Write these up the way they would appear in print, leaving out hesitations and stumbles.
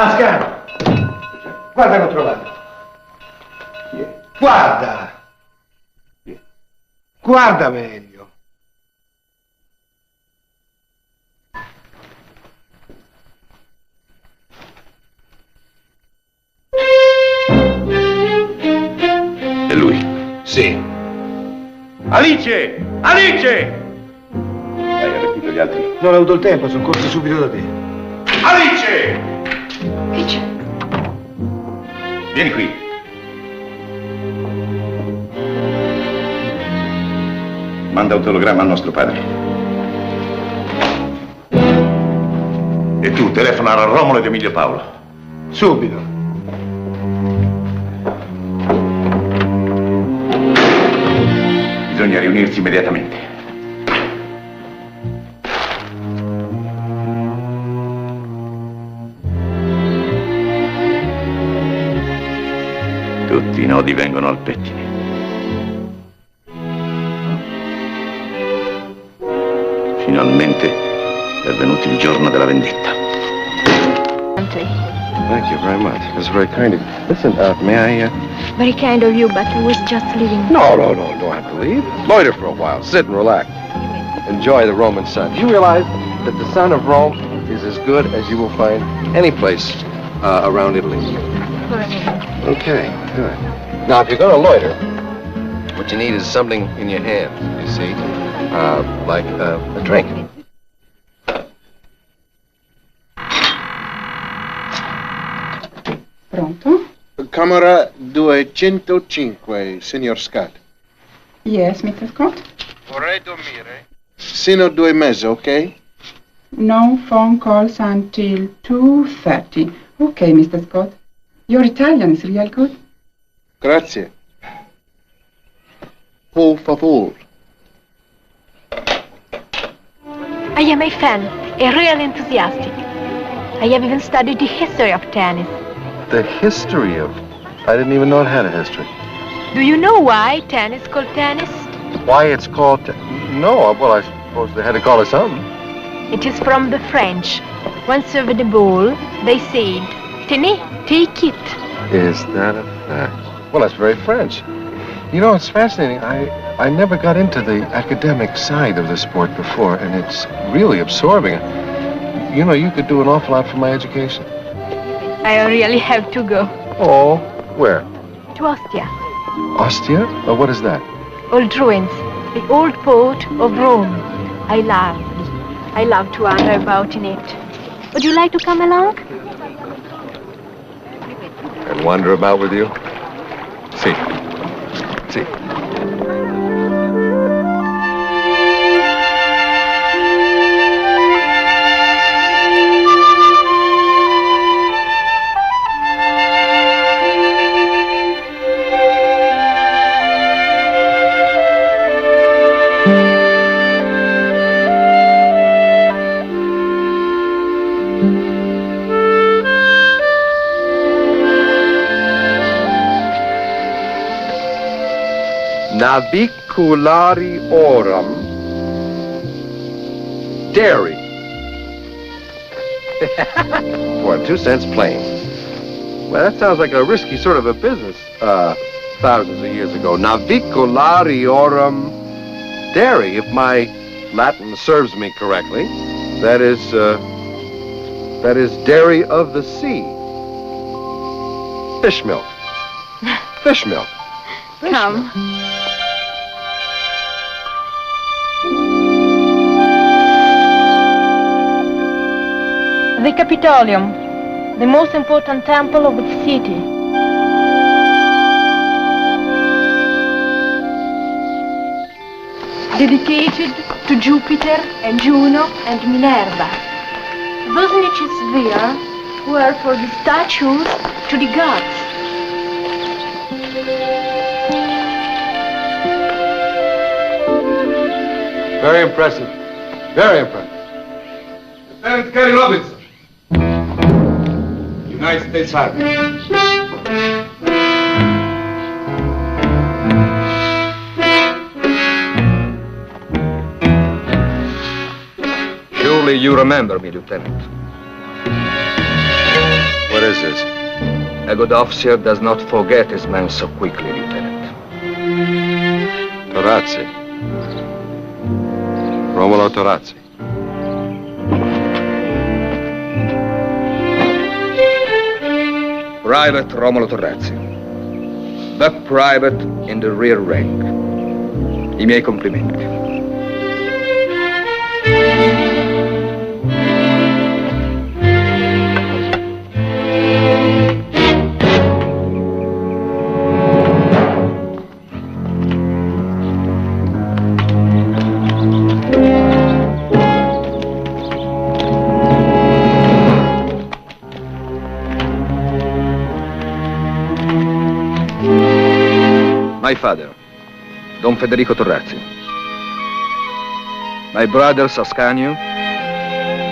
Ascano! Guarda che ho trovato. Guarda! Guarda meglio. È lui? Sì. Alice! Alice! Hai avvertito gli altri? Non ho avuto il tempo, sono corso subito da te. Alice! Che c'è? Vieni qui. Manda un telegramma al nostro padre. E tu telefona a Romolo ed Emilio Paolo. Subito. Bisogna riunirsi immediatamente. Tutti i nodi vengono al pettine. Finalmente è venuto il giorno della vendetta. Thank you very much. That's very kind of you. Listen, may I, Very kind of you, but I was just leaving. No, don't have to leave. Loiter for a while. Sit and relax. Enjoy the Roman sun. Do you realize that the sun of Rome is as good as you will find any place around Italy? Okay, good. Now, if you're going to loiter, what you need is something in your hand, you see, like a drink. Pronto? Camera 205, signor Scott. Yes, Mr. Scott? Vorrei dormire. Sino 2 mesi, ok? No phone calls until 2:30. Okay, Mr. Scott. Your Italian is real good. Grazie. Por favor. I am a fan, a real enthusiastic. I have even studied the history of tennis. The history of... I didn't even know it had a history. Do you know why tennis is called tennis? Why it's called... No, well, I suppose they had to call it something. It is from the French. Once over the ball, they said, tenez, take it. Is that a fact? Well, that's very French. You know, it's fascinating. I never got into the academic side of the sport before, and it's really absorbing. You know, you could do an awful lot for my education. I really have to go. Oh, where? To Ostia. Ostia? Oh, what is that? Old ruins. The old port of Rome. I love to wander about in it. Would you like to come along? And wander about with you? See. See. Naviculari orum dairy. For 2 cents plain. Well, that sounds like a risky sort of a business, thousands of years ago. Naviculari orum dairy, if my Latin serves me correctly. That is dairy of the sea. Fish milk. Fish milk. Fish Come. milk. The Capitolium, the most important temple of the city. Dedicated to Jupiter and Juno and Minerva. Those niches there were for the statues to the gods. Very impressive. Very impressive. Lieutenant Kerry Robinson, United States Army. Surely you remember me, Lieutenant. What is this? A good officer does not forget his men so quickly, Lieutenant. Torazzi. Romolo Torazzi. Private Romolo Torazzi. The private in the rear rank. I miei complimenti. My father, Don Federico Torazzi. My brothers Ascanio,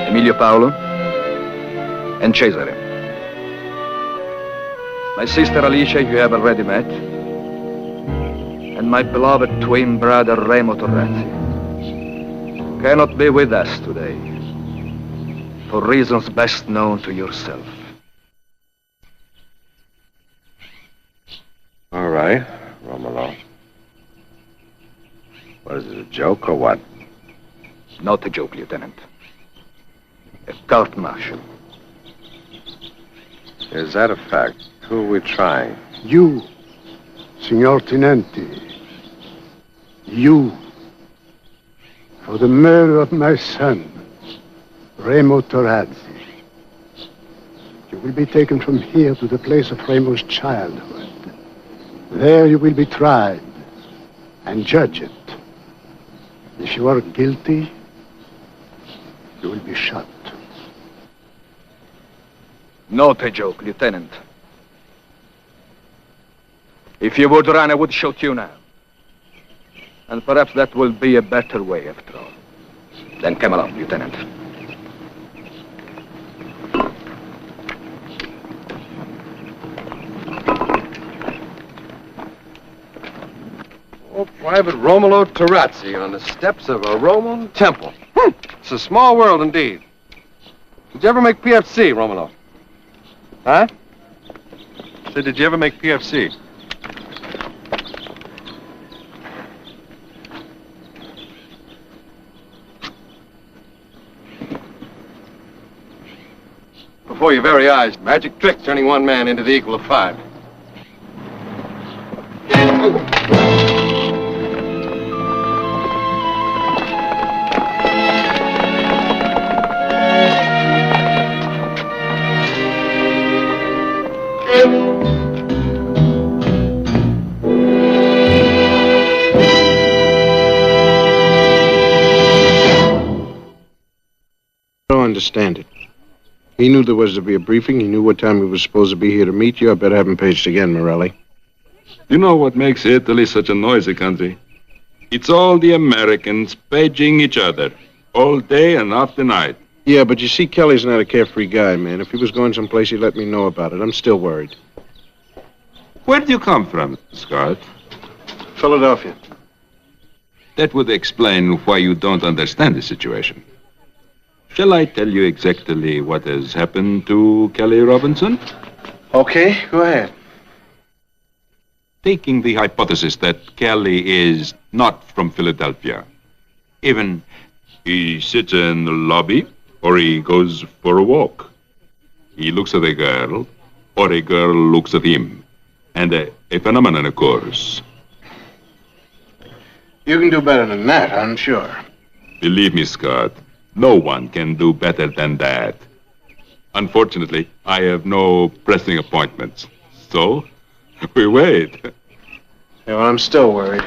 Emilio Paolo, and Cesare. My sister Alicia, you have already met. And my beloved twin brother Remo Torazzi cannot be with us today for reasons best known to yourself. All right, Romolo. What is it, a joke or what? Not a joke, Lieutenant. A court-martial. Is that a fact? Who are we trying? You, Signor Tenente. You. For the murder of my son, Remo Torazzi. You will be taken from here to the place of Remo's childhood. There you will be tried and judged. If you are guilty, you will be shot. Not a joke, Lieutenant. If you would run, I would shoot you now. And perhaps that will be a better way, after all. Then come along, Lieutenant. Oh, Private Romolo Torazzi on the steps of a Roman temple. It's a small world indeed. Did you ever make PFC, Romolo? Huh? I said, did you ever make PFC? Before your very eyes, magic trick turning one man into the equal of 5. I don't understand it. He knew there was to be a briefing. He knew what time he was supposed to be here to meet you. I better have him paged again, Morelli. You know what makes Italy such a noisy country? It's all the Americans paging each other, all day and half the night. Yeah, but you see, Kelly's not a carefree guy, man. If he was going someplace, he'd let me know about it. I'm still worried. Where do you come from, Scott? Philadelphia. That would explain why you don't understand the situation. Shall I tell you exactly what has happened to Kelly Robinson? Okay, go ahead. Taking the hypothesis that Kelly is not from Philadelphia, even he sits in the lobby or he goes for a walk. He looks at a girl or a girl looks at him. And a phenomenon occurs. You can do better than that, I'm sure. Believe me, Scott, no one can do better than that. Unfortunately, I have no pressing appointments. So, we wait. Yeah, well, I'm still worried.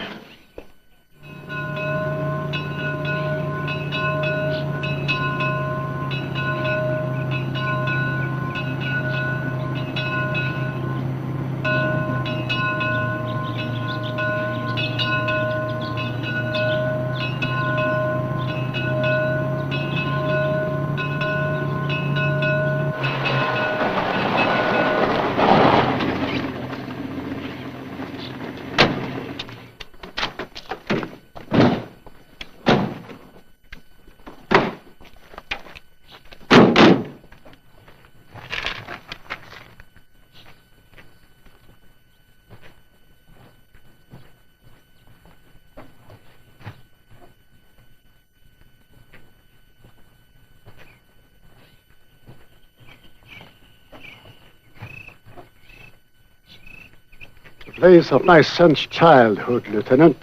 The place of my son's childhood, Lieutenant.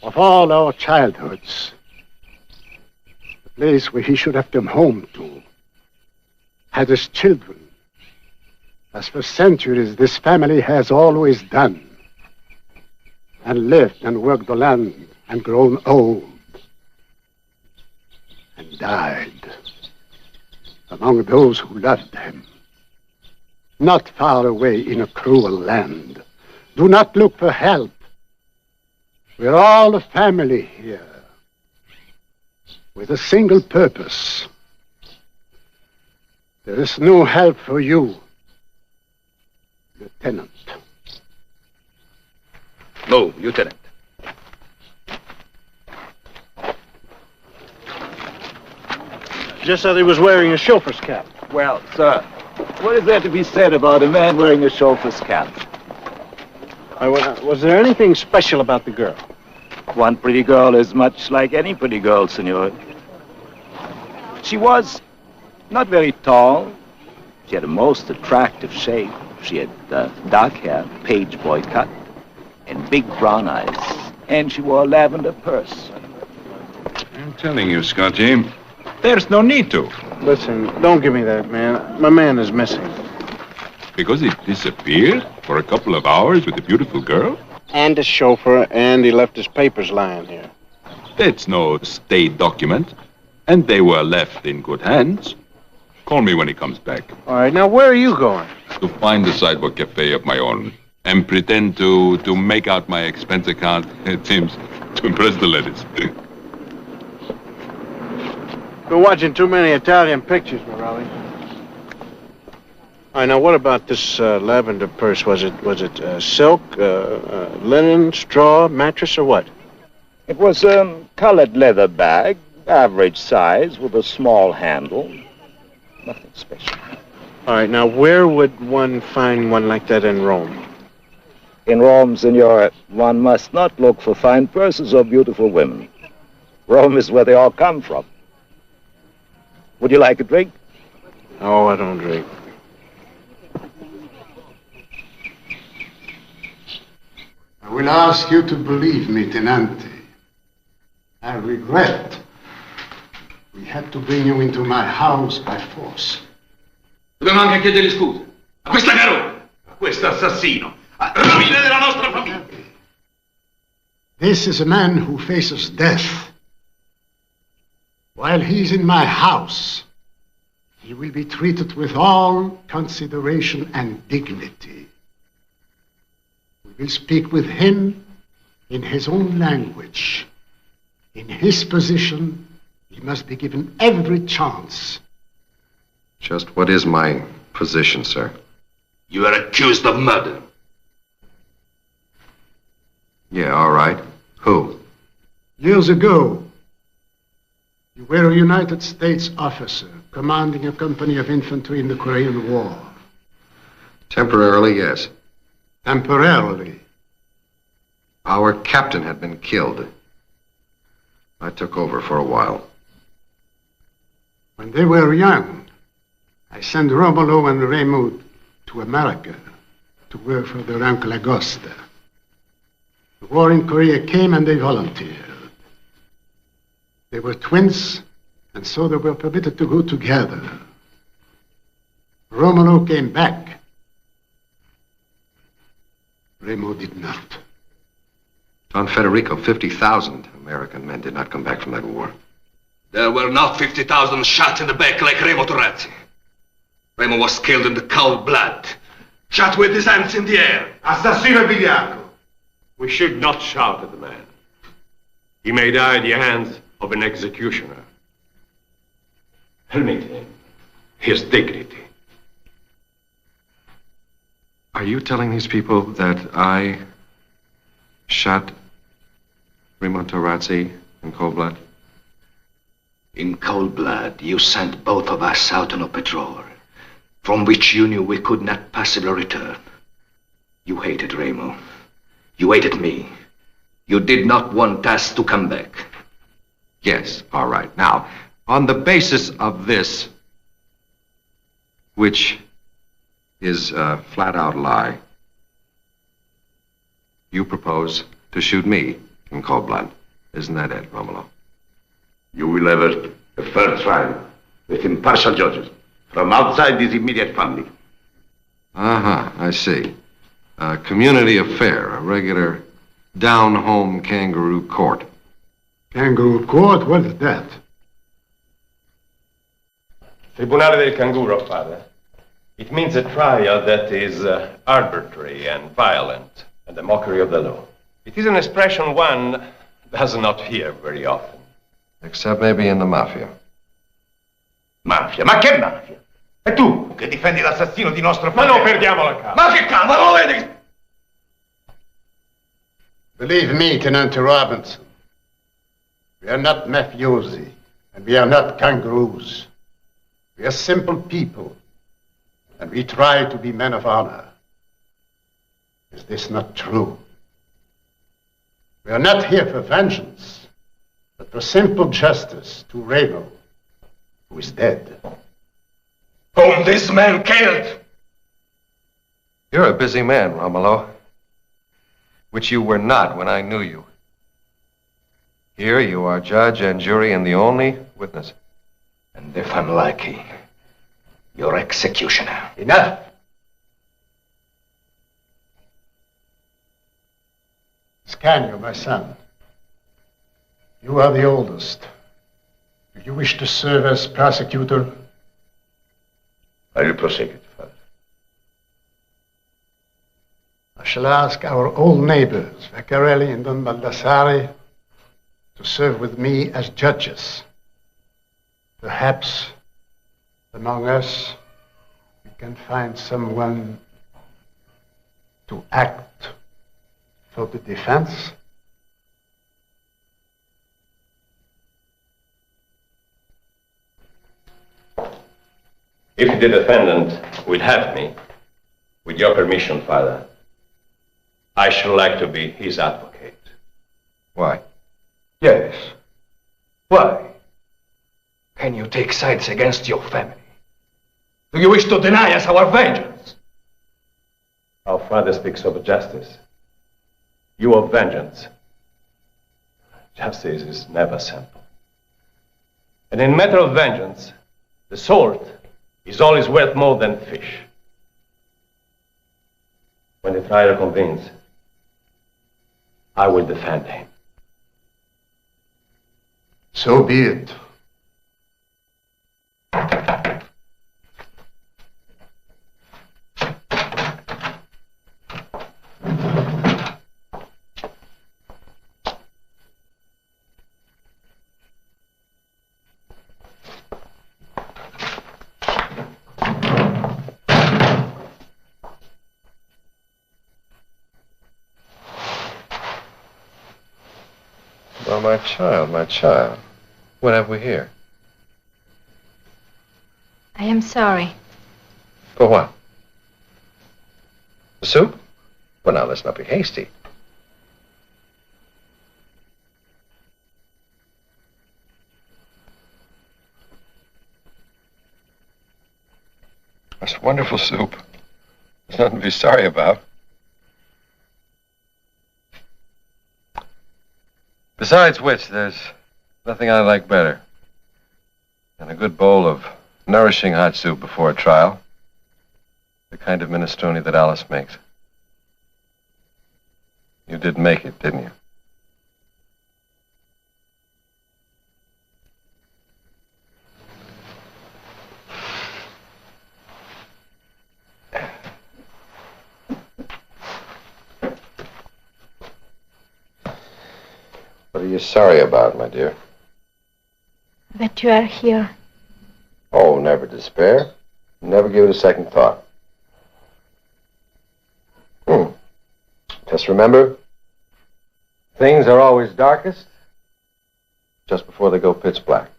Of all our childhoods. The place where he should have come home to. Had his children. As for centuries this family has always done. And lived and worked the land and grown old. And died. Among those who loved him. Not far away in a cruel land. Do not look for help. We're all a family here. With a single purpose. There is no help for you, Lieutenant. Move, Lieutenant. Just that he was wearing a chauffeur's cap. Well, sir, what is there to be said about a man wearing a chauffeur's cap? Was there anything special about the girl? One pretty girl is much like any pretty girl, senor. She was not very tall. She had a most attractive shape. She had dark hair, page boy cut, and big brown eyes. And she wore a lavender purse. I'm telling you, Scotty, there's no need to. Listen, don't give me that, man. My man is missing. Because he disappeared for a couple of hours with a beautiful girl? And his chauffeur, and he left his papers lying here. That's no state document. And they were left in good hands. Call me when he comes back. All right, now where are you going? To find a sidewalk cafe of my own. And pretend to make out my expense account, it seems, to impress the ladies. Been watching too many Italian pictures, Morelli. All right, now what about this lavender purse? Was it silk, linen, straw, mattress, or what? It was a colored leather bag, average size, with a small handle. Nothing special. All right, now where would one find one like that in Rome? In Rome, senor, one must not look for fine purses or beautiful women. Rome is where they all come from. Would you like a drink? Oh, I don't drink. I will ask you to believe me, Tenente. I regret we had to bring you into my house by force. Dobbiamo anche chiedergli scusa. A questa carogna, a questo assassino, a rovina della nostra famiglia. This is a man who faces death. While he's in my house, he will be treated with all consideration and dignity. We will speak with him in his own language. In his position, he must be given every chance. Just what is my position, sir? You are accused of murder. Yeah, all right. Who? Years ago, you were a United States officer commanding a company of infantry in the Korean War. Temporarily, yes. Temporarily. Our captain had been killed. I took over for a while. When they were young, I sent Romolo and Remo to America to work for their Uncle Agosta. The war in Korea came and they volunteered. They were twins, and so they were permitted to go together. Romolo came back. Remo did not. Don Federico, 50,000 American men did not come back from that war. There were not 50,000 shot in the back like Remo Torazzi. Remo was killed in the cold blood, shot with his hands in the air. Assassino vigliacco. We should not shout at the man. He may die in the hands of an executioner. Help maintain his dignity. Are you telling these people that I shot Remo Torazzi in cold blood? In cold blood, you sent both of us out on a patrol, from which you knew we could not possibly return. You hated Remo. You hated me. You did not want us to come back. Yes, all right. Now, on the basis of this, which is a flat-out lie, You propose to shoot me in cold blood. Isn't that it, Romulo? You will have a fair trial with impartial judges from outside his immediate family. Uh-huh, I see. A community affair, a regular down-home kangaroo court. Kangaroo court? What is that? Tribunale del Canguro, Father. It means a trial that is arbitrary and violent and a mockery of the law. It is an expression one does not hear very often. Except maybe in the mafia. Mafia? Ma che mafia? E tu che difendi l'assassino di nostro Ma fratello? non perdiamo la casa. Ma che cavolo, lo vedi? Believe me, Tenente Robinson, we are not mafiosi, and we are not kangaroos. We are simple people, and we try to be men of honor. Is this not true? We are not here for vengeance, but for simple justice to Remo, who is dead. Whom this man killed! You're a busy man, Romulo. Which you were not when I knew you. Here you are judge and jury and the only witness. And if I'm lucky, your executioner. Enough! Scania, my son. You are the oldest. Do you wish to serve as prosecutor? I will prosecute, Father. I shall ask our old neighbors, Vaccarelli and Don Baldassare, to serve with me as judges. Perhaps among us we can find someone to act for the defense. If the defendant will have me, with your permission, Father, I should like to be his advocate. Why? Yes. Why? Can you take sides against your family? Do you wish to deny us our vengeance? Our father speaks of justice. You of vengeance. Justice is never simple. And in matter of vengeance, the sword is always worth more than fish. When the trial convenes, I will defend him. So be it. Well, my child, what have we here? I am sorry. For what? The soup? Well, now, let's not be hasty. That's wonderful soup. There's nothing to be sorry about. Besides which, there's nothing I like better than a good bowl of nourishing hot soup before a trial. The kind of minestrone that Alice makes. You did make it, didn't you? What are you sorry about, my dear? That you are here. Oh, never despair. Never give it a second thought. Just remember, things are always darkest just before they go pitch black.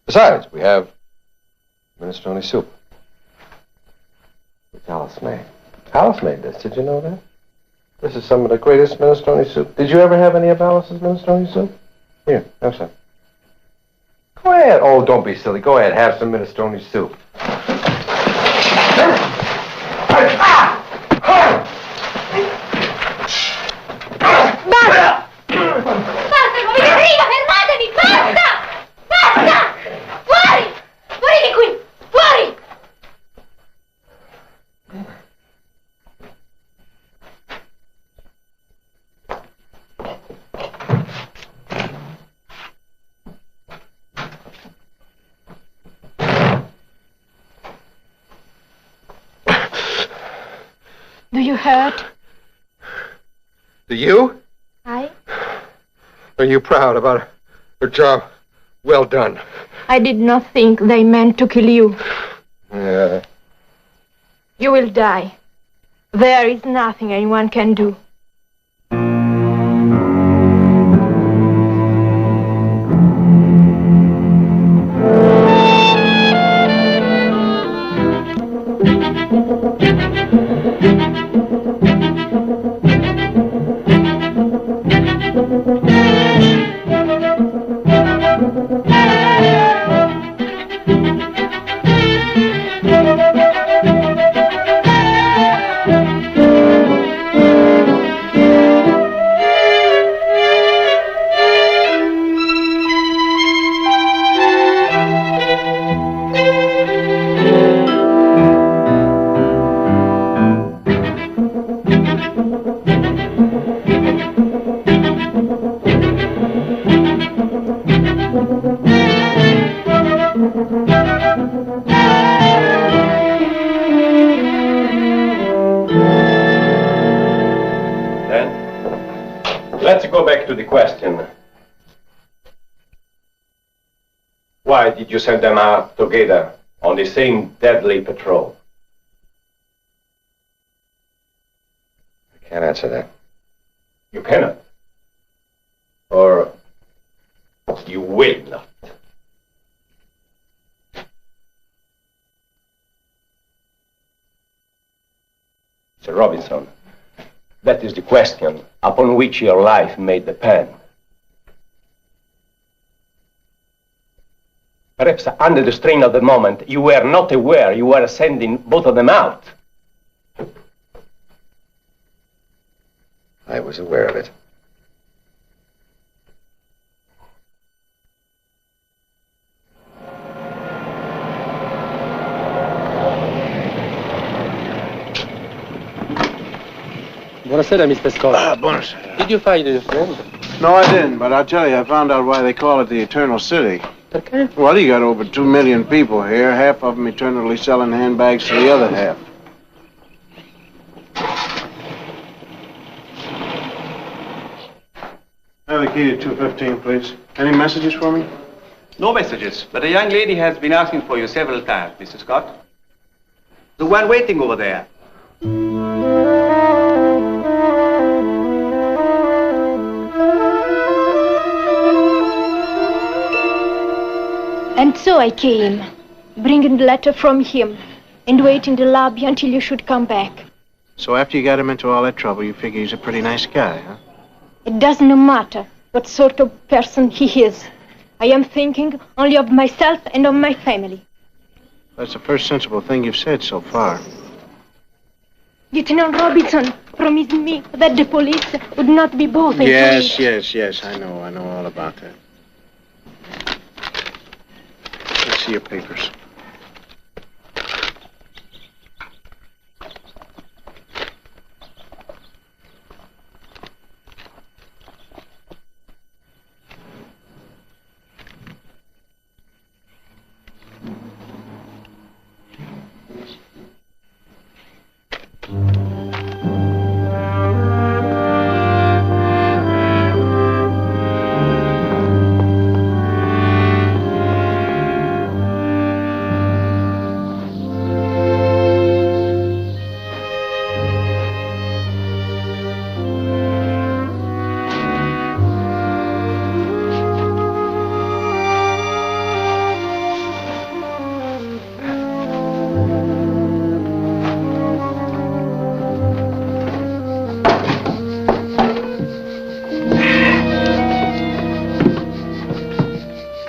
Besides, we have minestrone soup, which Alice made. Alice made this. Did you know that? This is some of the greatest minestrone soup. Did you ever have any of Alice's minestrone soup? Here, have some. Go ahead. Oh, don't be silly. Go ahead, have some minestrone soup. hurt? Do you? I? Are you proud about a job well done? I did not think they meant to kill you. Yeah. You will die. There is nothing anyone can do. Let's go back to the question. Why did you send them out together on the same deadly patrol? I can't answer that. You cannot. Or you will not. Sir Robinson, that is the question upon which your life may depend. Perhaps under the strain of the moment, you were not aware you were sending both of them out. I was aware of it. Buonasera, Mr. Scott. Buonasera. Did you find your friend? No, I didn't, but I'll tell you, I found out why they call it the Eternal City. Perché? Well, you got over 2 million people here, half of them eternally selling handbags to the other half. Have the key to 215, please. Any messages for me? No messages, but a young lady has been asking for you several times, Mr. Scott. The one waiting over there. And so I came, bringing the letter from him, and wait in the lobby until you should come back. So after you got him into all that trouble, you figure he's a pretty nice guy, huh? It doesn't matter what sort of person he is. I am thinking only of myself and of my family. That's the first sensible thing you've said so far. Lieutenant Robinson promised me that the police would not be bothered. Yes, I know all about that. Let's see your papers.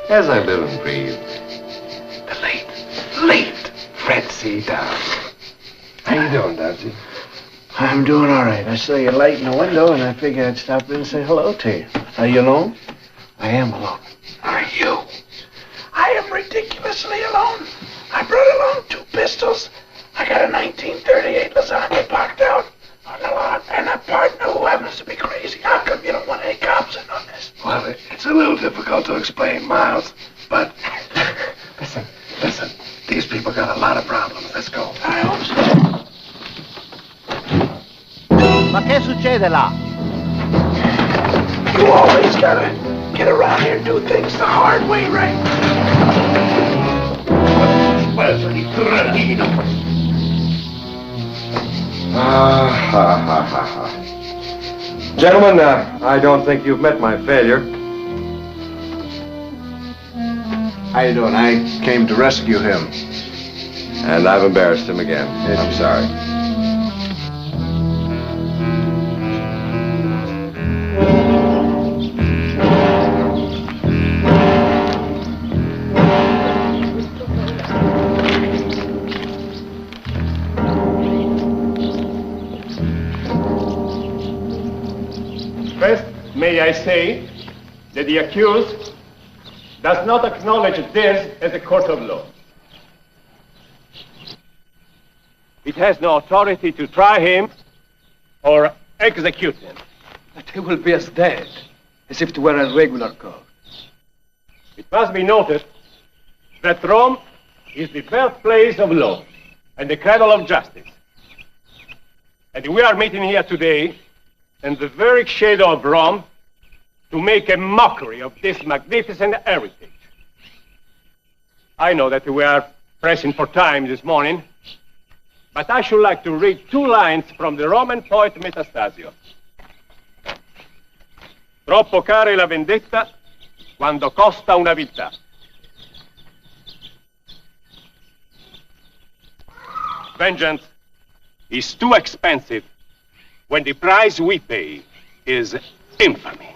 As I live and breathe, the late Fred C. Downs. How you doing, Downsy? I'm doing all right. I saw your light in the window, and I figured I'd stop in and say hello to you. Are you alone? I am alone. Are you? I am ridiculously alone. I brought along 2 pistols. I got a 1938 lasagna parked out on the lot, and a partner who happens to be crazy. How come you don't want any cops in on this? Well, it's a little difficult to explain, Miles, but listen. These people got a lot of problems. Let's go. I hope so. Ma che succede là? You always gotta get around here and do things the hard way, right? Gentlemen, I don't think you've met my failure. How you doing? I came to rescue him. And I've embarrassed him again. I'm sorry. First, may I say that the accused does not acknowledge this as a court of law. It has no authority to try him or execute him. But he will be as dead as if it were a regular court. It must be noted that Rome is the birthplace of law and the cradle of justice. And we are meeting here today in the very shadow of Rome to make a mockery of this magnificent heritage. I know that we are pressing for time this morning, but I should like to read 2 lines from the Roman poet Metastasio. Troppo cara è la vendetta quando costa una vita. Vengeance is too expensive when the price we pay is infamy.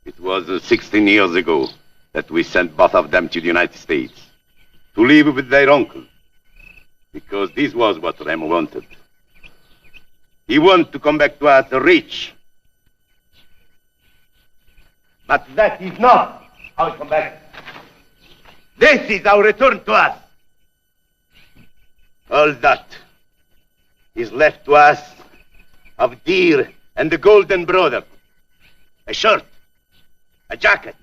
It was 16 years ago that we sent both of them to the United States to live with their uncle, because this was what Remo wanted. He wanted to come back to us rich. But that is not how he come back. This is our return to us. All that is left to us of dear and the golden brother. A shirt, a jacket,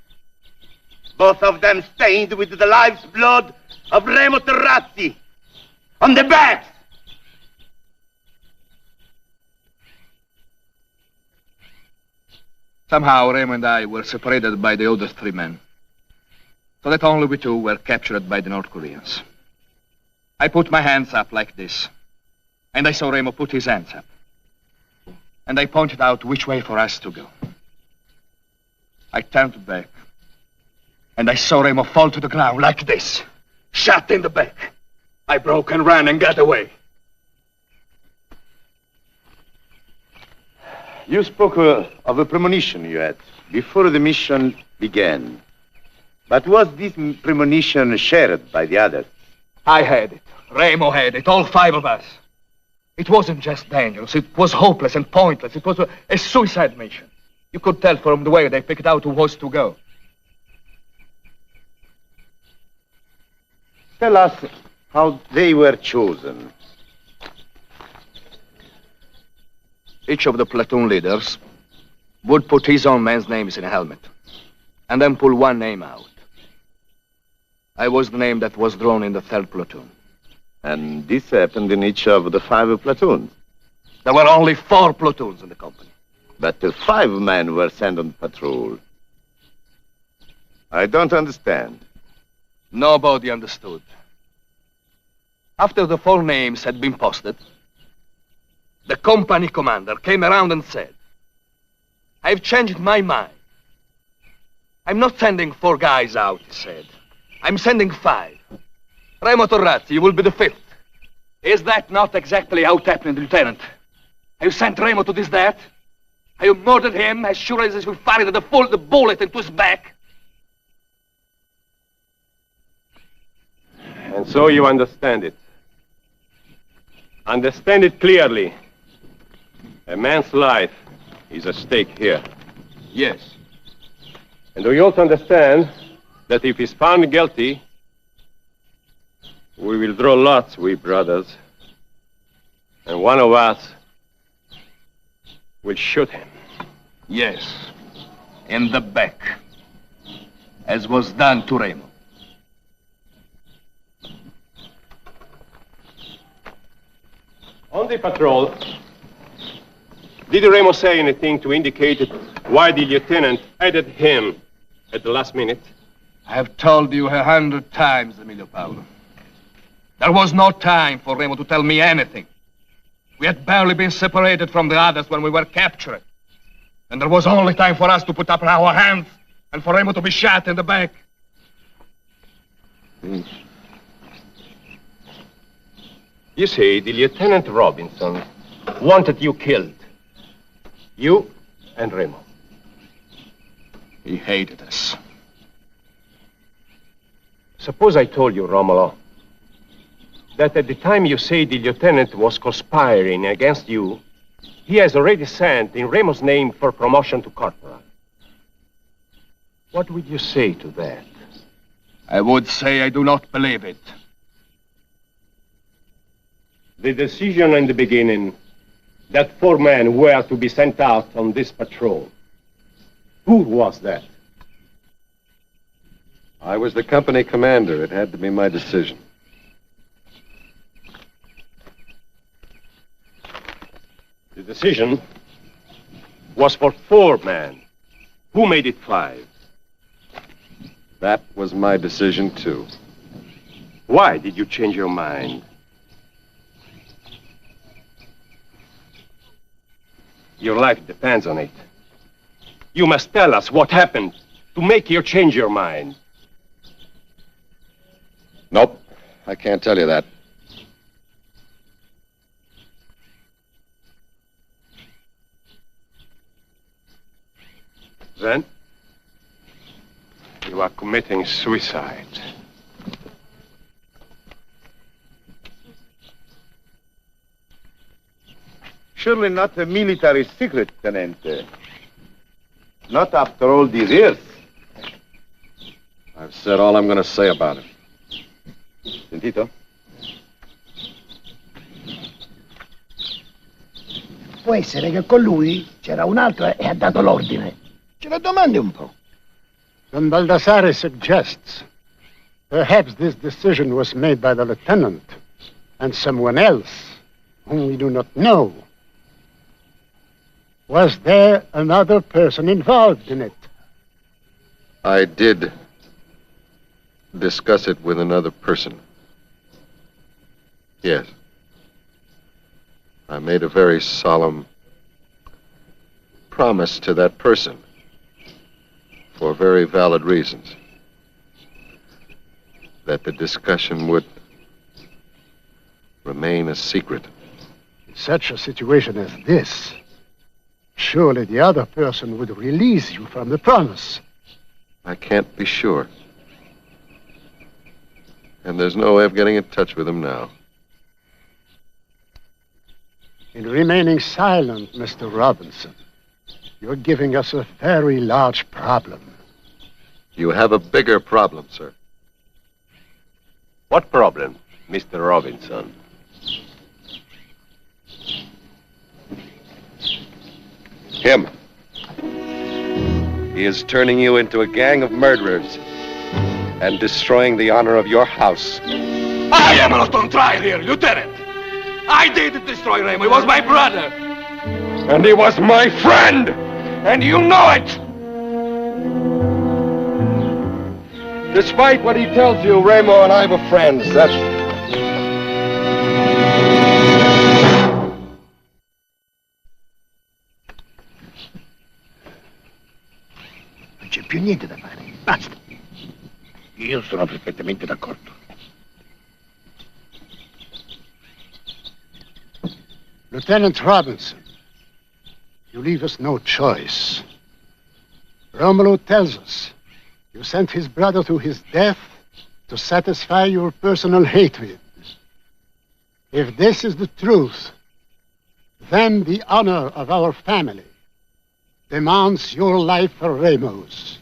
both of them stained with the life's blood of Remo Terrazzi on the backs. Somehow, Remo and I were separated by the other 3 men, so that only we 2 were captured by the North Koreans. I put my hands up like this, and I saw Remo put his hands up. And I pointed out which way for us to go. I turned back, and I saw Remo fall to the ground like this, shot in the back. I broke and ran and got away. You spoke of a premonition you had before the mission began. But was this premonition shared by the others? I had it. Remo had it. All 5 of us. It wasn't just dangerous. It was hopeless and pointless. It was a suicide mission. You could tell from the way they picked out who was to go. Tell us how they were chosen. Each of the platoon leaders would put his own man's names in a helmet and then pull one name out. I was the name that was drawn in the 3rd platoon. And this happened in each of the 5 platoons? There were only 4 platoons in the company. But 5 men were sent on patrol. I don't understand. Nobody understood. After the 4 names had been posted, the company commander came around and said, "I've changed my mind. I'm not sending 4 guys out," he said. "I'm sending 5. Remo Terrazzi, you will be the 5th. Is that not exactly how it happened, Lieutenant? Have you sent Remo to this death? Have you murdered him as sure as we fired the bullet into his back?" And so you understand it. Understand it clearly. A man's life is at stake here. Yes. And do you also understand that if he's found guilty, we will draw lots, we brothers, and one of us will shoot him? Yes. In the back. As was done to Remo. On the patrol, did Remo say anything to indicate why the lieutenant added him at the last minute? I have told you 100 times, Emilio Paolo. There was no time for Remo to tell me anything. We had barely been separated from the others when we were captured. And there was only time for us to put up our hands and for Remo to be shot in the back. You say the Lieutenant Robinson wanted you killed. You and Remo. He hated us. Suppose I told you, Romolo, that at the time you say the lieutenant was conspiring against you, he has already sent in Remo's name for promotion to corporal. What would you say to that? I would say I do not believe it. The decision in the beginning that 4 men were to be sent out on this patrol, who was that? I was the company commander. It had to be my decision. The decision was for 4 men. Who made it 5? That was my decision, too. Why did you change your mind? Your life depends on it. You must tell us what happened to make you change your mind. Nope, I can't tell you that. Then, you are committing suicide. Surely not a military secret, Tenente. Not after all these years. I've said all I'm going to say about it. Sentito? Può essere che con lui c'era un altro e ha dato l'ordine. Ce lo domandi un po'. Don Baldassare suggests perhaps this decision was made by the lieutenant and someone else whom we do not know. Was there another person involved in it? I did discuss it with another person. Yes. I made a very solemn promise to that person for very valid reasons. That the discussion would remain a secret. In such a situation as this, surely the other person would release you from the promise. I can't be sure. And there's no way of getting in touch with him now. In remaining silent, Mr. Robinson, you're giving us a very large problem. You have a bigger problem, sir. What problem, Mr. Robinson? Him. He is turning you into a gang of murderers and destroying the honor of your house. I am not on trial here, Lieutenant. I did destroy Remo. He was my brother. And he was my friend! And you know it! Despite what he tells you, Remo and I were friends. That's... Non c'è più niente da fare. Basta. Io sono perfettamente d'accordo. Lieutenant Robinson, you leave us no choice. Romolo tells us you sent his brother to his death to satisfy your personal hatred. If this is the truth, then the honor of our family demands your life for Remo's.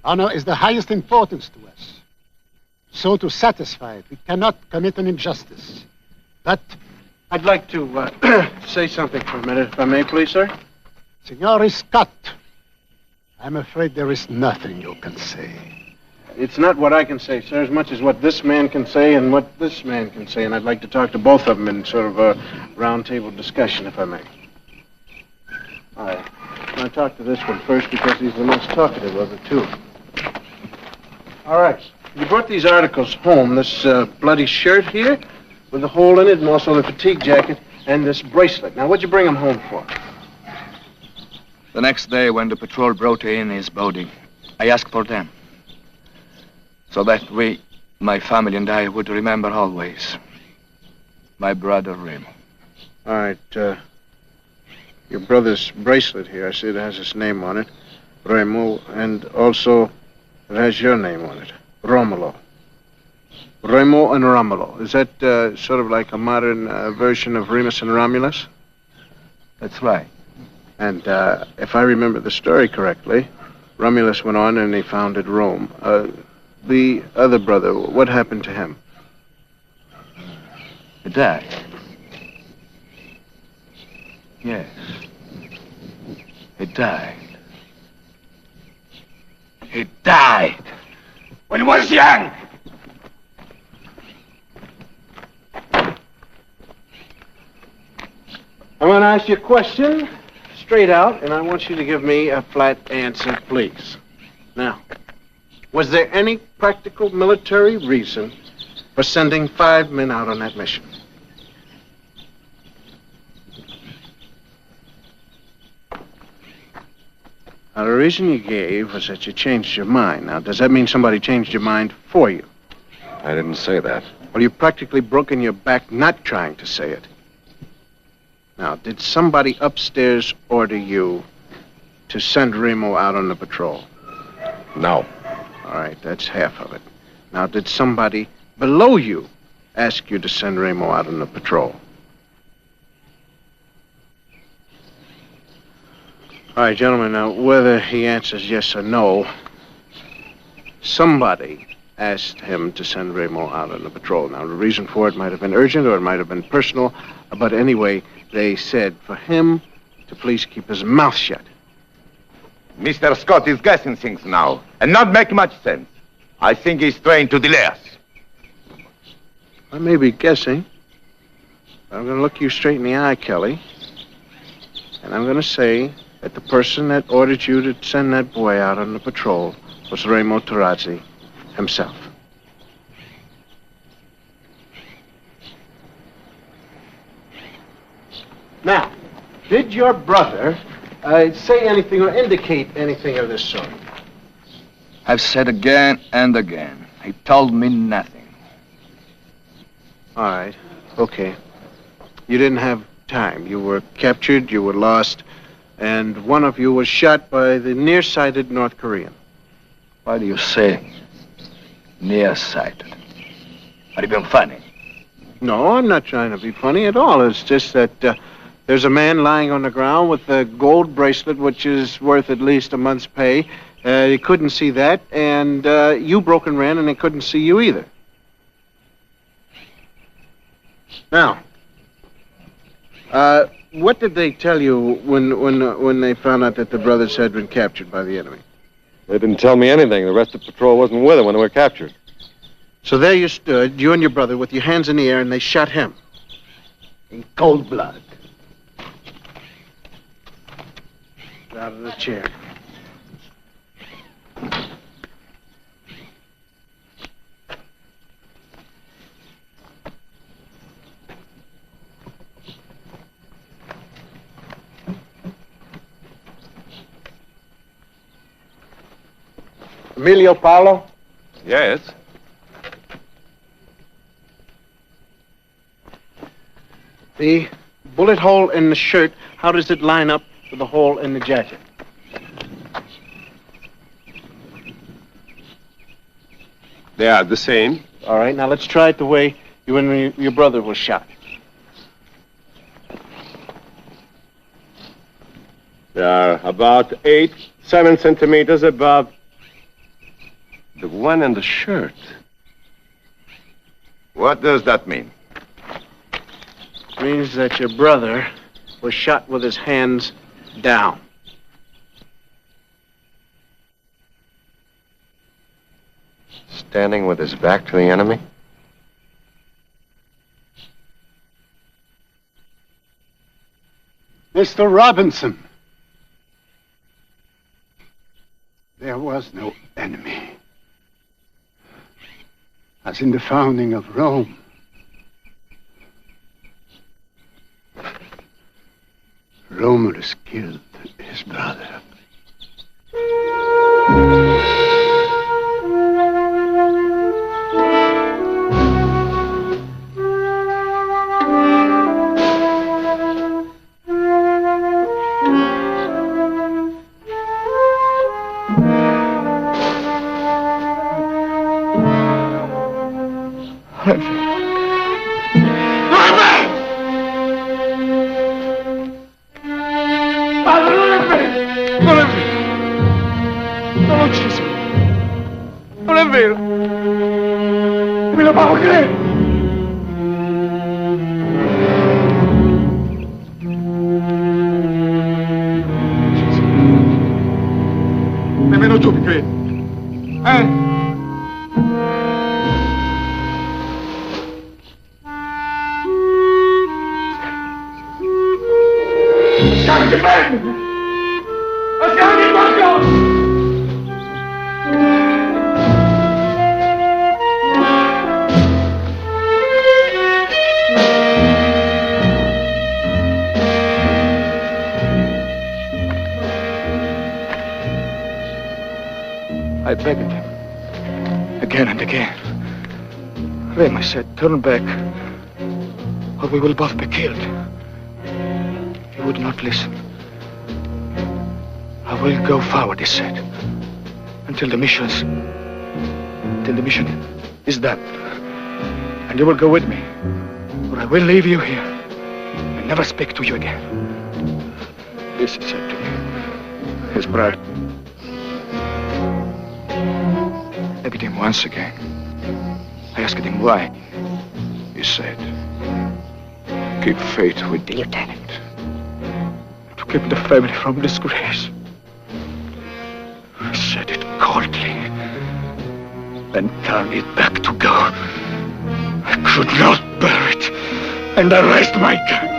Honor is the highest importance to us. So to satisfy it, we cannot commit an injustice. But I'd like to say something for a minute, if I may, please, sir. Signore Scott, I'm afraid there is nothing you can say. It's not what I can say, sir, as much as what this man can say and what this man can say, and I'd like to talk to both of them in sort of a round-table discussion, if I may. All right. I'll talk to this one first because he's the most talkative of the two. All right. You brought these articles home, this bloody shirt here with the hole in it, and also the fatigue jacket and this bracelet. Now, what'd you bring them home for? The next day, when the patrol brought in his body, I asked for them. So that we, my family and I, would remember always my brother Remo. All right, your brother's bracelet here, I see it has his name on it, Remo, and also it has your name on it, Romulo. Remo and Romulo. Is that sort of like a modern version of Remus and Romulus? That's right. And if I remember the story correctly, Romulus went on and he founded Rome. The other brother, what happened to him? He died. Yes. He died. He died when he was young. I'm going to ask you a question straight out, and I want you to give me a flat answer, please. Now, was there any practical military reason for sending 5 men out on that mission? Now, the reason you gave was that you changed your mind. Now, does that mean somebody changed your mind for you? I didn't say that. Well, you've practically broken your back not trying to say it. Now, did somebody upstairs order you to send Remo out on the patrol? No. All right, that's half of it. Now, did somebody below you ask you to send Remo out on the patrol? All right, gentlemen, now, whether he answers yes or no, somebody asked him to send Remo out on the patrol. Now, the reason for it might have been urgent or it might have been personal, but anyway, they said for him to please keep his mouth shut. Mr. Scott is guessing things now, and not making much sense. I think he's trying to delay us. I may be guessing, but I'm going to look you straight in the eye, Kelly, and I'm going to say that the person that ordered you to send that boy out on the patrol was Remo Tarazzi himself. Now, did your brother say anything or indicate anything of this sort? I've said again and again. He told me nothing. All right. Okay. You didn't have time. You were captured, you were lost, and one of you was shot by the nearsighted North Korean. Why do you say nearsighted? Are you being funny? No, I'm not trying to be funny at all. It's just that there's a man lying on the ground with a gold bracelet, which is worth at least a month's pay. He couldn't see that, and you broke and ran, and they couldn't see you either. Now, what did they tell you when they found out that the brothers had been captured by the enemy? They didn't tell me anything. The rest of the patrol wasn't with them when they were captured. So there you stood, you and your brother, with your hands in the air, and they shot him. In cold blood. Get out of the chair. Emilio Paolo? Yes. The bullet hole in the shirt, how does it line up with the hole in the jacket? They are the same. All right, now let's try it the way you and your brother was shot. They are about 7 centimeters above the one in the shirt. What does that mean? It means that your brother was shot with his hands down. Standing with his back to the enemy? Mr. Robinson. There was no enemy. As in the founding of Rome. Romulus killed his brother. Nemmeno tu mi credi. Scarichi bene! Scarichi qualcosa! I begged him again and again. Remo said, turn back, or we will both be killed. He would not listen. I will go forward, he said, until the mission is done. And you will go with me, or I will leave you here and never speak to you again. This he said to me, his brother. I beat him once again. I asked him why. He said, keep faith with the lieutenant. To keep the family from disgrace. I said it coldly. Then turned it back to go. I could not bear it. And I raised my gun.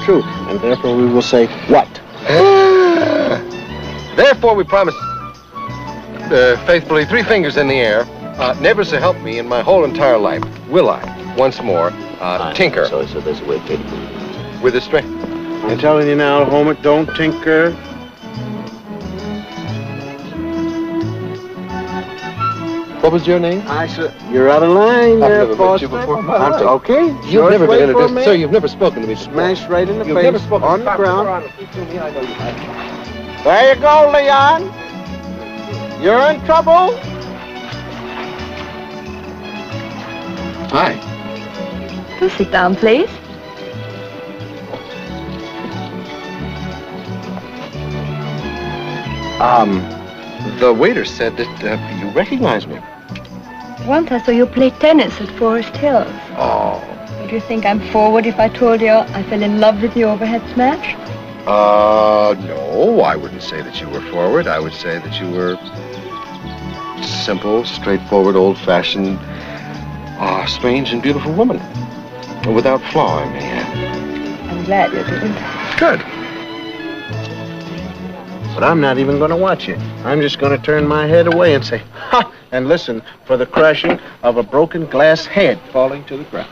True. And therefore we will say what? Therefore we promise faithfully, 3 fingers in the air, never to help me in my whole entire life. Will I, once more, tinker? So there's a way of getting with his strength. I'm telling you now, Homer, don't tinker. What was your name? You're out of line I've there, never met you before. Okay. You've never been introduced. Sir, you've never spoken to me. Smash right in the You've face, never spoken on the ground. I know you There you go, Leon. You're in trouble. Hi. Do sit down, please. The waiter said that you recognize me. Once I saw you play tennis at Forest Hills. Oh. Would you think I'm forward if I told you I fell in love with the overhead smash? No, I wouldn't say that you were forward. I would say that you were simple, straightforward, old-fashioned, strange and beautiful woman. Without flaw, I may add. I'm glad you didn't. Good. But I'm not even going to watch it. I'm just going to turn my head away and say, ha, and listen for the crashing of a broken glass head falling to the ground.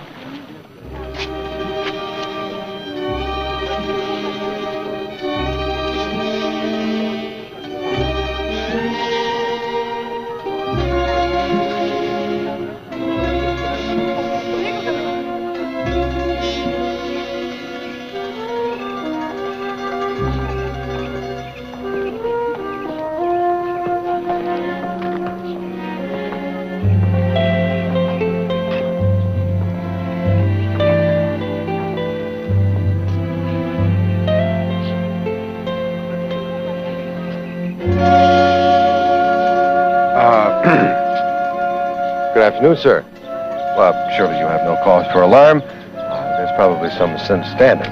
afternoon, sir. Well, surely you have no cause for alarm. There's probably some misunderstanding.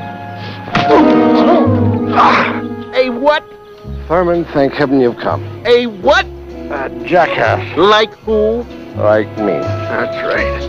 A what? Thurman, thank heaven you've come. A what? A jackass. Like who? Like me. That's right.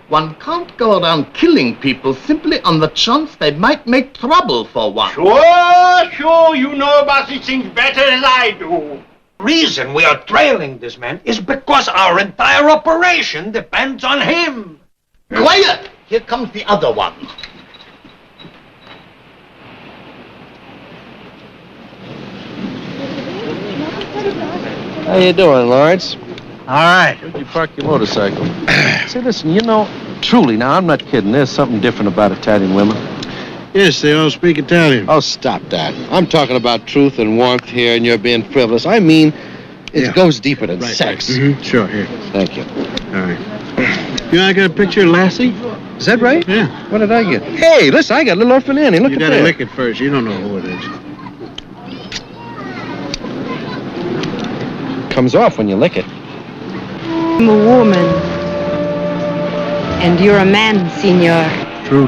One can't go around killing people simply on the chance they might make trouble for one. Sure, you know about these things better than I do. The reason we are trailing this man is because our entire operation depends on him. Quiet! Here comes the other one. How you doing, Lawrence? All right. Where'd you park your motorcycle? Say, listen, you know, truly, now, I'm not kidding. There's something different about Italian women. Yes, they all speak Italian. Oh, stop that. I'm talking about truth and warmth here, and you're being frivolous. I mean, it goes deeper than sex. Right. Mm-hmm. Sure, here. Thank you. All right. You know, I got a picture of Lassie. Is that right? Yeah. What did I get? Hey, listen, I got a little orphan Annie. Look you at gotta that. lick it first. You don't know who it is. Comes off when you lick it. I'm a woman. And you're a man, senor. True.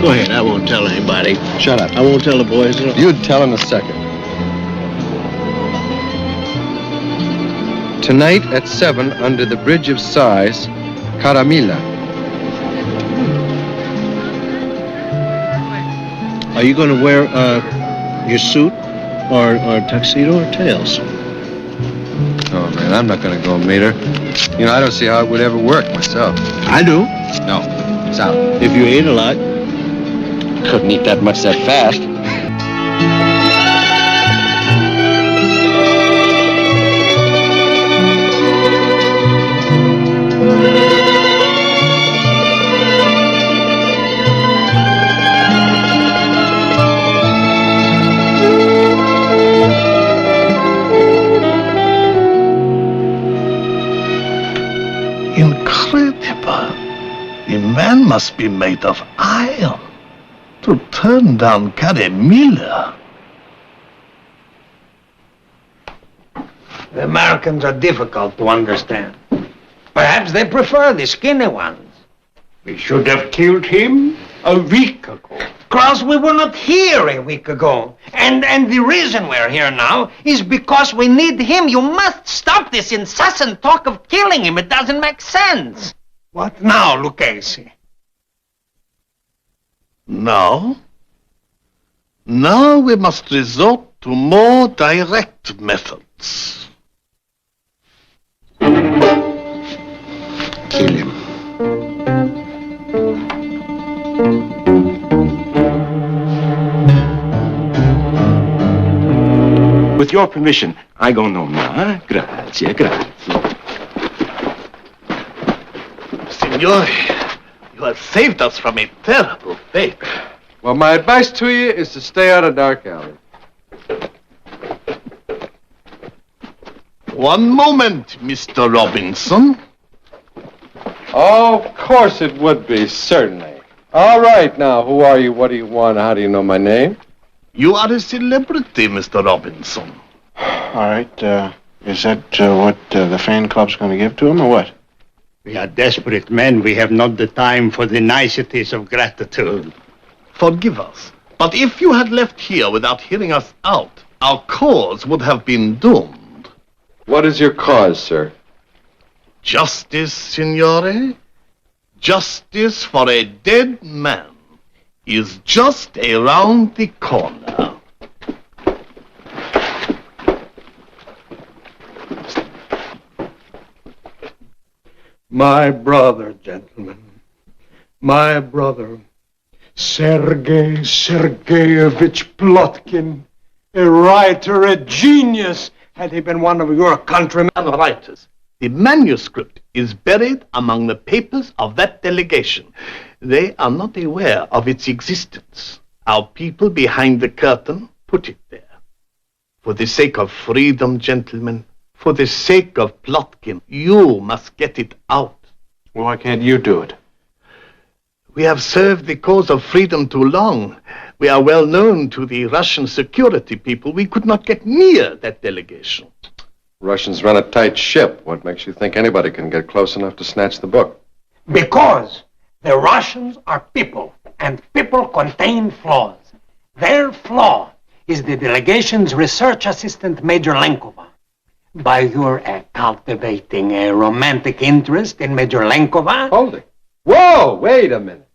Go ahead, I won't tell anybody. Shut up. I won't tell the boys. You'd tell in a second. Tonight at 7 under the Bridge of Spies, Caramilla. Are you going to wear your suit or tuxedo or tails? Oh, man, I'm not going to go meet her. You know, I don't see how it would ever work myself. I do. No, it's out. If you ate a lot. Couldn't eat that much that fast. Incredible. The man must be made of iron to turn down Caramilla. The Americans are difficult to understand. Perhaps they prefer the skinny ones. We should have killed him a week ago. Klaus, we were not here a week ago. And the reason we're here now is because we need him. You must stop this incessant talk of killing him. It doesn't make sense. What now, Lucchese? Now we must resort to more direct methods. Kill him. With your permission, I go no more, huh? Grazie. Signore, you have saved us from a terrible fate. Well, my advice to you is to stay out of dark alley. One moment, Mr. Robinson. Oh, of course it would be, certainly. All right, now, who are you? What do you want? How do you know my name? You are a celebrity, Mr. Robinson. All right, is that what the fan club's going to give to him, or what? We are desperate men. We have not the time for the niceties of gratitude. Forgive us. But if you had left here without hearing us out, our cause would have been doomed. What is your cause, sir? Justice, signore. Justice for a dead man is just around the corner. My brother, gentlemen. My brother, Sergei Sergeyevich Plotkin, a writer, a genius, had he been one of your countrymen. Writers. The manuscript is buried among the papers of that delegation. They are not aware of its existence. Our people behind the curtain put it there. For the sake of freedom, gentlemen, for the sake of Plotkin, you must get it out. Well, why can't you do it? We have served the cause of freedom too long. We are well known to the Russian security people. We could not get near that delegation. Russians run a tight ship. What makes you think anybody can get close enough to snatch the book? Because the Russians are people, and people contain flaws. Their flaw is the delegation's research assistant, Major Lenkova. By your cultivating a romantic interest in Major Lenkova... Hold it. Whoa, wait a minute.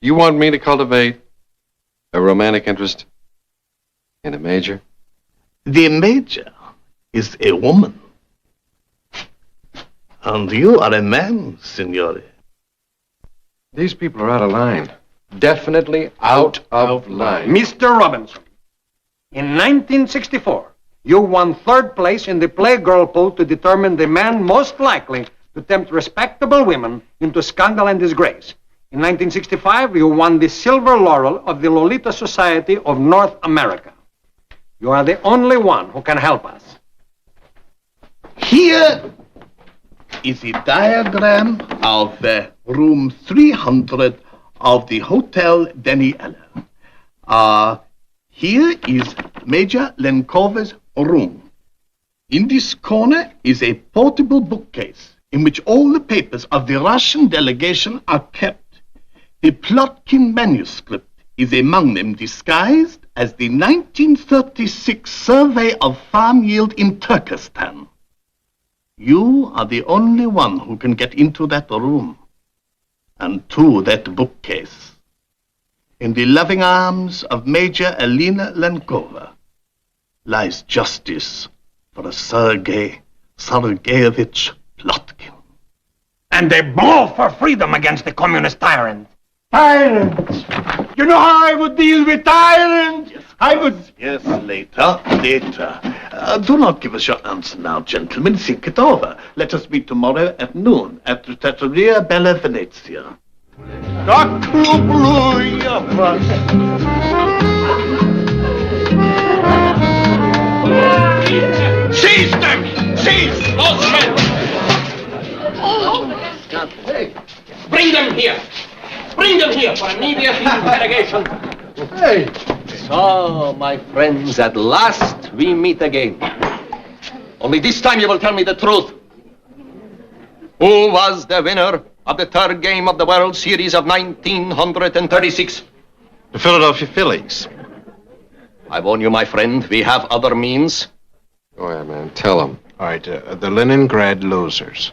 You want me to cultivate a romantic interest in a major? The major is a woman. And you are a man, signore. These people are out of line. Definitely out of line. Mr. Robinson, in 1964, you won third place in the Playgirl poll to determine the man most likely to tempt respectable women into scandal and disgrace. In 1965, you won the silver laurel of the Lolita Society of North America. You are the only one who can help us. Here is a diagram of room 300 of the Hotel Daniela. Here is Major Lenkova's room. In this corner is a portable bookcase in which all the papers of the Russian delegation are kept. The Plotkin manuscript is among them, disguised as the 1936 survey of farm yield in Turkestan. You are the only one who can get into that room and to that bookcase. In the loving arms of Major Elena Lenkova lies justice for Sergei Sergeyevich Plotkin. And they blow for freedom against the communist tyrant. Tyrants! You know how I would deal with tyrants? Yes, I would... Yes, later. Do not give us your answer now, gentlemen. Think it over. Let us meet tomorrow at noon at the Trattoria Bella Venezia. Seize them! Seize those men! Bring them here! Bring them here for immediate interrogation. Hey! So, my friends, at last we meet again. Only this time you will tell me the truth. Who was the winner of the third game of the World Series of 1936? The Philadelphia Phillies. I warn you, my friend, we have other means. Go ahead, man. Tell them. All right, the Leningrad losers.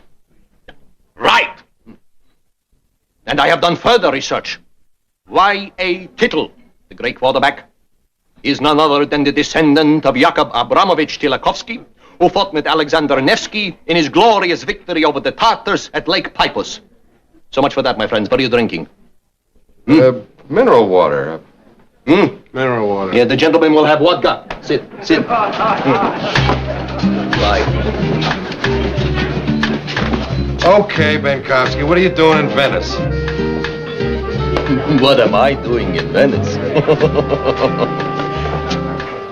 Right! And I have done further research. Y.A. Tittle, the great quarterback, is none other than the descendant of Yakov Abramovich Tilakovsky, who fought with Alexander Nevsky in his glorious victory over the Tartars at Lake Pipos. So much for that, my friends. What are you drinking? Mineral water. Mineral water. Yeah, the gentleman will have vodka. Sit. Right. Okay, Benkovsky, what are you doing in Venice? What am I doing in Venice?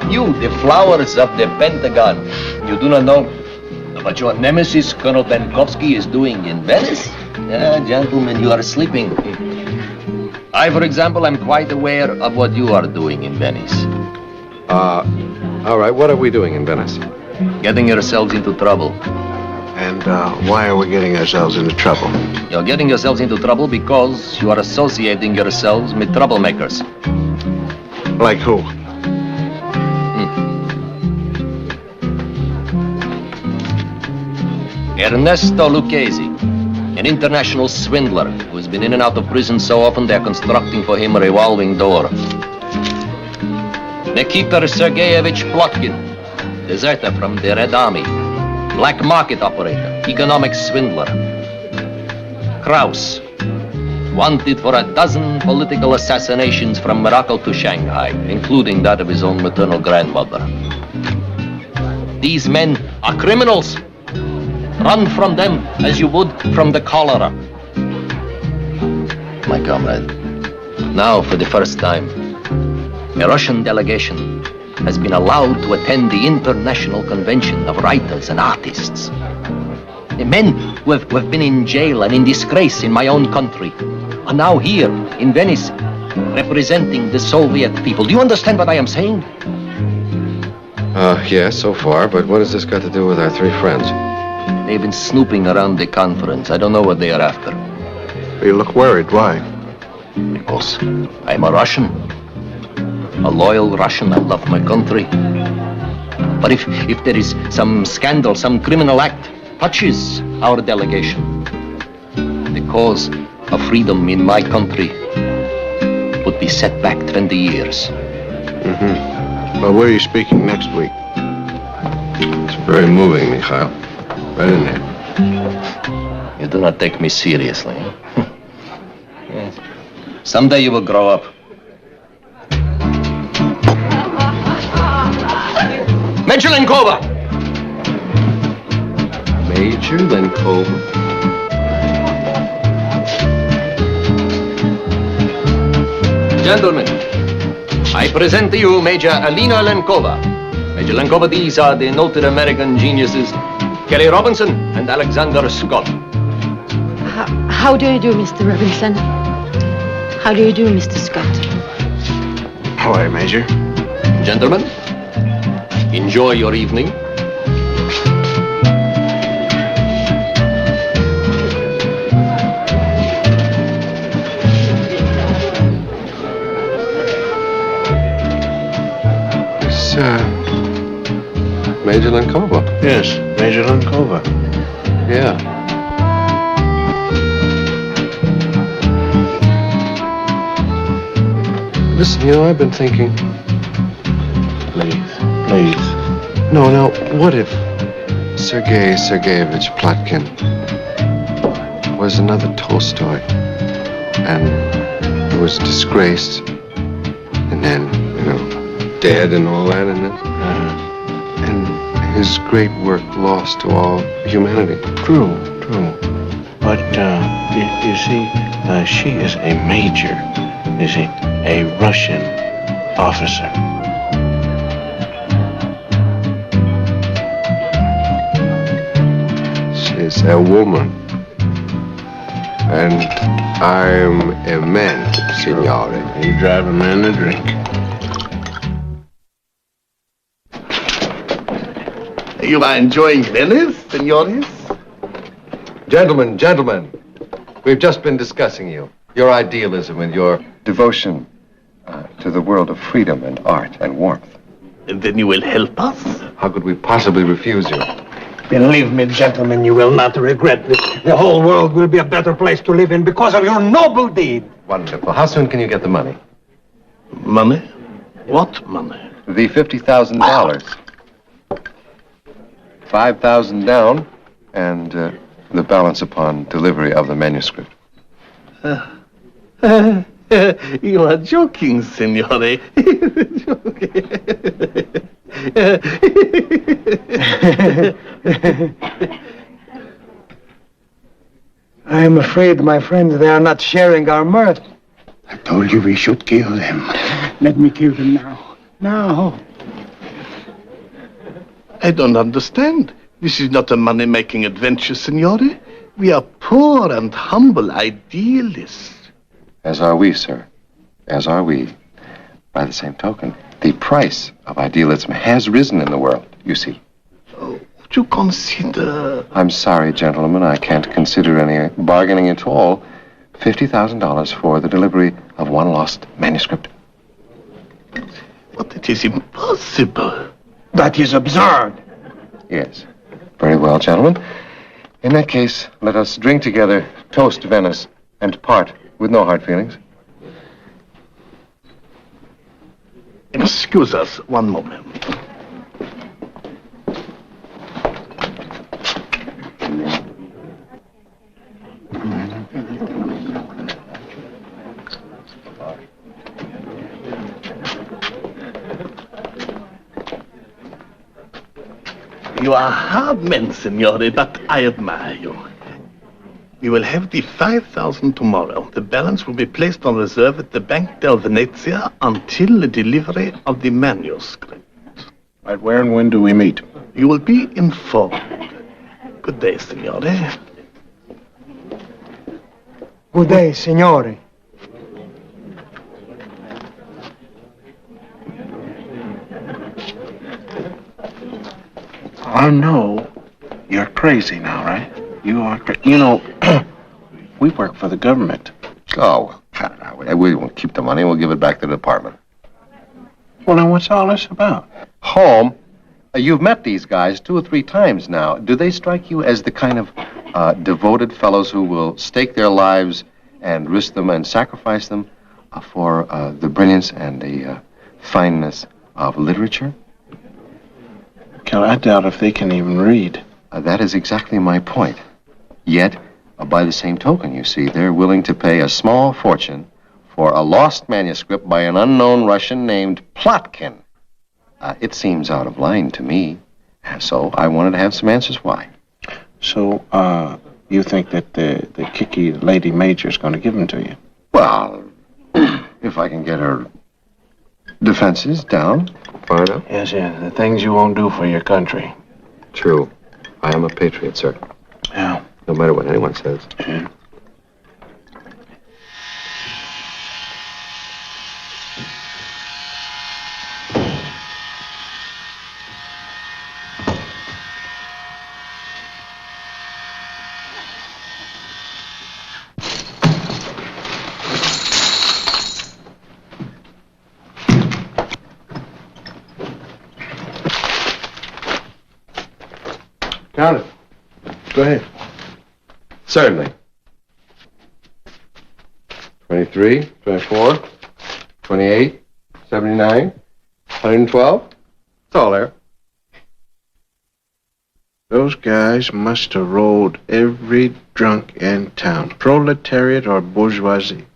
You, the flowers of the Pentagon. You do not know what your nemesis, Colonel Benkovsky, is doing in Venice? Gentlemen, you are sleeping. I, for example, am quite aware of what you are doing in Venice. All right, what are we doing in Venice? Getting yourselves into trouble. And why are we getting ourselves into trouble? You're getting yourselves into trouble because you are associating yourselves with troublemakers. Like who? Ernesto Lucchesi, an international swindler who has been in and out of prison so often they're constructing for him a revolving door. Nikita Sergeyevich Plotkin, deserter from the Red Army, black market operator, economic swindler. Kraus, wanted for 12 political assassinations from Morocco to Shanghai, including that of his own maternal grandmother. These men are criminals. Run from them as you would from the cholera. My comrade, now for the first time, a Russian delegation has been allowed to attend the International Convention of Writers and Artists. The men who have been in jail and in disgrace in my own country are now here in Venice representing the Soviet people. Do you understand what I am saying? Yes, so far, but what has this got to do with our three friends? They've been snooping around the conference. I don't know what they are after. You look worried. Why? Because I'm a Russian. A loyal Russian. I love my country. But if there is some scandal, some criminal act touches our delegation, the cause of freedom in my country would be set back 20 years. Well, where are you speaking next week? It's very moving, Mikhail. Right in there. You do not take me seriously. Yes. Someday you will grow up. Major Lenkova! Major Lenkova. Gentlemen, I present to you Major Alina Lenkova. Major Lenkova, these are the noted American geniuses Kelly Robinson and Alexander Scott. How do you do, Mr. Robinson? How do you do, Mr. Scott? All right, Major. Gentlemen, enjoy your evening. It's, Major Lenkova. Yes, Major Lenkova. Yeah. Listen, I've been thinking. Please. No, what if Sergei Sergeyevich Plotkin was another Tolstoy and was disgraced and then, dead and all that, and then, and his great work lost to all humanity. True. But, you see, she is a major, you see, a Russian officer. She's a woman. And I'm a man, signore. You drive a man to drink. You are enjoying Venice, senores? Gentlemen, we've just been discussing you. Your idealism and your devotion to the world of freedom and art and warmth. And then you will help us? How could we possibly refuse you? Believe me, gentlemen, you will not regret this. The whole world will be a better place to live in because of your noble deed. Wonderful. How soon can you get the money? Money? What money? The $50,000. 5,000 down, and the balance upon delivery of the manuscript. You are joking, signore. I am afraid, my friends, they are not sharing our mirth. I told you we should kill them. Let me kill them now. Now. I don't understand. This is not a money-making adventure, signore. We are poor and humble idealists. As are we, sir. As are we. By the same token, the price of idealism has risen in the world, you see. Would you consider... I'm sorry, gentlemen, I can't consider any bargaining at all. $50,000 for the delivery of one lost manuscript. But it is impossible. That is absurd. Yes. Very well, gentlemen. In that case, let us drink together, toast Venice, and part with no hard feelings. Excuse us one moment. You are hard men, signore, but I admire you. We will have the 5,000 tomorrow. The balance will be placed on reserve at the Bank del Venezia until the delivery of the manuscript. Right, where and when do we meet? You will be informed. Good day, signore. Good day, signore. I know you're crazy now, right? You are You know, we work for the government. Oh, well, cut it out. We won't keep the money. We'll give it back to the department. Well, now what's all this about? Home, you've met these guys 2 or 3 times now. Do they strike you as the kind of devoted fellows who will stake their lives and risk them and sacrifice them for the brilliance and the fineness of literature? Kel, I doubt if they can even read. That is exactly my point. Yet, by the same token, you see, they're willing to pay a small fortune for a lost manuscript by an unknown Russian named Plotkin. It seems out of line to me. So I wanted to have some answers why. So, you think that the kicky lady major is going to give them to you? Well, if I can get her defenses down, find out. Yes, the things you won't do for your country. True. I am a patriot, sir. Yeah. No matter what anyone says. Yeah. Count it. Go ahead. Certainly. 23, 24, 28, 79, 112. It's all there. Those guys must have rolled every drunk in town, proletariat or bourgeoisie.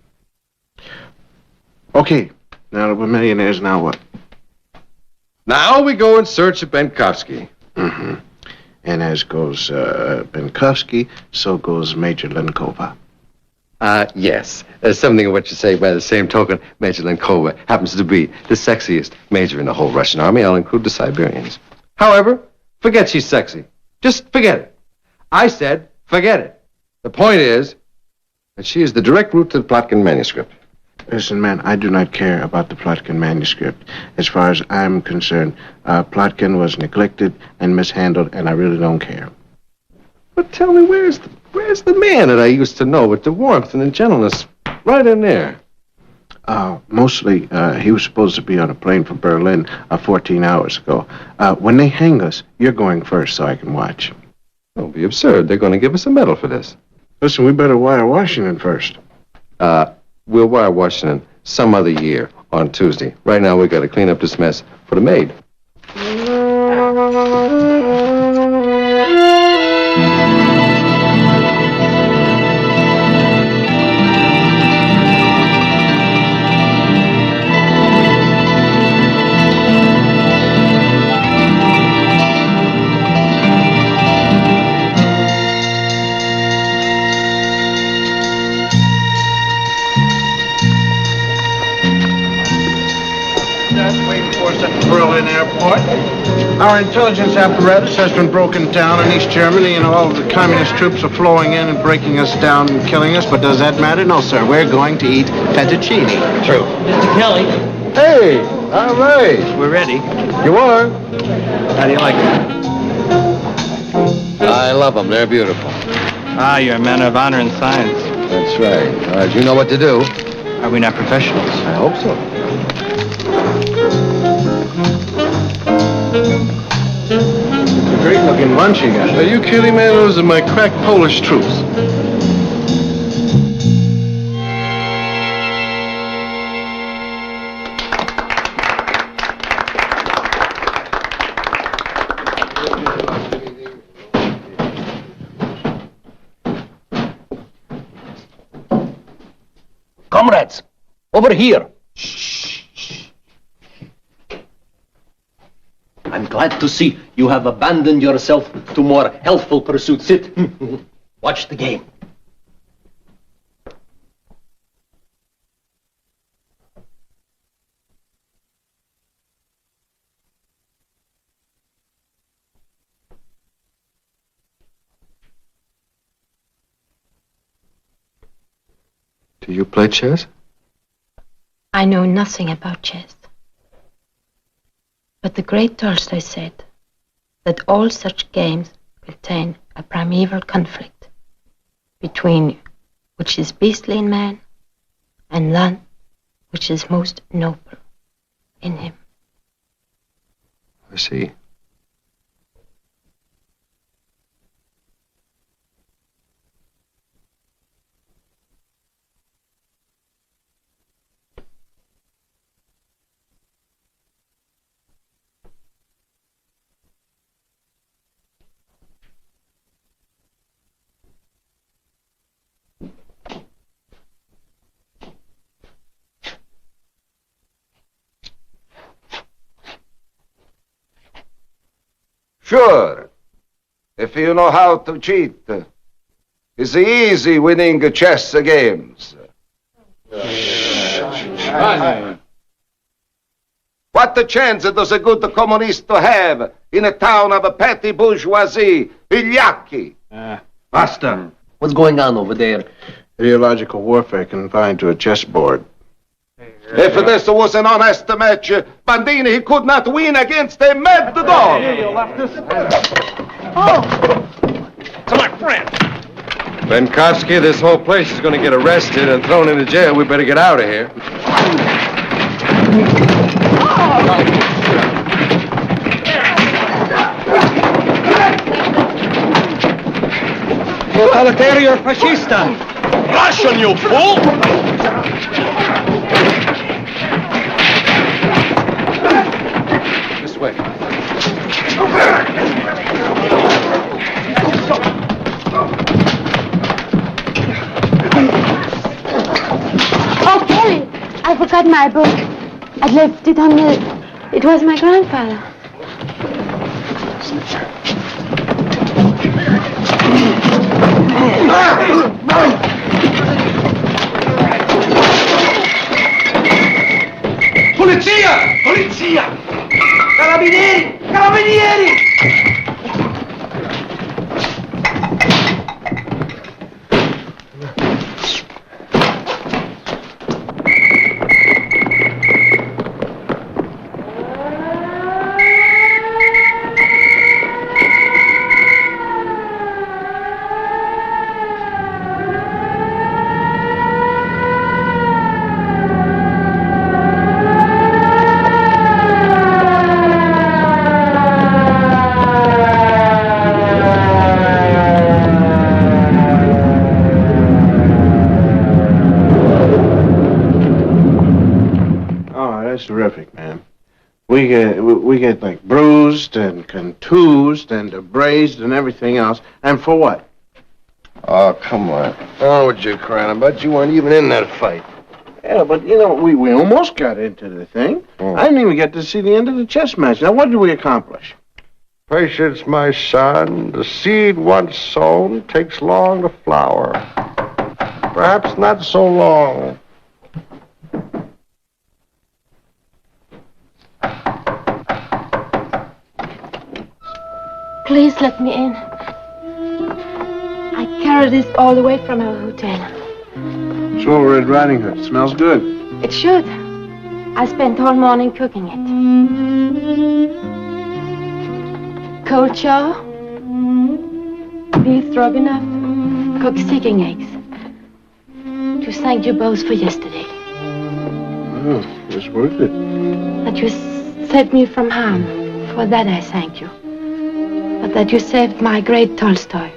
Okay, now that we're millionaires, now what? Now we go in search of Benkovsky. Mm-hmm. And as goes Benkovsky, so goes Major Lenkova. Yes. There's something in what you say. By the same token, Major Lenkova happens to be the sexiest major in the whole Russian army. I'll include the Siberians. However, forget she's sexy. Just forget it. I said, forget it. The point is that she is the direct route to the Plotkin manuscript. Listen, man, I do not care about the Plotkin manuscript. As far as I'm concerned, Plotkin was neglected and mishandled, and I really don't care. But tell me, where's the man that I used to know with the warmth and the gentleness right in there? Mostly, he was supposed to be on a plane from Berlin 14 hours ago. When they hang us, you're going first so I can watch. Don't be absurd. They're going to give us a medal for this. Listen, we better wire Washington first. We'll wire Washington some other year on Tuesday. Right now, we got to clean up this mess for the maid. Just wait for us at Berlin Airport. Our intelligence apparatus has been broken down in East Germany, and all of the communist troops are flowing in and breaking us down and killing us. But does that matter? No, sir. We're going to eat fettuccine. True. Mr. Kelly. Hey, all right. We're ready. You are? How do you like it? I love them. They're beautiful. Ah, you're a man of honor and science. That's right. All right, you know what to do. Are we not professionals? I hope so. Great looking lunch you got. Are you kidding, man? Those are my crack Polish troops. Comrades, over here. I'm glad to see you have abandoned yourself to more healthful pursuits. Sit. Watch the game. Do you play chess? I know nothing about chess. But the great Tolstoy said that all such games contain a primeval conflict between which is beastly in man and that which is most noble in him. I see. Sure. If you know how to cheat, it's easy winning chess games. What the chance does a good communist have in a town of a petty bourgeoisie, Ilyaki? Master. What's going on over there? Ideological warfare confined to a chessboard. If this was an honest match, Bandini could not win against a mad dog. To my friend. Benkovsky, this whole place is going to get arrested and thrown into jail. We better get out of here. Totalitarian fascista! Russian, you fool! This way. Oh, Kelly, I forgot my book. I left it on the... It was my grandfather. Polizia! Polizia! Carabinieri! Carabinieri! Terrific, man. We get like bruised and contused and abrased and everything else. And for what? Oh, come on. I don't know what you're crying about. You weren't even in that fight. Yeah, but you know, we almost got into the thing. I didn't even get to see the end of the chess match. Now, what did we accomplish? Patience, my son. The seed once sown takes long to flower. Perhaps not so long. Please let me in. I carried this all the way from our hotel. It's all Red Riding Hood. It smells good. It should. I spent all morning cooking it. Cold chow, beef stroganoff, cooked seeking eggs. To thank you both for yesterday. Oh, it's worth it. That you saved me from harm. For that I thank you. But that you saved my great Tolstoy,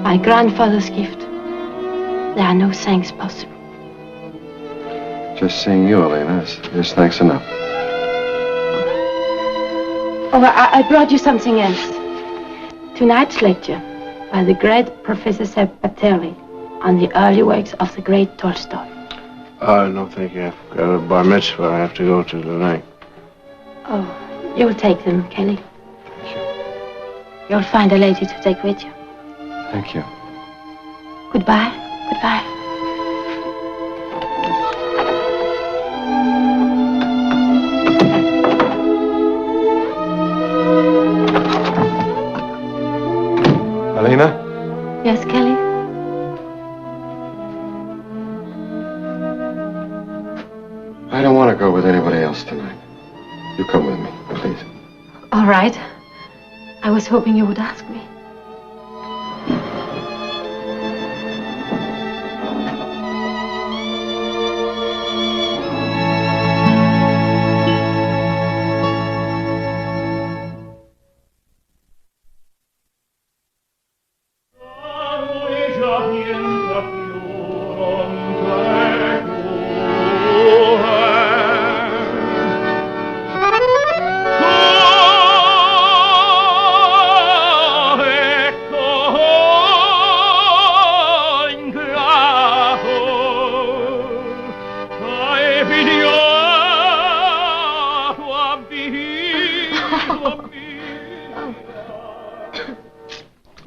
my grandfather's gift. There are no thanks possible. Just seeing you, Elena, is thanks enough. Oh, I brought you something else. Tonight's lecture by the great Professor Paterli on the early works of the great Tolstoy. No, thank you. I've got a bar mitzvah I have to go to tonight. Oh, you'll take them, Kelly. You'll find a lady to take with you. Thank you. Goodbye. Goodbye. Elena? Yes, Kelly? I don't want to go with anybody else tonight. You come with me, please. All right. I was hoping you would ask me.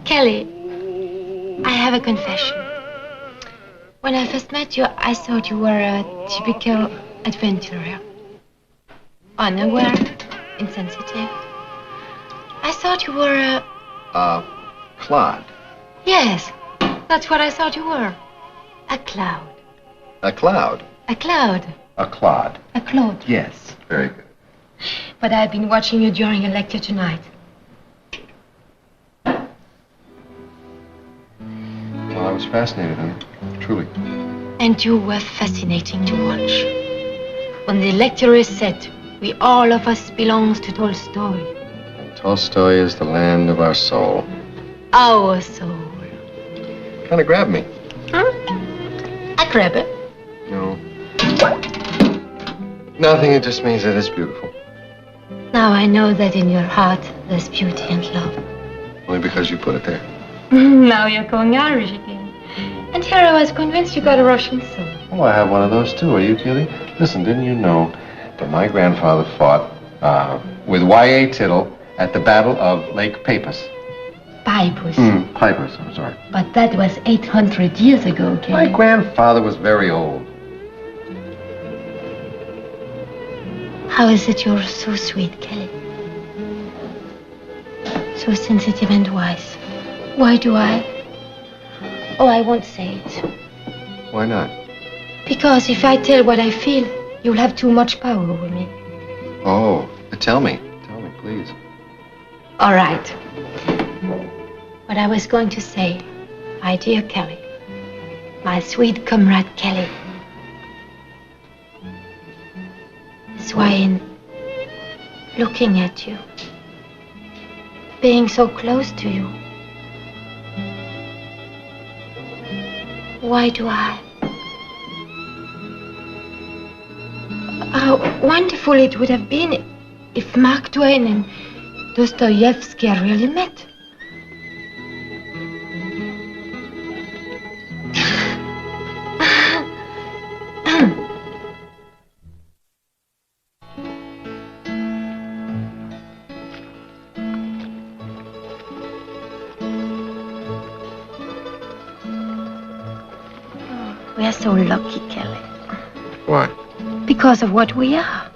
Kelly, I have a confession. When I first met you, I thought you were a typical adventurer. Unaware, insensitive. I thought you were a... Clod. Yes, that's what I thought you were. A cloud. A cloud. A cloud. A clod. A cloud. Yes. Very good. But I've been watching you during a lecture tonight. Well, I was fascinated, honey. Truly. And you were fascinating to watch. When the lecturer said, we all of us belongs to Tolstoy. Tolstoy is the land of our soul. Our soul. Kind of grabbed me. Huh? I grab it. No. Nothing, it just means that it's beautiful. Now I know that in your heart there's beauty and love. Only because you put it there. Now you're going Irish again. And here I was convinced you got a Russian soul. Oh, I have one of those too. Are you kidding? Listen, didn't you know that my grandfather fought with Y.A. Tittle at the Battle of Lake Peipus? Peipus. Peipus, I'm sorry. But that was 800 years ago, Kelly. My grandfather was very old. How is it you're so sweet, Kelly? So sensitive and wise. Why do I? Oh, I won't say it. Why not? Because if I tell what I feel, you'll have too much power over me. Oh, tell me. Tell me, please. All right. What I was going to say, my dear Kelly, my sweet comrade Kelly, is why in looking at you, being so close to you, why do I? How wonderful it would have been if Mark Twain and Dostoevsky really met. We are so lucky, Kelly. Why? Because of what we are.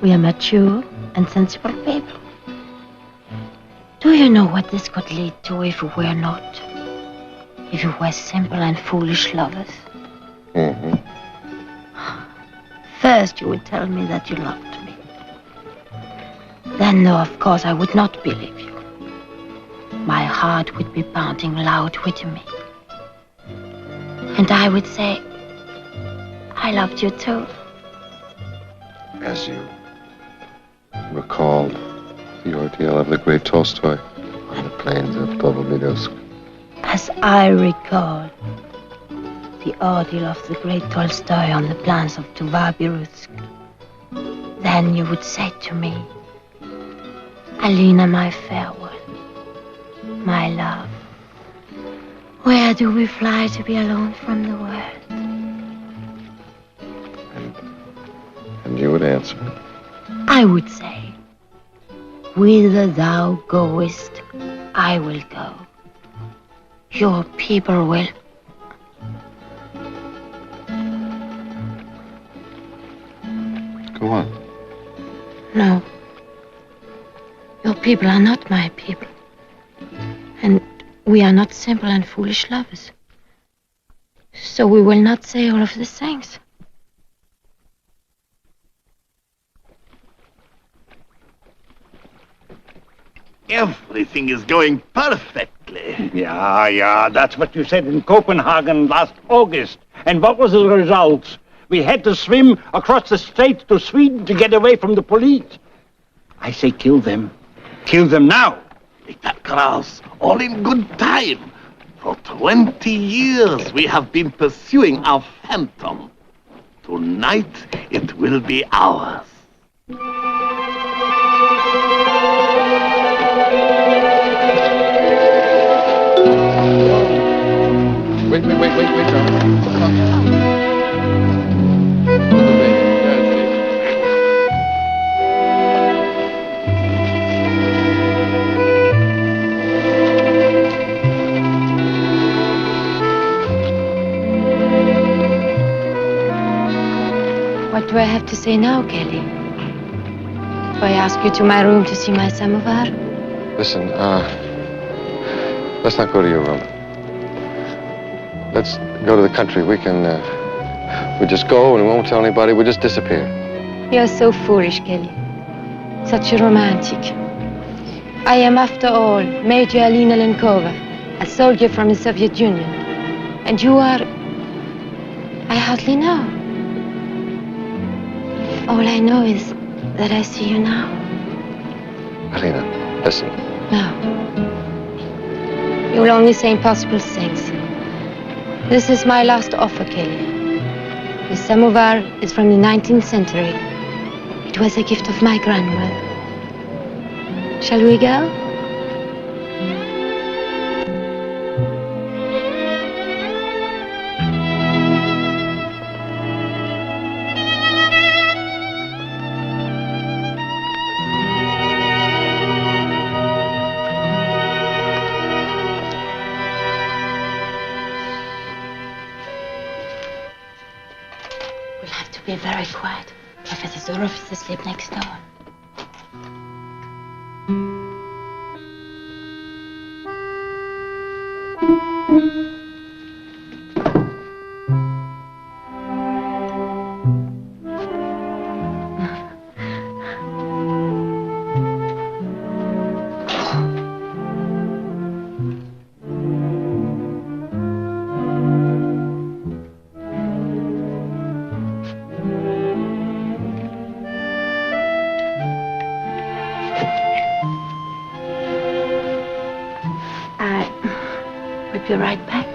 We are mature and sensible people. Do you know what this could lead to if we were not? If we were simple and foolish lovers? Mm-hmm. First, you would tell me that you loved me. Then, no, of course, I would not believe you. My heart would be pounding loud within me. And I would say, I loved you too. As you recalled the ordeal of the great Tolstoy on the plains of Dolomitovsk. As I recall the ordeal of the great Tolstoy on the plains of Tuva-Birutsk, then you would say to me, Alina, my fair one, my love, where do we fly to be alone from the world? And you would answer. I would say, whither thou goest, I will go. Your people will. Go on. No. Your people are not my people. And we are not simple and foolish lovers. So we will not say all of these things. Everything is going perfectly. Yeah, that's what you said in Copenhagen last August. And what was the result? We had to swim across the strait to Sweden to get away from the police. I say kill them. Kill them now. That Kraus, all in good time. For 20 years we have been pursuing our phantom. Tonight it will be ours. Wait, John. What do I have to say now, Kelly? Do I ask you to my room to see my samovar? Listen, let's not go to your room. Let's go to the country. We just go and we won't tell anybody. We'll just disappear. You're so foolish, Kelly. Such a romantic. I am, after all, Major Alina Lenkova, a soldier from the Soviet Union. And you are... I hardly know. All I know is that I see you now. Alina, listen. No. You will only say impossible things. This is my last offer, Kelly. The samovar is from the 19th century. It was a gift of my grandmother. Shall we go? Be very quiet. Professor Zorov is asleep next door. Be right back.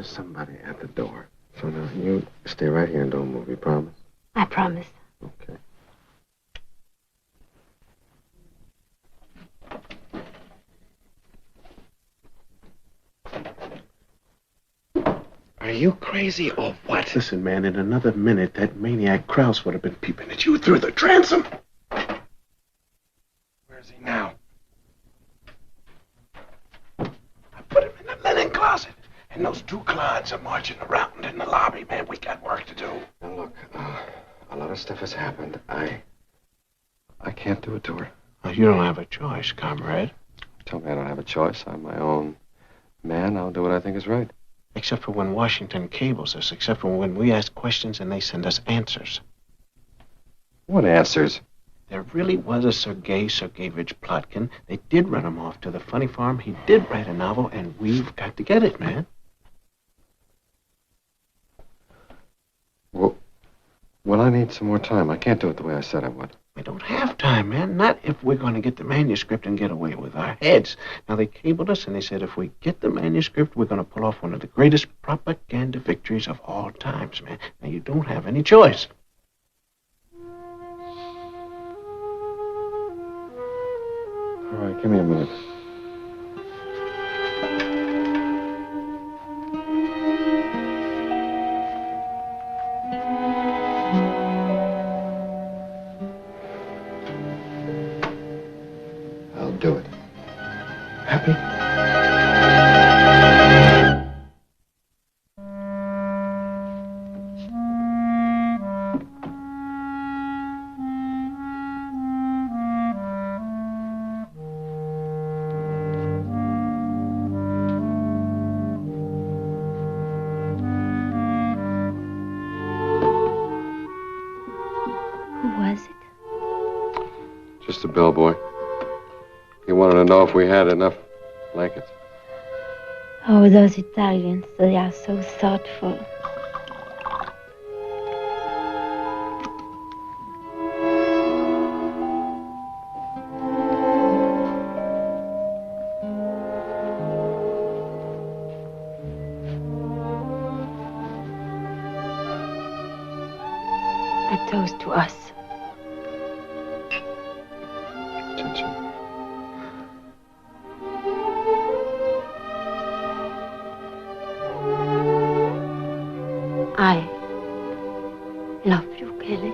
there's somebody at the door. So now you stay right here and don't move, you promise? I promise. Okay. Are you crazy or what? Listen, man, in another minute, that maniac Kraus would have been peeping at you through the transom. Where's he now? I put him in the linen closet. And those two clods are marching around in the lobby, man. We got work to do. Now, look, a lot of stuff has happened. I can't do it to her. Well, you don't have a choice, comrade. Tell me I don't have a choice. I'm my own man. I'll do what I think is right. Except for when Washington cables us, except for when we ask questions and they send us answers. What answers? There really was a Sergei Sergeyevich Plotkin. They did run him off to the funny farm. He did write a novel, and we've got to get it, man. Well, I need some more time. I can't do it the way I said I would. We don't have time, man. Not if we're going to get the manuscript and get away with our heads. Now, they cabled us, and they said if we get the manuscript, we're going to pull off one of the greatest propaganda victories of all times, man. Now, you don't have any choice. All right, give me a minute. I'll do it. Happy? Who was it? Just a bellboy. He wanted to know if we had enough blankets. Oh, those Italians, they are so thoughtful. A toast to us. I love you, Kelly.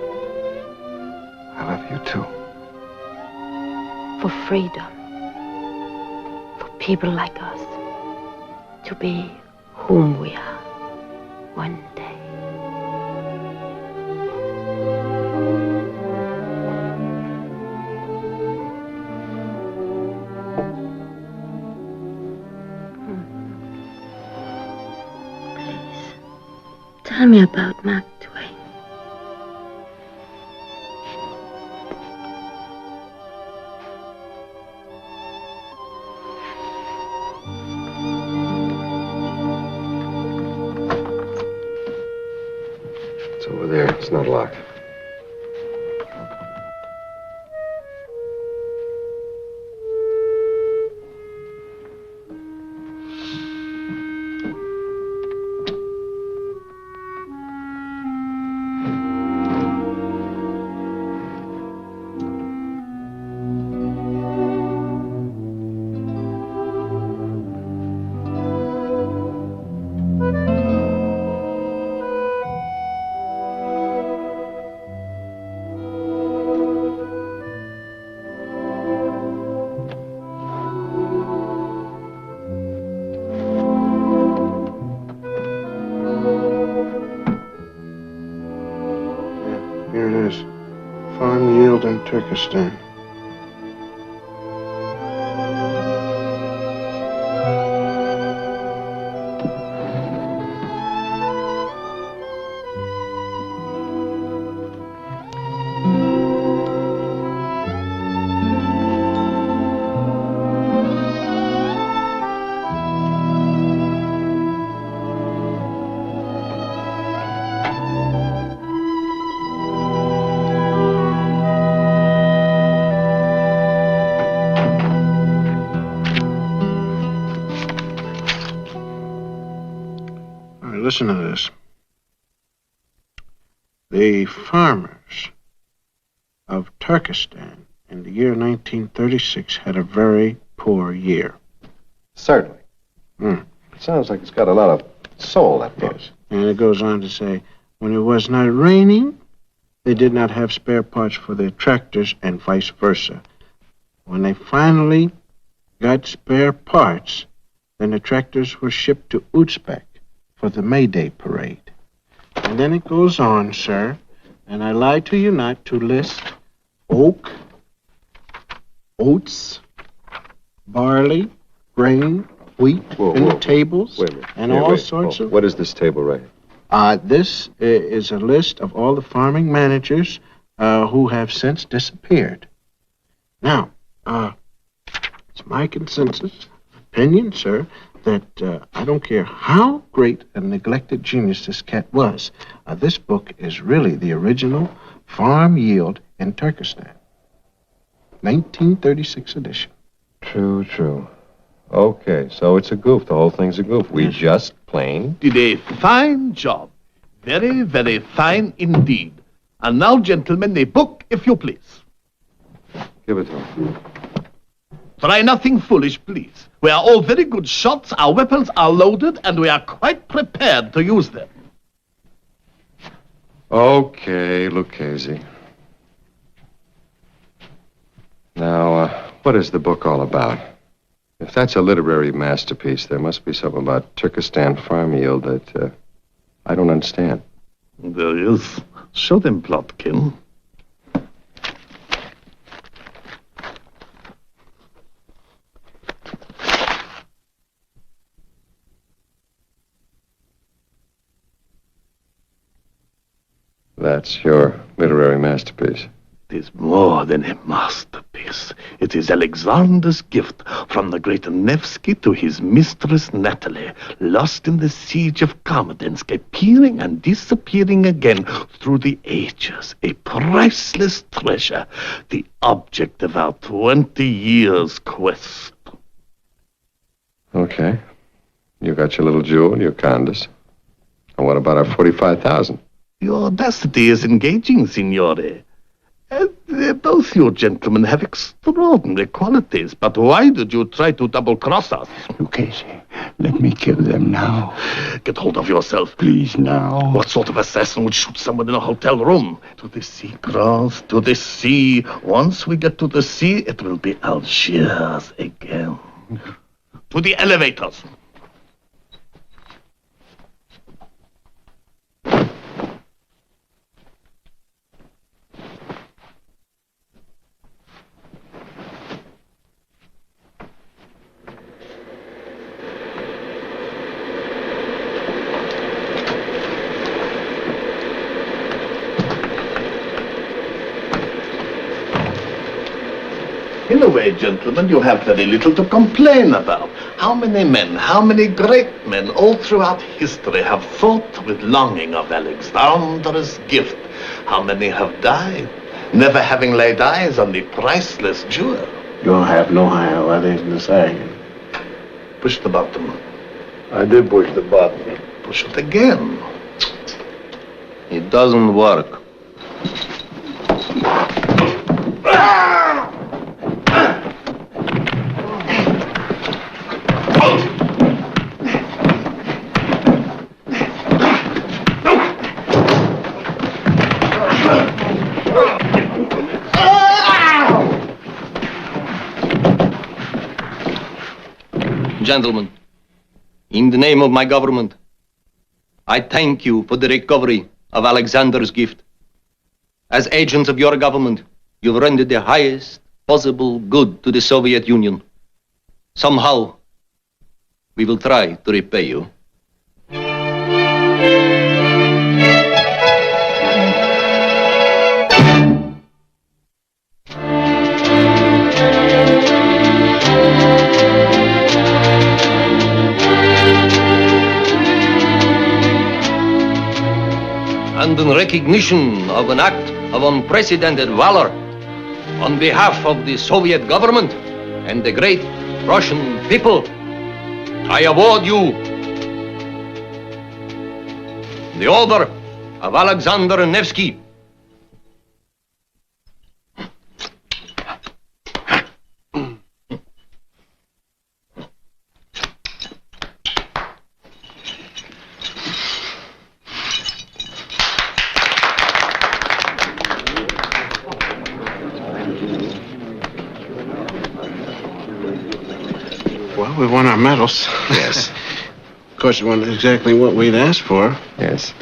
I love you too. For freedom. For people like us. To be whom we are one day. Tell me about Mark Twain. It's over there. It's not locked. Here it is. Farm yield in Turkestan. listen to this. The farmers of Turkestan in the year 1936 had a very poor year. Certainly. It sounds like it's got a lot of soul, that book. Yes. And it goes on to say, when it was not raining, they did not have spare parts for their tractors and vice versa. When they finally got spare parts, then the tractors were shipped to Uzbek for the May Day parade. And then it goes on, sir, and I lie to you not, to list oak, oats, barley, grain, wheat, and tables, Wait a minute. and Here, all wait. sorts of... What is this table right here? This is a list of all the farming managers who have since disappeared. Now, it's my consensus opinion, sir, that I don't care how great a neglected genius this cat was, this book is really the original farm yield in Turkestan. 1936 edition. True. Okay, so it's a goof. The whole thing's a goof. We just plain... Did a fine job. Very, very fine indeed. And now, gentlemen, a book, if you please. Give it to him. Try nothing foolish, please. We are all very good shots, our weapons are loaded, and we are quite prepared to use them. Okay, Lucchese. Now, what is the book all about? If that's a literary masterpiece, there must be something about Turkestan farm yield that I don't understand. There is. Show them, Plotkin. That's your literary masterpiece. It is more than a masterpiece. It is Alexander's gift from the great Nevsky to his mistress Natalie, lost in the siege of Kamadensk, appearing and disappearing again through the ages, a priceless treasure, the object of our 20 years' quest. Okay. You got your little jewel, your Candace. And what about our 45,000? Your audacity is engaging, signore. Both you gentlemen have extraordinary qualities, but why did you try to double-cross us? Lucchese, let me kill them now. Get hold of yourself. Please, now. What sort of assassin would shoot someone in a hotel room? To the sea, Graz, to the sea. Once we get to the sea, it will be Algiers again. To the elevators. In a way, gentlemen, you have very little to complain about. How many men, how many great men all throughout history have thought with longing of Alexander's gift? How many have died, never having laid eyes on the priceless jewel? You don't have no idea what is in the sagging. Push the button. I did push the button. Push it again. It doesn't work. Gentlemen, in the name of my government, I thank you for the recovery of Alexander's gift. As agents of your government, you've rendered the highest possible good to the Soviet Union. Somehow, we will try to repay you. And in recognition of an act of unprecedented valor, on behalf of the Soviet government and the great Russian people, I award you the order of Alexander Nevsky. Well, we won our medals. Yes. Of course, it wasn't exactly what we'd asked for. Yes.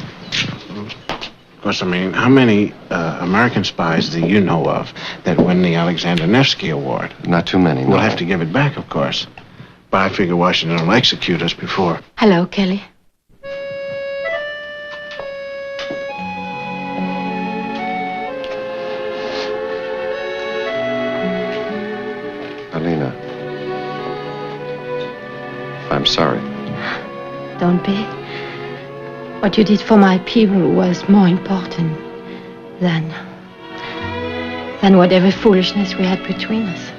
Of course, I mean, how many American spies do you know of that win the Alexander Nevsky Award? Not too many, no. We'll have to give it back, of course. But I figure Washington will execute us before. Hello, Kelly. Alina, I'm sorry. Don't be. What you did for my people was more important than whatever foolishness we had between us.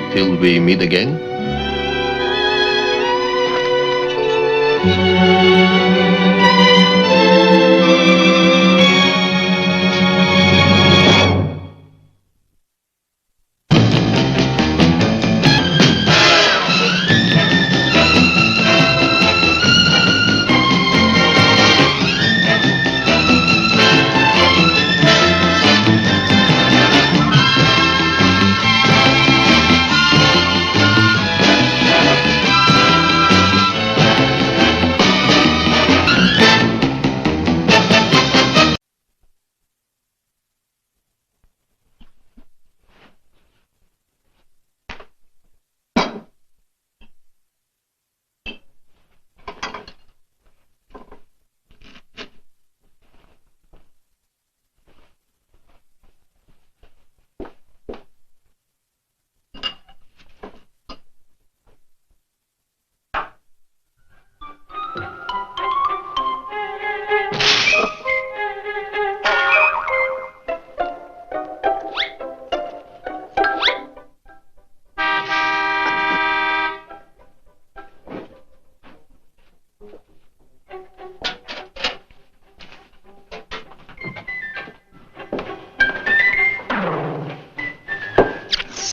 Until we meet again.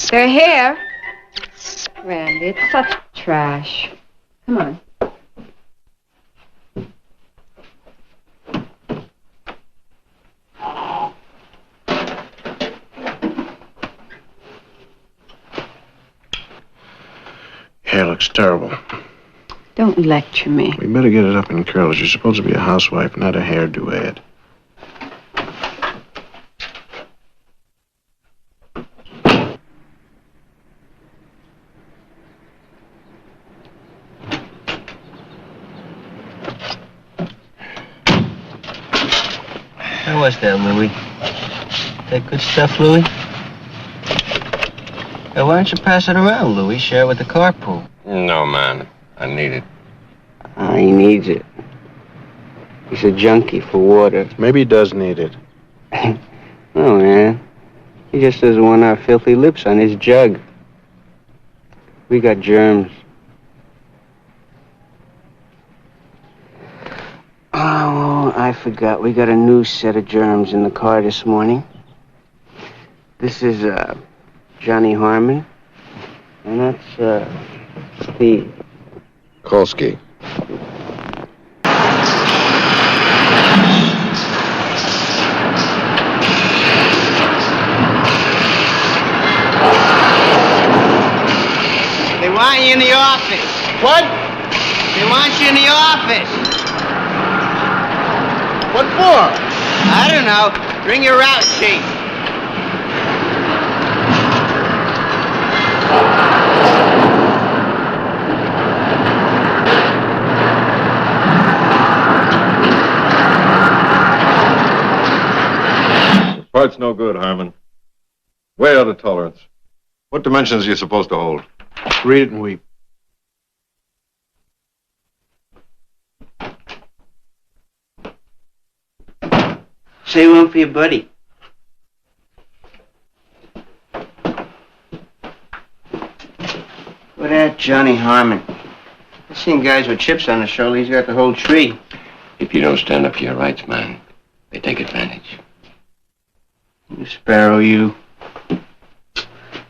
They're here. Randy, it's such trash. Come on. Hair looks terrible. Don't lecture me. We better get it up in curls. You're supposed to be a housewife, not a hairdo ad. How was that, Louis? That good stuff, Louis? Hey, why don't you pass it around, Louis? Share it with the carpool. No, man. I need it. He needs it. He's a junkie for water. Maybe he does need it. No, man. He just doesn't want our filthy lips on his jug. We got germs. Oh, I forgot. We got a new set of germs in the car this morning. This is, Johnny Harmon. And that's, Steve. Kolsky. They want you in the office. What? They want you in the office. What for? I don't know. Bring your route sheet. The part's no good, Harmon. Way out of tolerance. What dimensions are you supposed to hold? Read it and weep. Say one for your buddy. Look at that Johnny Harmon. I've seen guys with chips on their shoulder. He's got the whole tree. If you don't stand up for your rights, man, they take advantage. You Sparrow, you.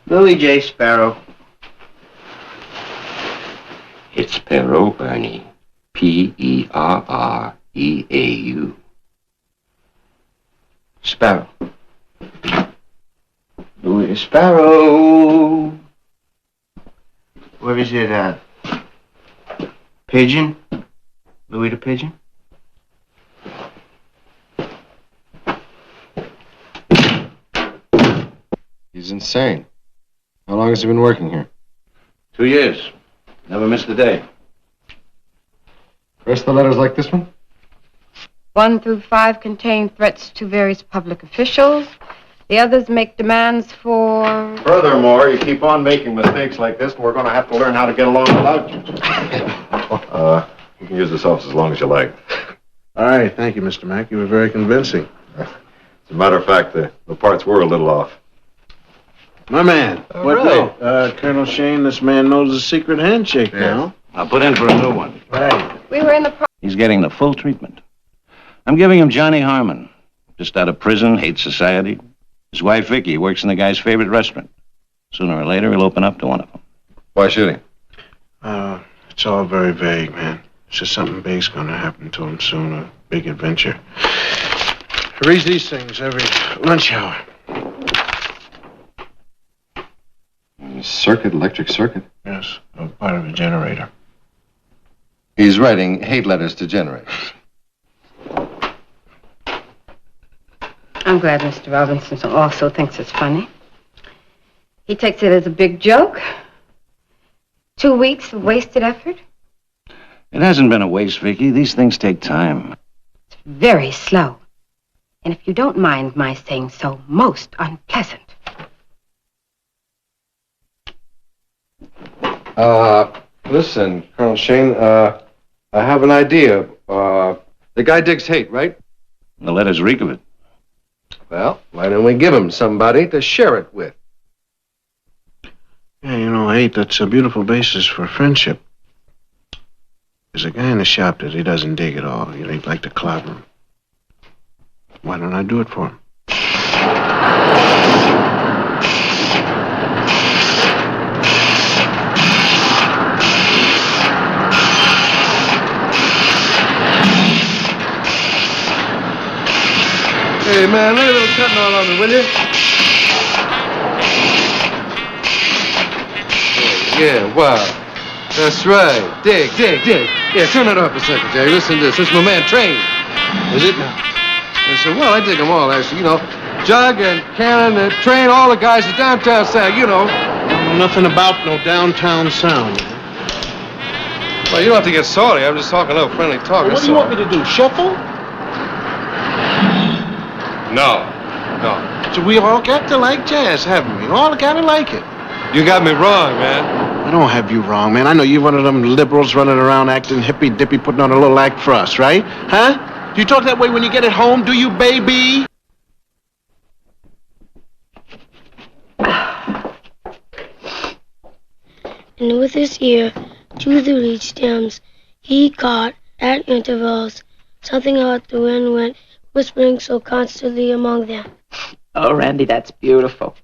Louis J. Sparrow. It's Sparrow, Bernie. P-E-R-R-E-A-U. Sparrow. Louis Sparrow. Where is it, Pigeon? Louis the Pigeon? He's insane. How long has he been working here? 2 years. Never missed a day. Rest of the letters like this one? 1 through 5 contain threats to various public officials. The others make demands for... Furthermore, you keep on making mistakes like this, and we're going to have to learn how to get along without you. You can use this office as long as you like. All right, thank you, Mr. Mack. You were very convincing. As a matter of fact, the parts were a little off. My man. Oh, What really? now? Colonel Shane, this man knows the secret handshake now. I'll put in for a new one. Right. We were in the... He's getting the full treatment. I'm giving him Johnny Harmon. Just out of prison, hates society. His wife, Vicky, works in the guy's favorite restaurant. Sooner or later, he'll open up to one of them. Why should he? It's all very vague, man. It's just something big's gonna happen to him soon, a big adventure. I read these things every lunch hour. Circuit, electric circuit? Yes, a part of a generator. He's writing hate letters to generators. I'm glad Mr. Robinson also thinks it's funny. He takes it as a big joke. 2 weeks of wasted effort. It hasn't been a waste, Vicky. These things take time. It's very slow. And if you don't mind my saying so, most unpleasant. Listen, Colonel Shane, I have an idea. The guy digs hate, right? The letters reek of it. Well, why don't we give him somebody to share it with? Yeah, you know, hate, that's a beautiful basis for friendship. There's a guy in the shop that he doesn't dig at all. You know, he'd like to clobber him. Why don't I do it for him? Hey, man, lay a little cutting all on me, will you? Yeah, wow. That's right. Dig. Yeah, turn it off a second, Jerry. Listen to this. This is my man, Train. Is it now? I said, well, I dig them all, actually. You know, Jug and Cannon and Train, all the guys at downtown sound, you know. I don't know nothing about no downtown sound. Well, you don't have to get salty. I'm just talking a little friendly talk. Well, what do you want me to do, shuffle? No. So we all got to like jazz, haven't we? All got to like it. You got me wrong, man. I don't have you wrong, man. I know you're one of them liberals running around acting hippy-dippy, putting on a little act for us, right? Huh? Do you talk that way when you get at home, do you, baby? And with his ear to the reed stems, he caught, at intervals, something about the wind went whispering so constantly among them. Oh, Randy, that's beautiful.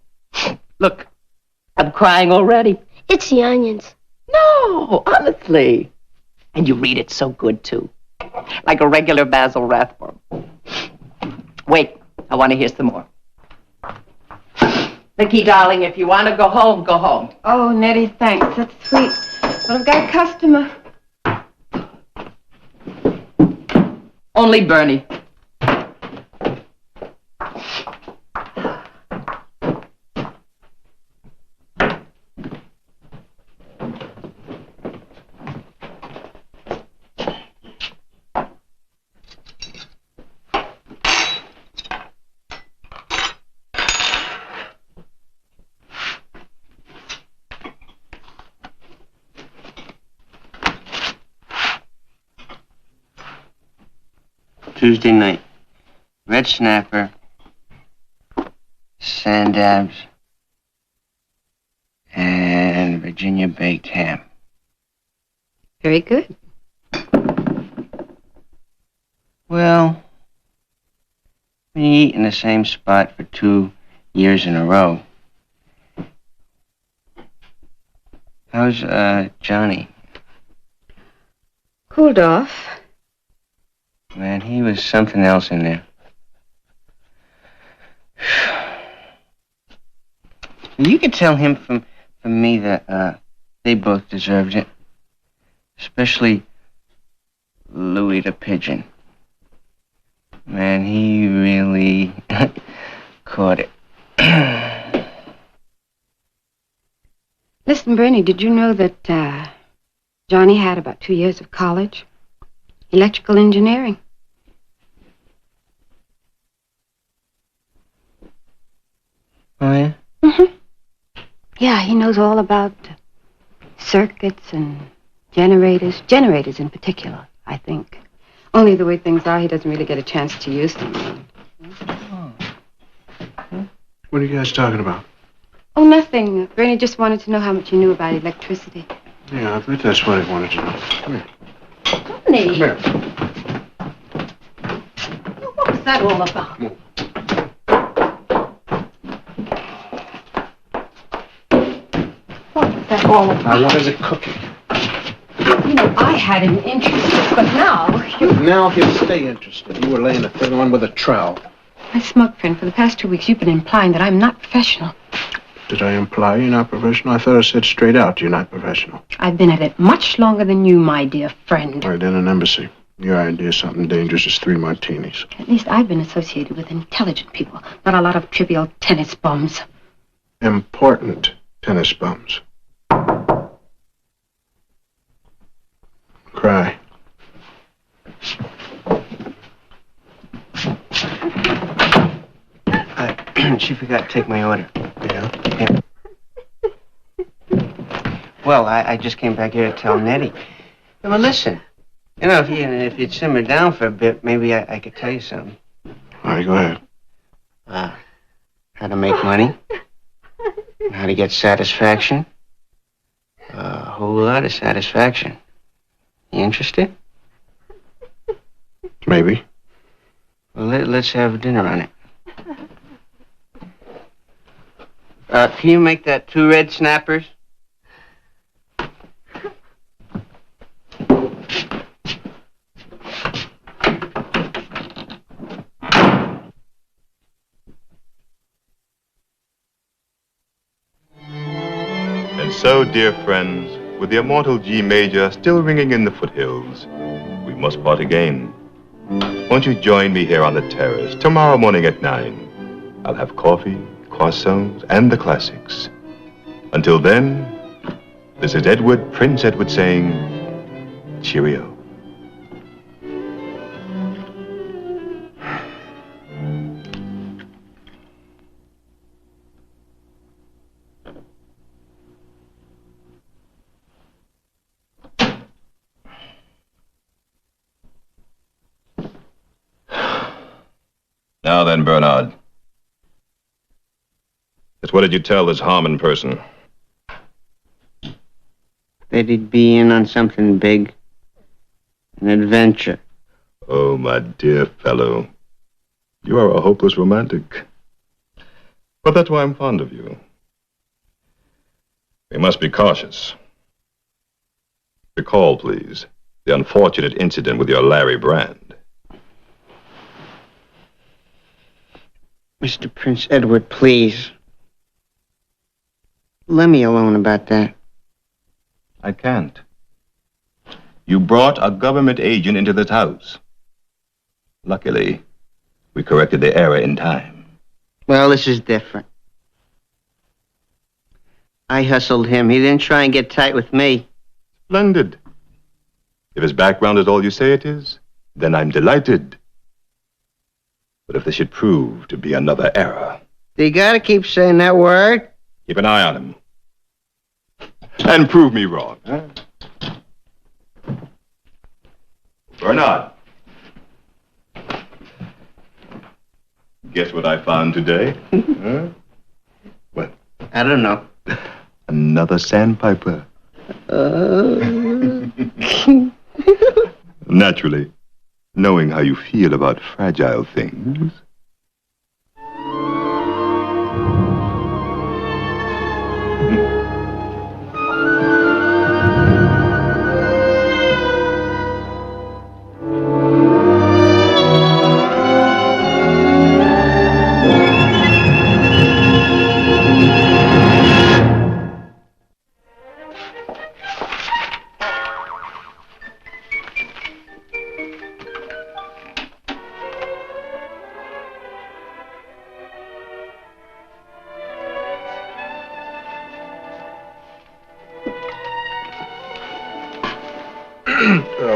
Look, I'm crying already. It's the onions. No, honestly. And you read it so good, too. Like a regular Basil Rathbone. Wait, I want to hear some more. Vicky, darling, if you want to go home, go home. Oh, Nettie, thanks. That's sweet. But I've got a customer. Only Bernie. Tuesday night. red snapper, sand dabs, and Virginia baked ham. Very good. Well, when you eat in the same spot for 2 years in a row. How's, Johnny? Cooled off. Man, he was something else in there. You could tell him from me that, they both deserved it. Especially Louis the Pigeon. Man, he really caught it. Listen, Bernie, did you know that Johnny had about 2 years of college? Electrical engineering. Oh, yeah? Mm-hmm. Yeah, he knows all about circuits and generators. Generators in particular, I think. Only the way things are, he doesn't really get a chance to use them. What are you guys talking about? Oh, nothing. Bernie just wanted to know how much you knew about electricity. Yeah, I bet that's what he wanted to know. Come here. Bernie! Come here. What was that all about? What was that all about? I wanted to cook it. You know, I had him interested, but now... Now he'll stay interested. You were laying a thin one with a trowel. My smug friend, for the past 2 weeks, you've been implying that I'm not professional. Did I imply you're not professional? I thought I said straight out you're not professional. I've been at it much longer than you, my dear friend. Right, in an embassy. Your idea of something dangerous is 3 martinis. At least I've been associated with intelligent people, not a lot of trivial tennis bums. Important tennis bums. Cry. She forgot to take my order. Yeah? Well, I just came back here to tell Nettie. Yeah, well, listen. You know, if you'd simmer down for a bit, maybe I could tell you something. All right, go ahead. How to make money. How to get satisfaction. A whole lot of satisfaction. You interested? Maybe. Well, let's have dinner on it. Can you make that 2 red snappers? And so, dear friends, with the immortal G major still ringing in the foothills, we must part again. Won't you join me here on the terrace tomorrow morning at 9? I'll have coffee, croissants, and the classics. Until then, this is Edward, Prince Edward, saying, cheerio. Now then, Bernard. Just what did you tell this Harmon person? That he'd be in on something big. An adventure. Oh, my dear fellow. You are a hopeless romantic. But that's why I'm fond of you. We must be cautious. Recall, please, the unfortunate incident with your Larry Brand. Mr. Prince Edward, please. Let me alone about that. I can't. You brought a government agent into this house. Luckily, we corrected the error in time. Well, this is different. I hustled him. He didn't try and get tight with me. Splendid. If his background is all you say it is, then I'm delighted. But if this should prove to be another error... You gotta keep saying that word. Keep an eye on him. And prove me wrong, huh? Bernard. Guess what I found today? Huh? What? I don't know. Another sandpiper. Naturally, knowing how you feel about fragile things.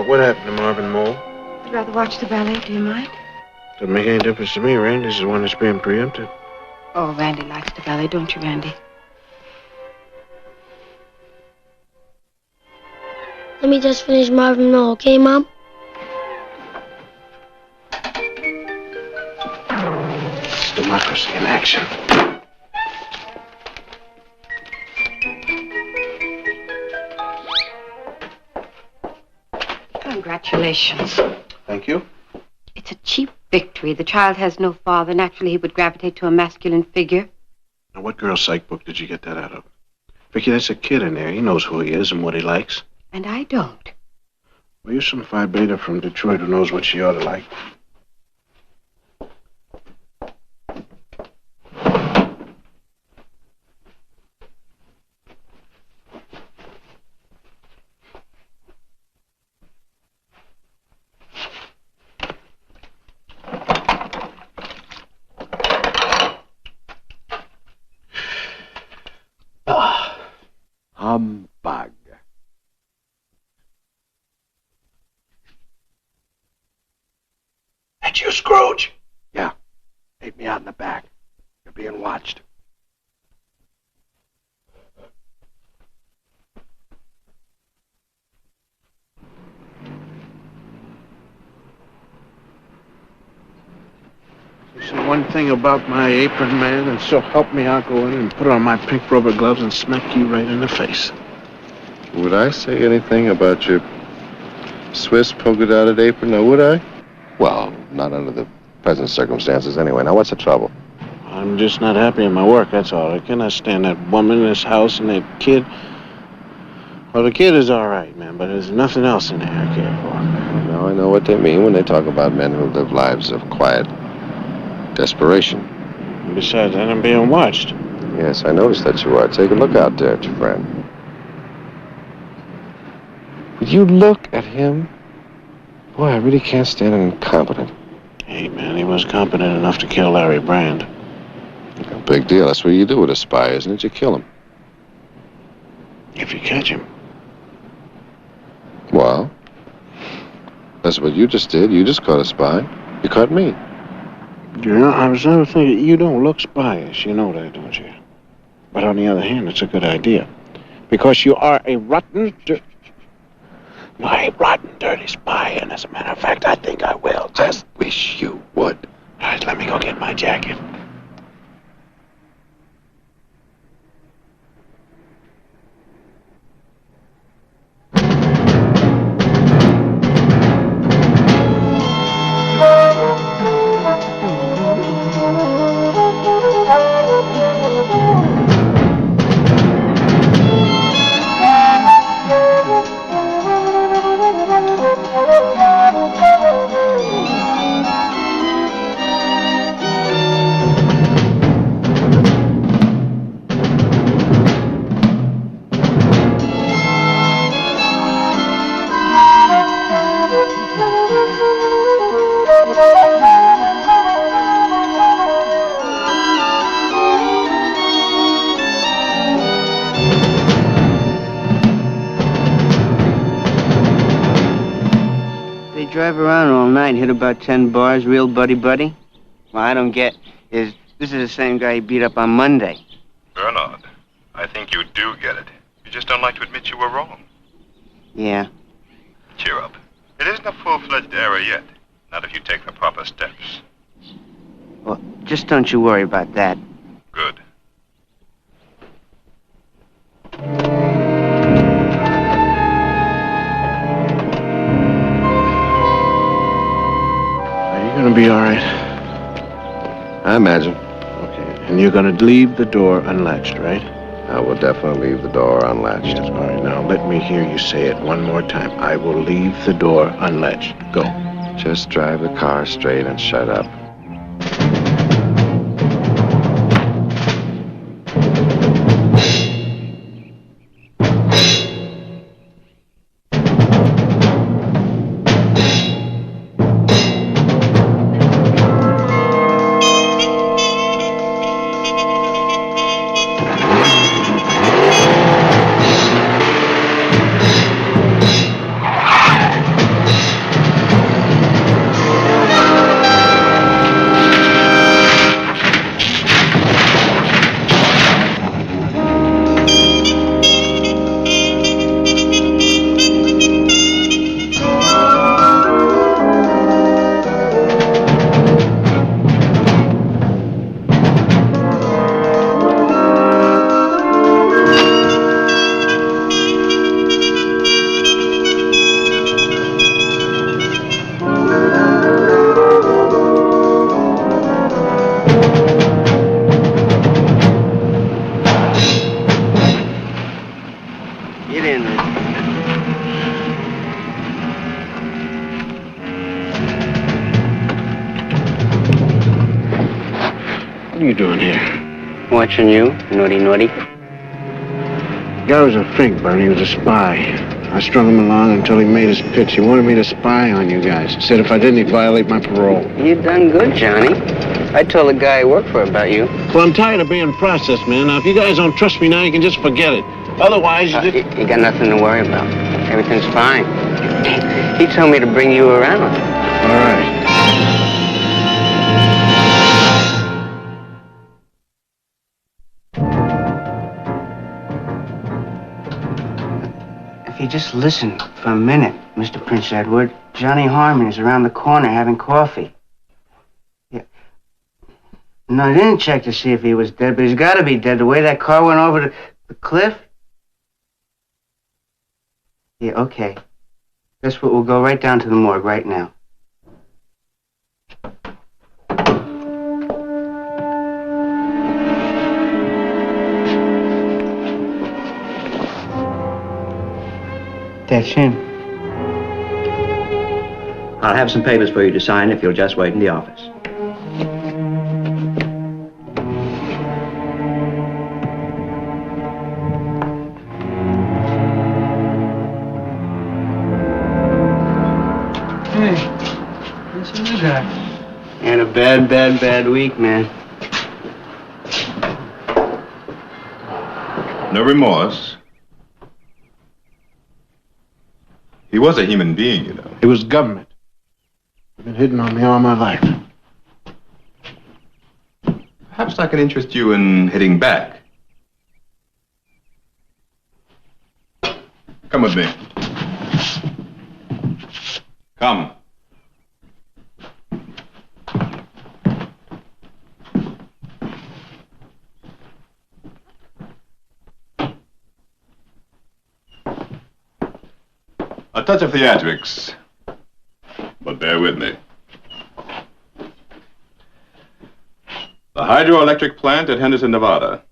What happened to Marvin Mole? I'd rather watch the ballet. Do you mind? Doesn't make any difference to me, Randy. This is the one that's being preempted. Oh, Randy likes the ballet, don't you, Randy? Let me just finish Marvin Mole, okay, Mom? It's democracy in action. Congratulations. Thank you. It's a cheap victory. The child has no father. Naturally, he would gravitate to a masculine figure. Now, what girl's psych book did you get that out of? Vicky, that's a kid in there. He knows who he is and what he likes. And I don't. Well, you're some Phi Beta from Detroit who knows what she ought to like. Humbug. That's you, Scrooge? Yeah. Meet me out in the back. You're being watched. You see one thing about my apron, man, and so help me, I'll go in and put on my pink rubber gloves and smack you right in the face. Would I say anything about your Swiss polka-dotted apron, now would I? Well, not under the present circumstances anyway. Now, what's the trouble? I'm just not happy in my work, that's all. I cannot stand that woman in this house and that kid. Well, the kid is all right, man, but there's nothing else in there I care for. Now I know what they mean when they talk about men who live lives of quiet desperation. And besides that, I'm being watched. Yes, I noticed that you are. Take a look out there at your friend. Would you look at him? Boy, I really can't stand an incompetent. Hey, man, he was competent enough to kill Larry Brand. A big deal. That's what you do with a spy, isn't it? You kill him. If you catch him. Well, that's what you just did. You just caught a spy. You caught me. You know, I was never thinking, you don't look spyish. You know that, don't you? But on the other hand, it's a good idea. Because you are a rotten, dirty spy. And as a matter of fact, I think I will. Just wish you would. All right, let me go get my jacket. Drive around all night, hit about 10 bars, real buddy-buddy? Well, I don't get is this is the same guy he beat up on Monday. Bernard, I think you do get it. You just don't like to admit you were wrong. Yeah. Cheer up. It isn't a full-fledged error yet. Not if you take the proper steps. Well, just don't you worry about that. Good. Are you going to be all right? I imagine. Okay. And you're going to leave the door unlatched, right? I will definitely leave the door unlatched. Yes, all right. Now, let me hear you say it one more time. I will leave the door unlatched. Go. Just drive the car straight and shut up. Get in there. What are you doing here? Watching you, naughty, naughty. The guy was a fink, Bernie. He was a spy. I strung him along until he made his pitch. He wanted me to spy on you guys. He said if I didn't, he'd violate my parole. You done good, Johnny. I told the guy I worked for about you. Well, I'm tired of being processed, man. Now, if you guys don't trust me now, you can just forget it. Otherwise, you got nothing to worry about. Everything's fine. He told me to bring you around. All right. If you just listen for a minute, Mr. Prince Edward, Johnny Harmon is around the corner having coffee. Yeah. No, I didn't check to see if he was dead, but he's got to be dead. The way that car went over the cliff. Yeah, okay. Guess what? We'll go right down to the morgue right now. That's him. I'll have some papers for you to sign if you'll just wait in the office. Hey, what's the new guy? Had a bad week, man. No remorse. He was a human being, you know. It was government. It's been hidden on me all my life. Perhaps I can interest you in hitting back. Come with me. Come. A touch of theatrics, but bear with me. The hydroelectric plant at Henderson, Nevada,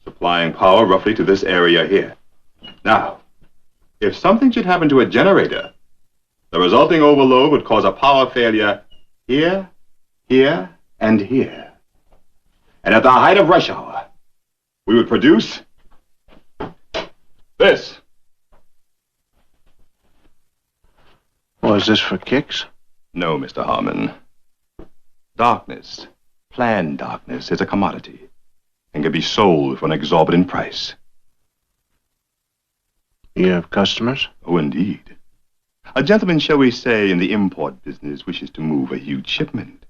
supplying power roughly to this area here. Now, if something should happen to a generator, the resulting overload would cause a power failure here, here, and here. And at the height of rush hour, we would produce this. Oh, is this for kicks? No, Mr. Harmon. Darkness, planned darkness, is a commodity and can be sold for an exorbitant price. You have customers? Oh, indeed. A gentleman, shall we say, in the import business wishes to move a huge shipment.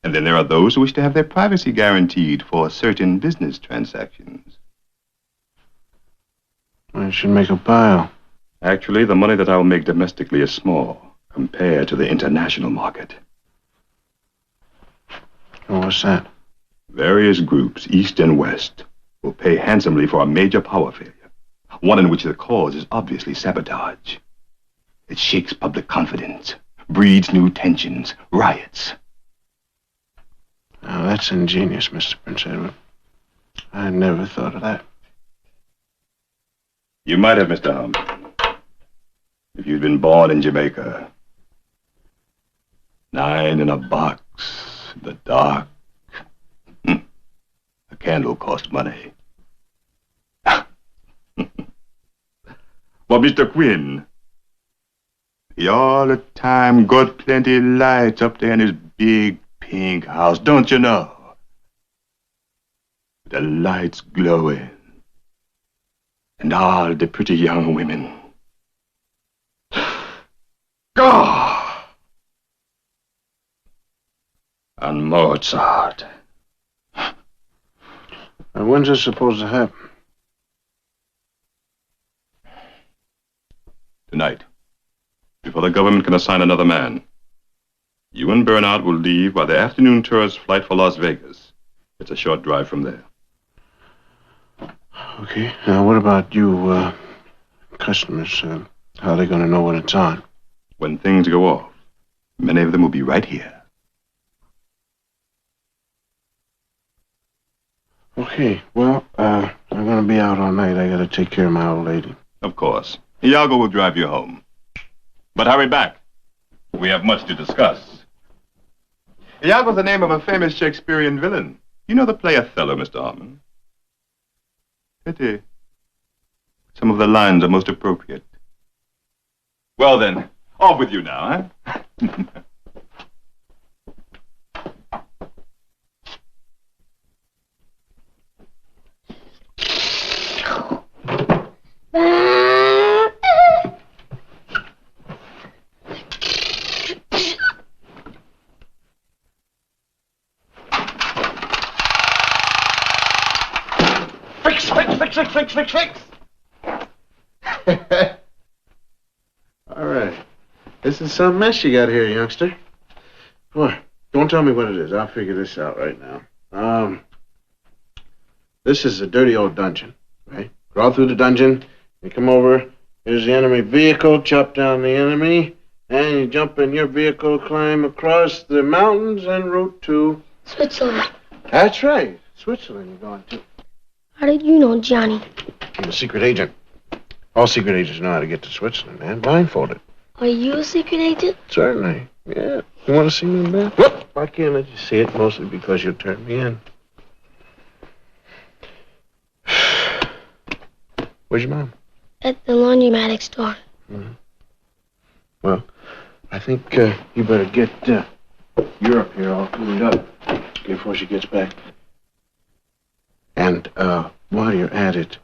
And then there are those who wish to have their privacy guaranteed for certain business transactions. I should make a pile. Actually, the money that I'll make domestically is small compared to the international market. Oh, what's that? Various groups, east and west, will pay handsomely for a major power failure. One in which the cause is obviously sabotage. It shakes public confidence, breeds new tensions, riots. Now, that's ingenious, Mr. Prince Edward. I never thought of that. You might have, Mr. Holmes, if you'd been born in Jamaica. 9 in a box, in the dark. A candle cost money. But Mr. Quinn, he all the time got plenty lights up there in his big pink house, don't you know? The lights glowing. And all the pretty young women. God! And Mozart. When's this supposed to happen? Tonight, before the government can assign another man. You and Bernard will leave by the afternoon tourist flight for Las Vegas. It's a short drive from there. Okay. Now, what about you, customers? How are they going to know when it's on? When things go off, many of them will be right here. Okay. Well, I'm going to be out all night. I got to take care of my old lady. Of course. Iago will drive you home. But hurry back. We have much to discuss. Iago's the name of a famous Shakespearean villain. You know the play Othello, Mr. Harmon? Pity. Some of the lines are most appropriate. Well then, off with you now, huh? Fix. All right. This is some mess you got here, youngster. Boy, don't tell me what it is. I'll figure this out right now. This is a dirty old dungeon, right? Crawl through the dungeon, you come over, here's the enemy vehicle, chop down the enemy, and you jump in your vehicle, climb across the mountains, en route to... Switzerland. That's right. Switzerland you're going to. How did you know, Johnny? I'm a secret agent. All secret agents know how to get to Switzerland, man. Blindfolded. Are you a secret agent? Certainly. Yeah. You want to see me, man? Whoop! I can't let you see it, mostly because you'll turn me in. Where's your mom? At the laundromat store. Mm-hmm. Well, I think you better get Europe here all cleaned up before she gets back. And while you're at it,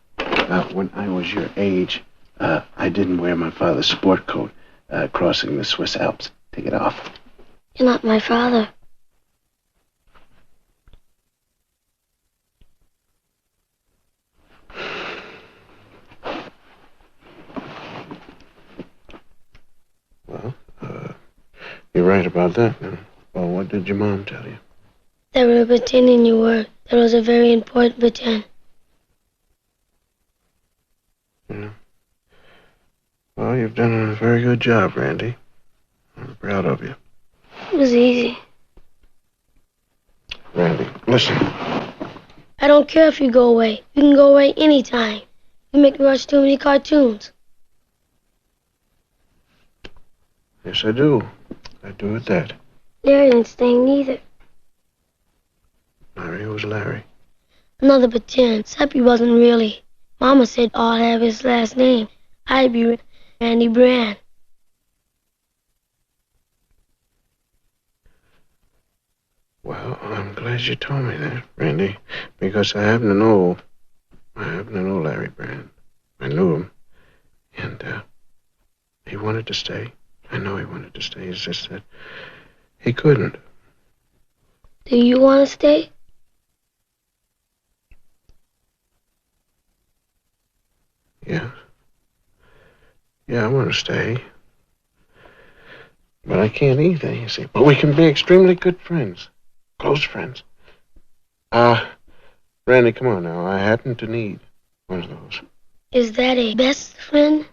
when I was your age, I didn't wear my father's sport coat crossing the Swiss Alps. Take it off. You're not my father. Well, you're right about that now. Well, what did your mom tell you? They were pretending you were. That was a very important pretend. Yeah. Well, you've done a very good job, Randy. I'm proud of you. It was easy. Randy, listen. I don't care if you go away. You can go away anytime. You make me watch too many cartoons. Yes, I do. I do at that. Larry didn't stay neither. Larry, who's Larry? Another pretend, except he wasn't really. Mama said I'd have his last name. I'd be Randy Brand. Well, I'm glad you told me that, Randy, because I happen to know Larry Brand. I knew him, and he wanted to stay. I know he wanted to stay. It's just that he couldn't. Do you want to stay? Yeah. Yeah, I want to stay. But I can't either, you see. But we can be extremely good friends. Close friends. Randy, come on now. I happen to need one of those. Is that a best friend?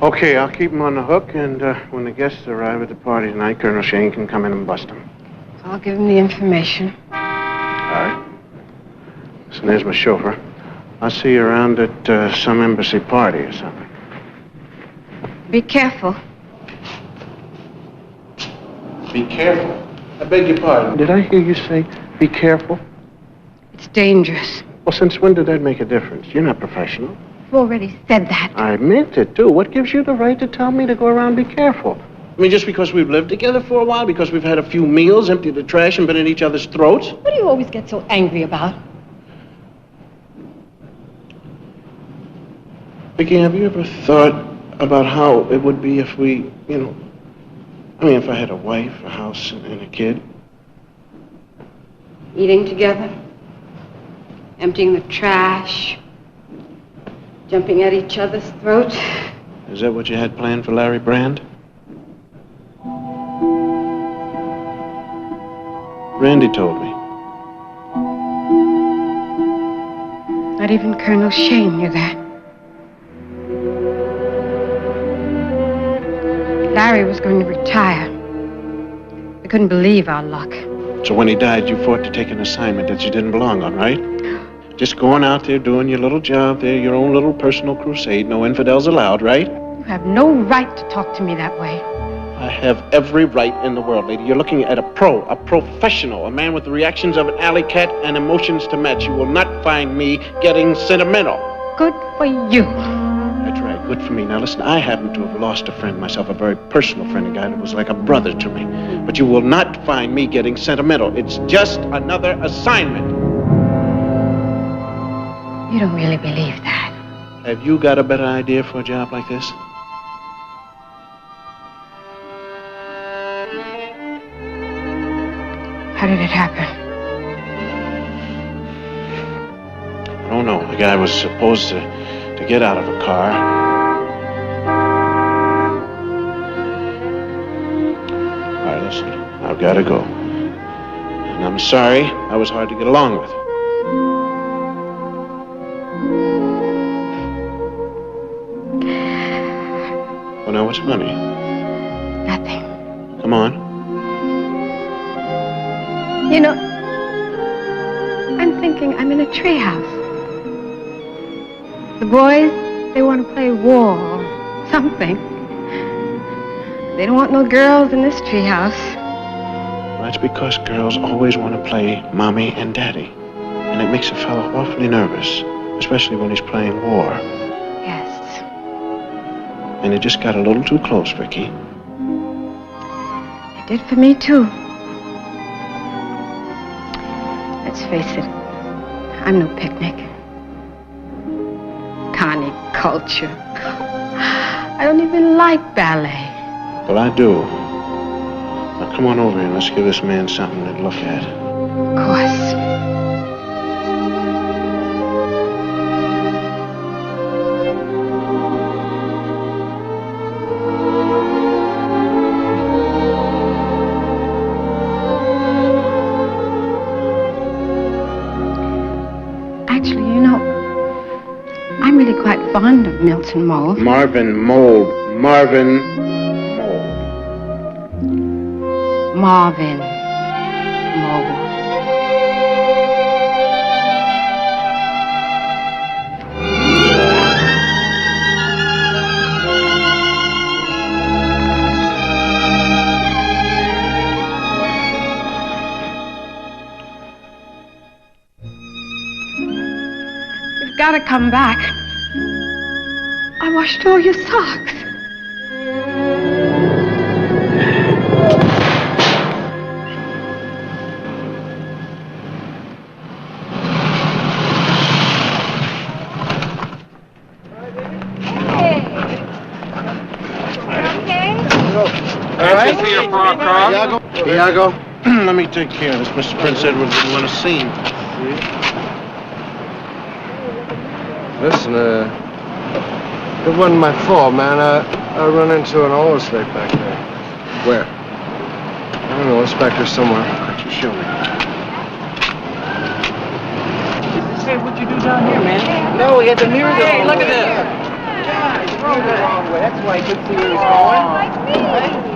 Okay, I'll keep him on the hook, and when the guests arrive at the party tonight, Colonel Shane can come in and bust him. I'll give him the information. All right. So there's my chauffeur. I'll see you around at some embassy party or something. Be careful. Be careful? I beg your pardon. Did I hear you say, be careful? It's dangerous. Well, since when did that make a difference? You're not professional. I've already said that. I meant it, too. What gives you the right to tell me to go around and be careful? I mean, just because we've lived together for a while, because we've had a few meals, emptied the trash, and been at each other's throats? What do you always get so angry about? Vicky, have you ever thought about how it would be if we, if I had a wife, a house, and a kid? Eating together, emptying the trash, jumping at each other's throats. Is that what you had planned for Larry Brand? Randy told me. Not even Colonel Shane knew that. Larry was going to retire. I couldn't believe our luck. So when he died, you fought to take an assignment that you didn't belong on, right? Just going out there doing your little job there, your own little personal crusade, no infidels allowed, right? You have no right to talk to me that way. I have every right in the world, lady. You're looking at a professional, a man with the reactions of an alley cat and emotions to match. You will not find me getting sentimental. Good for you. That's right, good for me. Now listen, I happen to have lost a friend myself, a very personal friend, a guy that was like a brother to me. But you will not find me getting sentimental. It's just another assignment. You don't really believe that. Have you got a better idea for a job like this? How did it happen? I don't know. The guy was supposed to get out of a car. All right, listen. I've got to go. And I'm sorry I was hard to get along with. Well, now, what's funny? Nothing. Come on. You know, I'm thinking I'm in a treehouse. The boys, they want to play war or something. They don't want no girls in this treehouse. Well, that's because girls always want to play mommy and daddy. And it makes a fellow awfully nervous, especially when he's playing war. Yes. And it just got a little too close, Vicky. It did for me, too. Let's face it, I'm no picnic. Carny culture. I don't even like ballet. Well, I do. Now, come on over here and let's give this man something to look at. Of course. Actually, you know, I'm really quite fond of Milton Mold. Marvin Mold. Marvin Mold. Marvin Mold. You've got to come back. I washed all your socks. All right. Iago, let me take care of this. Mr. Prince Edward didn't want to see him. Listen, it wasn't my fault, man. I run into an oil slick back there. Where? I don't know. It's back there somewhere. Why don't you show me? Hey, what'd you do down here, man? No, we had the mirror. Hey, look at this. Yeah, you drove the wrong way. That's why I couldn't see where he was going. Like me.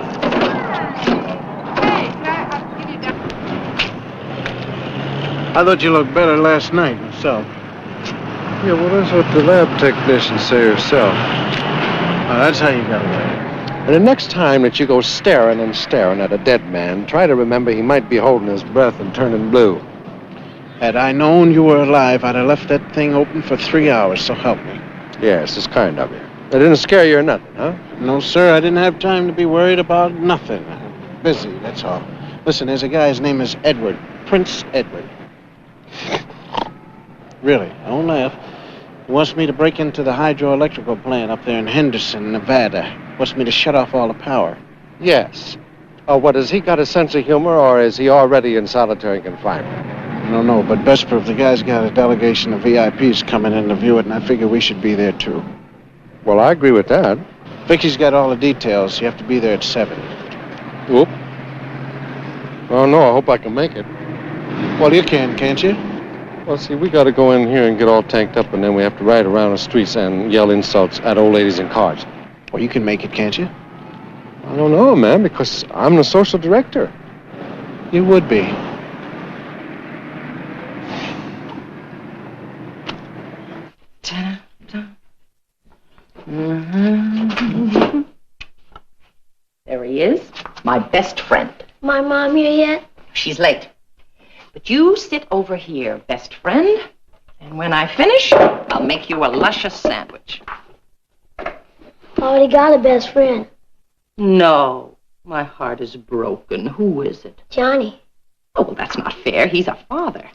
I thought you looked better last night myself. Yeah, well, that's what the lab technicians say herself. Oh, that's how you got away. And the next time that you go staring and staring at a dead man, try to remember he might be holding his breath and turning blue. Had I known you were alive, I'd have left that thing open for 3 hours, so help me. Yes, it's kind of you. It didn't scare you or nothing, huh? No, sir, I didn't have time to be worried about nothing. I'm busy, that's all. Listen, there's a guy, his name is Edward. Prince Edward. Really, don't laugh. He wants me to break into the hydroelectrical plant up there in Henderson, Nevada. Wants me to shut off all the power. Yes. Oh, what, has he got a sense of humor, or is he already in solitary confinement? No, but best proof, the guy's got a delegation of VIPs coming in to view it, and I figure we should be there, too. Well, I agree with that. Vicky's got all the details. You have to be there at 7. Whoop. Oh, no, I hope I can make it. Well, you can, can't you? Well, see, we got to go in here and get all tanked up, and then we have to ride around the streets and yell insults at old ladies in cars. Well, you can make it, can't you? I don't know, man, because I'm the social director. You would be. There he is, my best friend. My mom here yet? She's late. But you sit over here, best friend, and when I finish, I'll make you a luscious sandwich. I already got a best friend. No, my heart is broken. Who is it? Johnny. Oh, well, that's not fair. He's a father.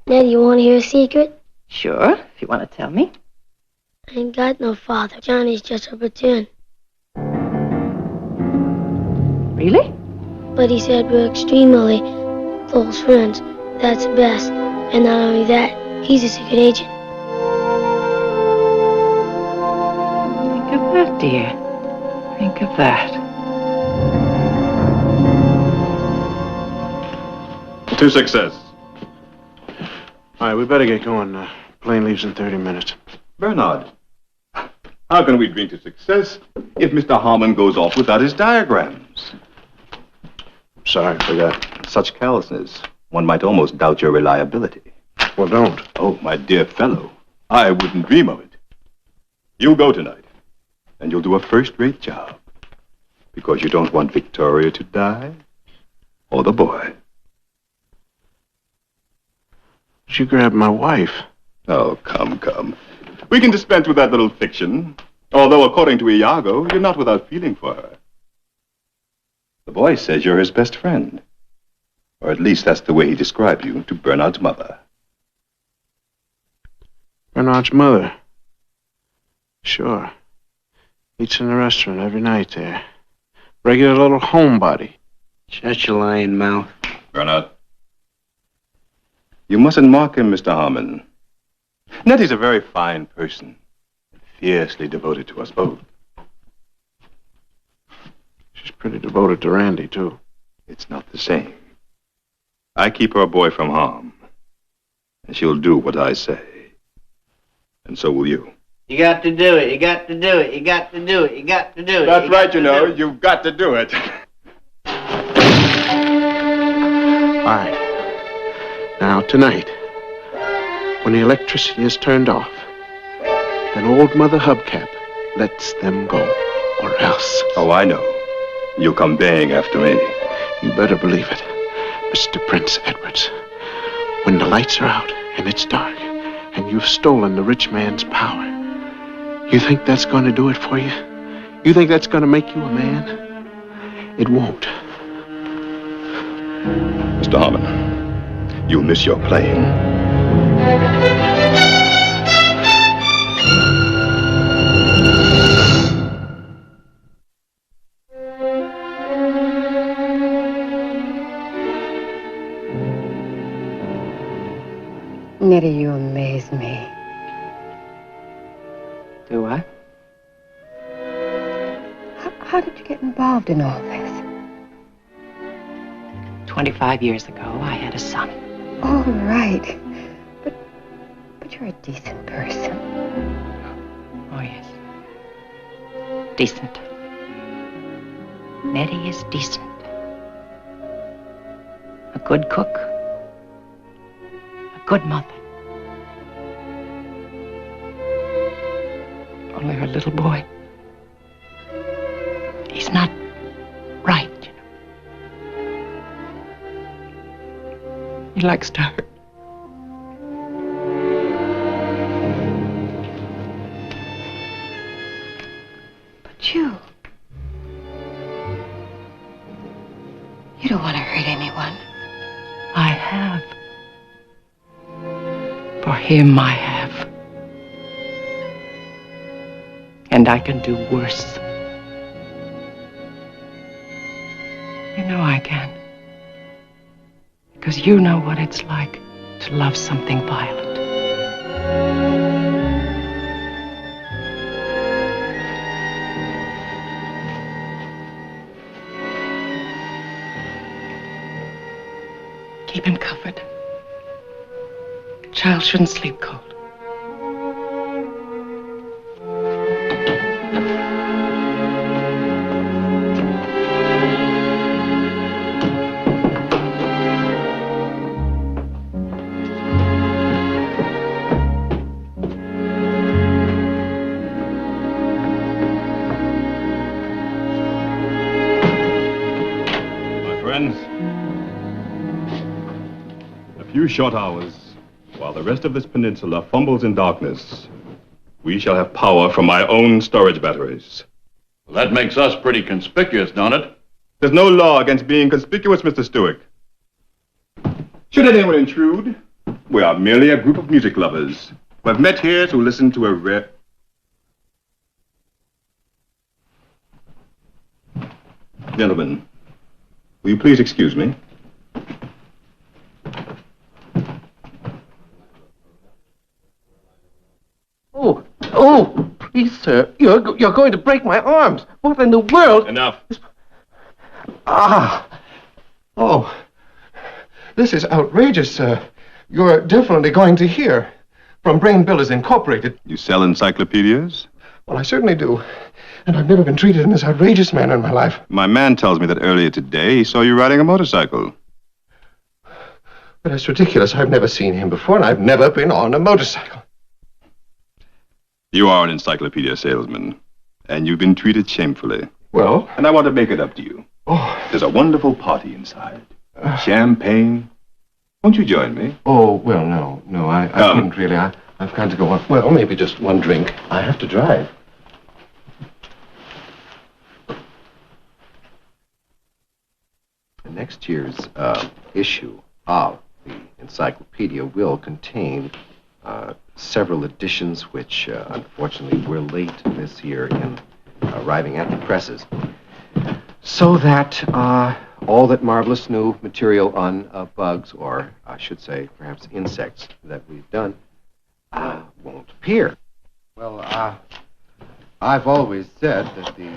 Ned, you want to hear a secret? Sure, if you want to tell me. I ain't got no father. Johnny's just a pretend. Really? But he said we're extremely close friends. That's the best. And not only that, he's a secret agent. Think of that, dear. Think of that. To success. All right, we better get going. Plane leaves in 30 minutes. Bernard, how can we drink to success if Mr. Harmon goes off without his diagrams? Sorry, forgot. Such callousness. One might almost doubt your reliability. Well, don't. Oh, my dear fellow, I wouldn't dream of it. You go tonight, and you'll do a first-rate job. Because you don't want Victoria to die, or the boy. You grabbed my wife. Oh, come. We can dispense with that little fiction. Although, according to Iago, you're not without feeling for her. The boy says you're his best friend. Or at least that's the way he described you to Bernard's mother. Bernard's mother? Sure. Eats in the restaurant every night there. Regular little homebody. Shut your lying mouth. Bernard. You mustn't mock him, Mr. Harmon. Nettie's a very fine person. Fiercely devoted to us both. She's pretty devoted to Randy, too. It's not the same. I keep her boy from harm. And she'll do what I say. And so will you. You got to do it. You got to do it. You got to do it. You got to do it. That's right, you know. You've got to do it. All right. Now, tonight, when the electricity is turned off, then old Mother Hubcap lets them go, or else. Oh, I know. You'll come baying after me. You better believe it, Mr. Prince Edwards. When the lights are out and it's dark and you've stolen the rich man's power, you think that's going to do it for you? You think that's going to make you a man? It won't. Mr. Harmon, you'll miss your plane. Nettie, you amaze me. Do I? How did you get involved in all this? 25 years ago, I had a son. All right. But you're a decent person. Oh, yes. Decent. Nettie is decent. A good cook. A good mother. Only her little boy. He's not right, you know. He likes to hurt. But you don't want to hurt anyone. I have. For him, I have. And I can do worse. You know I can. Because you know what it's like to love something violent. Keep him covered. The child shouldn't sleep cold. Few short hours, while the rest of this peninsula fumbles in darkness, we shall have power from my own storage batteries. Well, that makes us pretty conspicuous, don't it? There's no law against being conspicuous, Mr. Stewart. Should anyone intrude, we are merely a group of music lovers who have met here to listen to a rare... Gentlemen, will you please excuse me? Oh, please, sir. You're going to break my arms. What in the world? Enough. Ah. Oh. This is outrageous, sir. You're definitely going to hear from Brain Billers Incorporated. You sell encyclopedias? Well, I certainly do. And I've never been treated in this outrageous manner in my life. My man tells me that earlier today he saw you riding a motorcycle. But that's ridiculous. I've never seen him before, and I've never been on a motorcycle. You are an encyclopedia salesman, and you've been treated shamefully. Well? And I want to make it up to you. Oh. There's a wonderful party inside. Champagne. Won't you join me? Oh, well, no, I couldn't really. I've got to go on. Well, maybe just one drink. I have to drive. Next year's issue of the encyclopedia will contain several editions which, unfortunately, were late this year in arriving at the presses. So that all that marvelous new material on bugs, or I should say, perhaps insects, that we've done won't appear. Well, I've always said that the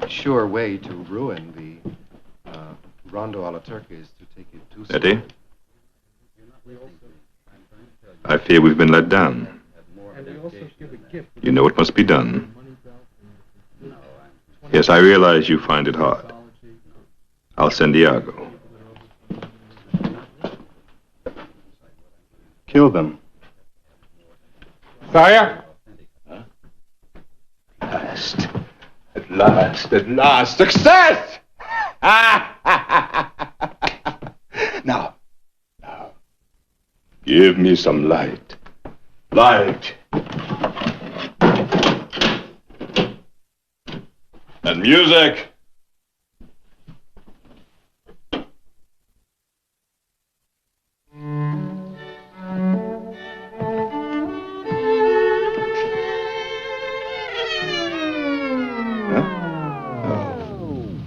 sure way to ruin the rondo alla turca is to take it too slow. Eddie? I fear we've been let down. You know what must be done. Yes, I realize you find it hard. I'll send Iago. Kill them. Sire? At last, success! Now, give me some light. Light. And music.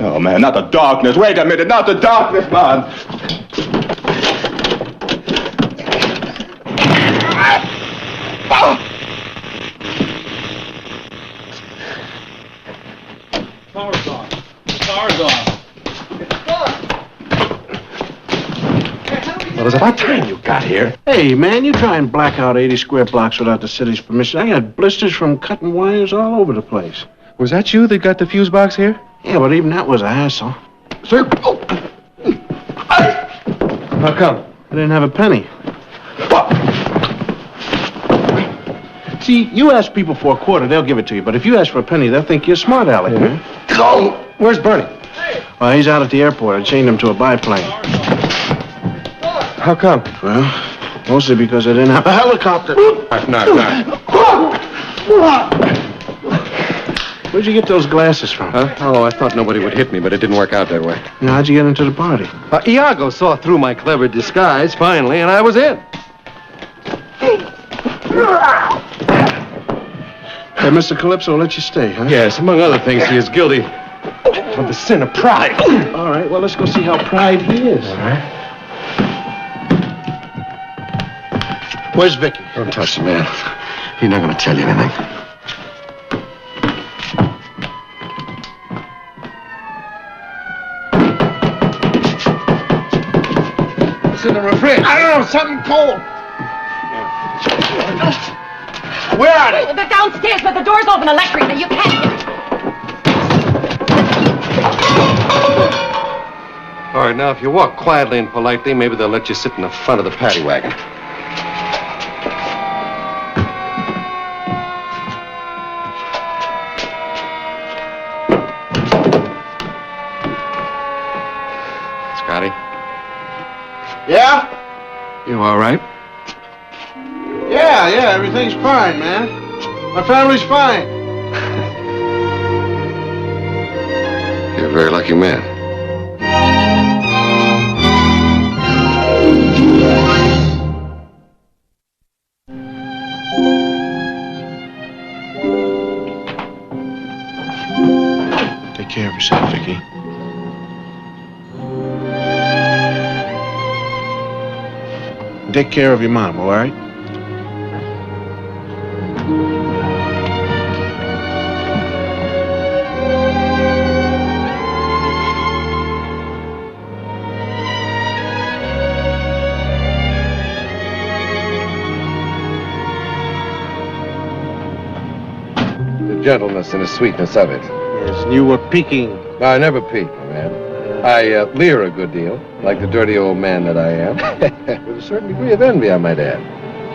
Oh, man, not the darkness. Wait a minute, not the darkness, man. Well, it's about time you got here. Hey, man, you try and black out 80 square blocks without the city's permission. I got blisters from cutting wires all over the place. Was that you that got the fuse box here? Yeah, but even that was a hassle. Sir? Oh. How come? I didn't have a penny. See, you ask people for a quarter, they'll give it to you. But if you ask for a penny, they'll think you're smart, Alec, man. Go! Where's Bernie? Well, he's out at the airport. I chained him to a biplane. How come? Well, mostly because I didn't have a helicopter. Knock. Where'd you get those glasses from? Huh? Oh, I thought nobody would hit me, but it didn't work out that way. Now, how'd you get into the party? Iago saw through my clever disguise, finally, and I was in. Hey, Mr. Calypso, let you stay, huh? Yes, among other things, he is guilty of the sin of pride. All right, well, let's go see how pride he is. All right. Where's Vicky? Don't touch the man. He's not going to tell you anything. What's in the refrigerator? I don't know, something cold. Where are they? They're downstairs, but the door's open electrically. You can't hear it. All right, now, if you walk quietly and politely, maybe they'll let you sit in the front of the paddy wagon. Scotty? Yeah? You all right? Yeah, everything's fine, man. My family's fine. You're a very lucky man. Take care of yourself, Vicky. Take care of your mom, all right? The gentleness and the sweetness of it. Yes, and you were peeking. No, I never peek, man. I leer a good deal, like the dirty old man that I am. With a certain degree of envy, I might add.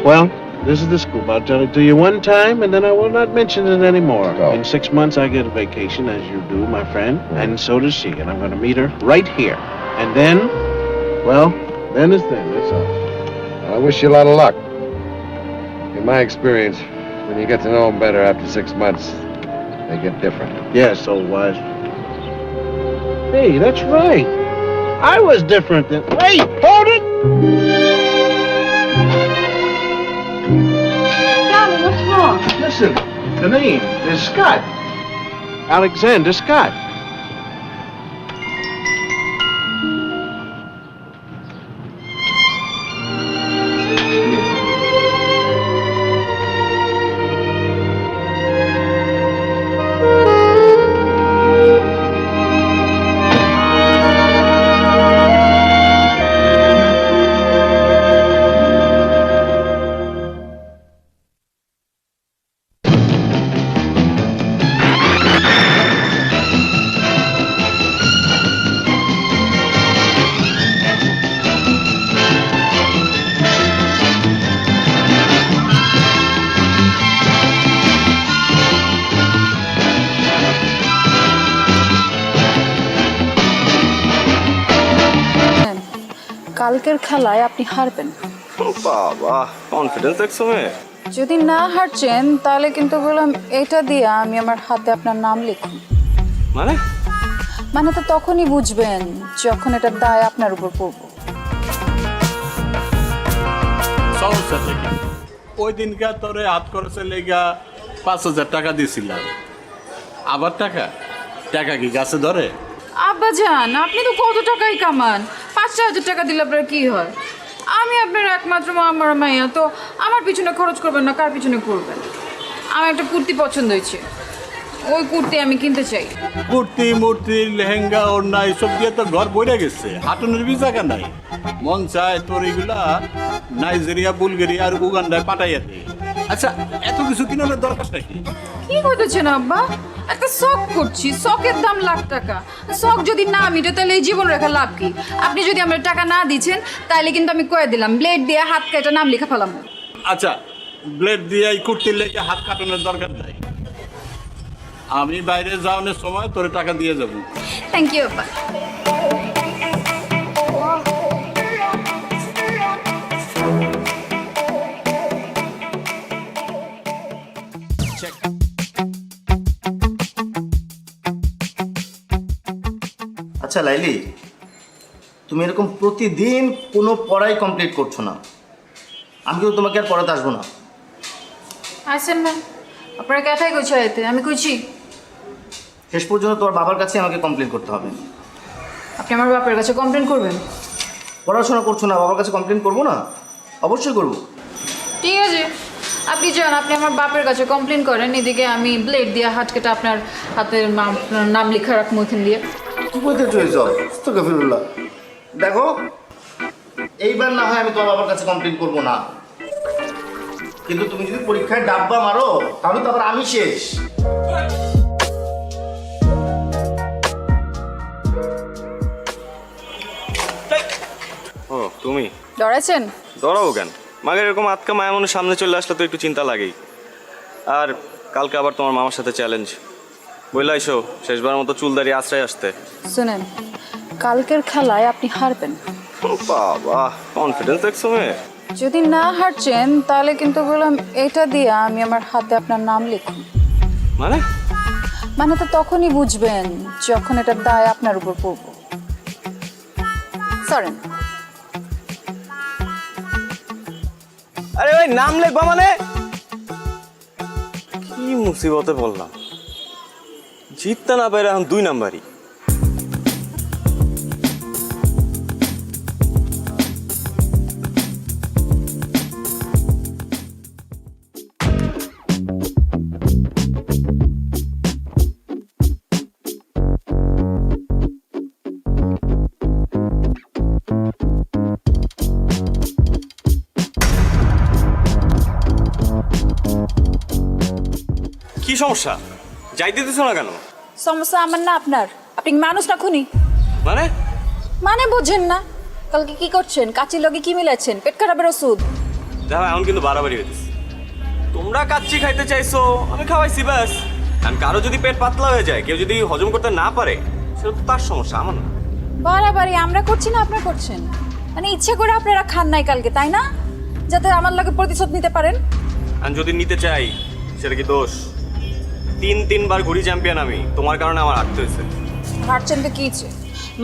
Well, this is the scoop. I'll tell it to you one time, and then I will not mention it anymore. Oh. In 6 months, I get a vacation, as you do, my friend, and so does she. And I'm going to meet her right here. And then, well, then is then, that's all. Well, I wish you a lot of luck. In my experience, when you get to know them better after 6 months, they get different. Yes, old wise. Hey, that's right. I was different than... Wait, hold it! Darling, what's wrong? Listen, the name is Scott. Alexander Scott. কালকের খেলায় আপনি হারবেন। বাবা confidence দেখছো মেয়ে? যদি না হারছেন তাহলে কিন্তু বললাম এটা দিয়ে আমি আমার হাতে আপনার নাম লিখুন। মানে তো তখনই বুঝবেন যখন এটার দায় আপনার উপর পড়ব। সমস্যা থেকে ওই দিনকার তোরে হাত খরচে লেগা 5,000 টাকা দিয়েছিলাম। আবার টাকা কি গাছে ধরে? আব্বা জান, আপনি তো কত টাকাই কামান, 5,000 টাকা দিলে আপনার কি হয়? আমি আপনার একমাত্র আমার মাইয়া, তো আমার পিছনে খরচ করবেন না কার পিছনে করবেন? আমার একটা কুর্তি পছন্দ হয়েছে, ওই কুর্তি আমি কিনতে চাই। কুর্তি মূর্তি লেহেঙ্গা ওড়না এসব দিয়ে তো ঘর বইরে গেছে, হাঁটুনের বি জায়গা নাই। মন চায় তোর এগুলা নাইজেরিয়া বুলগেরিয়া আর উগান্ডায় পাঠাইয়া দে। আচ্ছা এত কিছু কিনার দরকার নাকি? কি করতেছেন আব্বা? একটা শখ করছি, শখের দাম লাখ টাকা। শখ যদি না মিটে তাহলে এই জীবন রেখা লাভ কি? আপনি যদি আমার টাকা না দিচ্ছেন তাহলে কিন্তু আমি কয়ে দিলাম ব্লেড দিয়ে হাত কেটে নাম লিখে ফেলাম। আচ্ছা ব্লেড দিয়ে এই কুর্তির লেগে হাত কাটানোর দরকার নাই। আমি বাইরে যাওয়ানোর সময় তোর টাকা দিয়ে যাব। থ্যাংক ইউ আব্বা। আচ্ছা লাইলি, তুমি এরকম প্রতিদিন কোনো পড়াই কমপ্লিট করছো না, আমি কিন্তু তোমাকে আর পড়াতে আসবো না। আসেন না, আপনারা ক্যাটাই কইছে আইতে, আমি কইছি শেষ পর্যন্ত তোমার বাবার কাছে আমাকে কমপ্লেন করতে হবে। আপনি আমার বাপের কাছে কমপ্লেন করবেন? পড়াশোনা করছো না, বাবার কাছে কমপ্লেন করবো না? অবশ্যই করবো। ঠিক আছে, আপনি যান, আপনি আমার বাপের কাছে কমপ্লেন করেন, এদিকে আমি ব্লেড দিয়ে হাত কেটে আপনার হাতের নাম লেখা রাখবো এখান দিয়ে। দেখো এইবার না হয় আমি তোমার বাবার কাছে কমপ্লেন করবো না, কিন্তু তুমি যদি পরীক্ষায় ডাব্বা মারো তাহলে তো আবার আমি শেষ। ও তুমি ডরাইছেন? ডরাবো কেন? মাগের এরকম আতকা মায়া মনে সামনে চলে আসলে তো একটু চিন্তা লাগেই। আর কালকে আবার তোমার মামার সাথে চ্যালেঞ্জ, বললাইছো শেষবার মতো চুল দাঁড়িয়ে আশ্রয় আসতে। শুনেন, কালকের খেলায় আপনি হারবেন। বাবা কনফিডেন্স দেখছো মেয়ে। যদি না হারছেন তাহলে কিন্তু বললাম এটা দিয়ে আমি আমার হাতে আপনার নাম লিখুন। মানে তো তখনই বুঝবেন যখন এটার দায় আপনার উপর পড়বো। সরেন। আরে ভাই নাম লিখবা মানে? কি মুসিবতে বললাম, জিততে না পারে এখন 2 নাম্বারই। কি সমস্যা? যাইতে দিছো না কেন? সমস্যা আমার না আপনার। আপনি মানুষ না খুনি? মানে বুঝেন না? কালকে কি করছেন? কাচির লগে কি মিলাচ্ছেন? পেট খারাপের ওষুধ। দেখো এখন কিন্তু বাড়াবাড়ি হইতেছে। তোমরা কাচ্চি খাইতে চাইছো, আমি খাওয়াইছি ব্যাস। কারণ কারো যদি পেট পাতলা হয়ে যায়, কেউ যদি হজম করতে না পারে, সেটা তো তার সমস্যা, আমার না। বাড়াবাড়ি আমরা করছি না আপনারা করছেন? মানে ইচ্ছে করে আপনারা খান নাই কালকে, তাই না? যাতে আমার লগে প্রতিশোধ নিতে পারেন। আর যদি নিতে চাই সেটা কি দোষ? 3-3বার ঘুরি চ্যাম্পিয়ন আমি, তোমার কারণে আমার হারতে হয়েছে। হারছেন তো কি ইচ্ছে?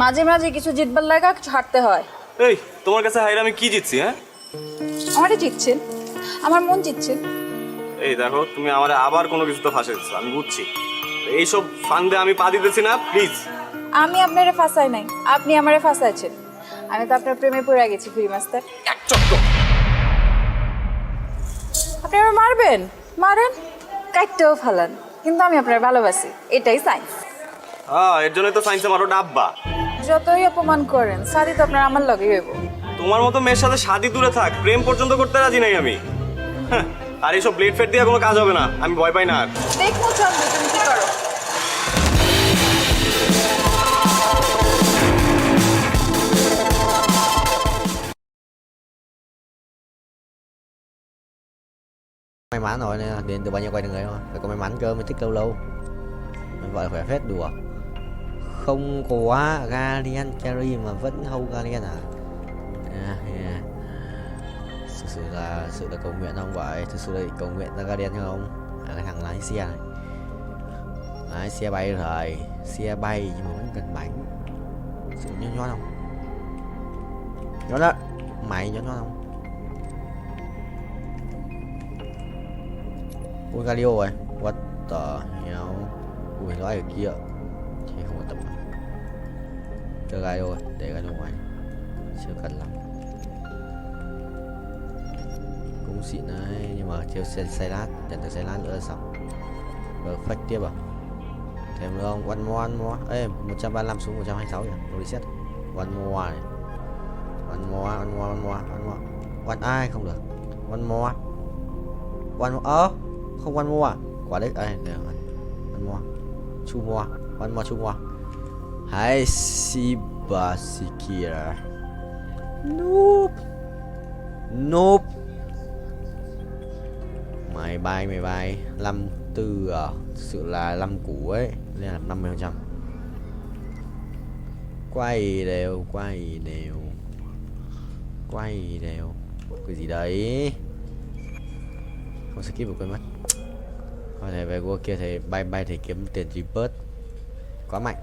মাঝে মাঝে কিছু জিতবার লাগা কিছু হারতে হয়। এই তোমার কাছে হাইরে আমি কি জিতছি? হ্যাঁ আমারই জিতছেন, আমার মন জিতছে। এই দেখো তুমি আমার আবার কোনো কিছু তো ফাঁসে দিচ্ছ, আমি বুঝছি। এইসব ফান্দে আমি পা দিতেছি না, প্লিজ। আমি আপনারে ফাঁসাই নাই, আপনি আমারে ফাঁসাইছেন। আমি তো আপনার প্রেমে পড়ে গেছি ফ্রি মাস্টার। আপনি আমার মারবেন, মারেন, কাটতেও ফালান, কিন্তু আমি আপনার ভালোবাসি, এটাই সাইন্স। হ্যাঁ এর জন্যই তো সায়েন্সে মারো ডাব্বা। যতই অপমান করেন, শাদি তো আপনার আমার লগেই হইব। তোমার মতো মেয়ের সাথে শাদি দূরে থাক, প্রেম পর্যন্ত করতে রাজি নাই আমি। আর এইসব ব্লেড ফেড দিয়ে কোনো কাজ হবে না, আমি ভয় পাই না আর। দেখো চন্দ্র তুমি কি করো। May mắn rồi nè, điện từ bao nhiêu quay được người thôi, phải có may mắn cơ mới thích lâu lâu. Mình gọi khỏe phết đùa. Không có Guardian Carry mà vẫn hold Guardian à? Thực sự là cầu nguyện không vậy? Thực sự là cầu nguyện ra Guardian không? Cái thằng lái xe này, lái xe bay rồi, xe bay nhưng mà vẫn cần bánh. Sự nhón không? Nhón đó, mày nhón không? Ui Galio rồi, what the hell. Ui nói ở kia thì không có tầm. Chơi Galio rồi, để Galio ngoài, chưa cần lắm. Cũng xịn đấy, nhưng mà thiếu xe lát, nhận được xe lát nữa là xong. Perfect tiếp à. Thêm nữa không? One more. Ê, 135 xuống 126 rồi. Reset. One more này. One more. One ai không được. One more. Không one more. Quả đấy. Ê, được. One more. Two more. Two more. Hai si basikira. Nope. Mày bay 54 à? Thực sự là 5 củ ấy, nên là 50%. Quay đều. Cái gì đấy? Không skip được, quên mất. Có thể về qua kia thì bay thì kiếm tiền G-Bird. Quá mạnh.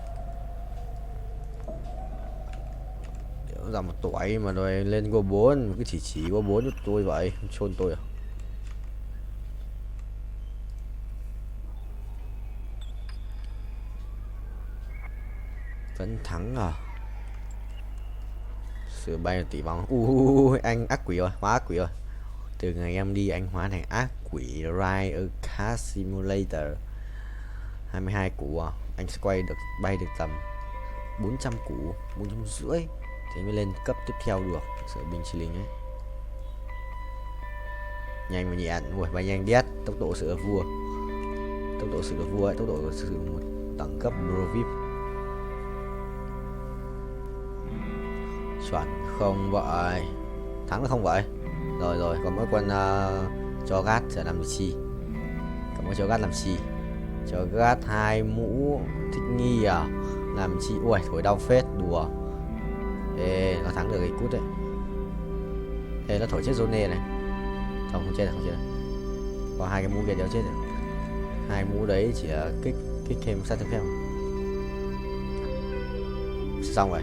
Ra một tuổi mà rồi lên go 4, cứ chỉ go 4 cho tôi vậy, chôn tôi à? Vẫn thắng à? Sửa bay tỷ vong. Anh ác quỷ rồi, hóa ác quỷ rồi. Từ ngày em đi anh hóa thành ác quỷ. Ride a Car Simulator. 22 củ à? Anh sẽ bay được tầm 400 củ, 450 thì mới lên cấp tiếp theo được. Sửa binh chi linh ấy. Nhanh mà nhẹn. Ui, bay nhanh đét. Tốc độ sửa vua. Tốc độ sửa một đẳng cấp Pro VIP. Chuẩn không vậy? Thắng là không vậy? Rồi, còn mỗi con cho gát sẽ làm chi? Còn mỗi cho gát làm chi? Cho gát 2 mũ thích nghi à? Làm chi? Ui, thổi đau phết, đùa. Ê, nó thắng được cái cút đấy. Ê, nó thổi chết Zone này. Không chết được. Có 2 cái mũ kia đéo chết được. 2 mũ đấy chỉ là kích thêm sát thương phép. Xong rồi.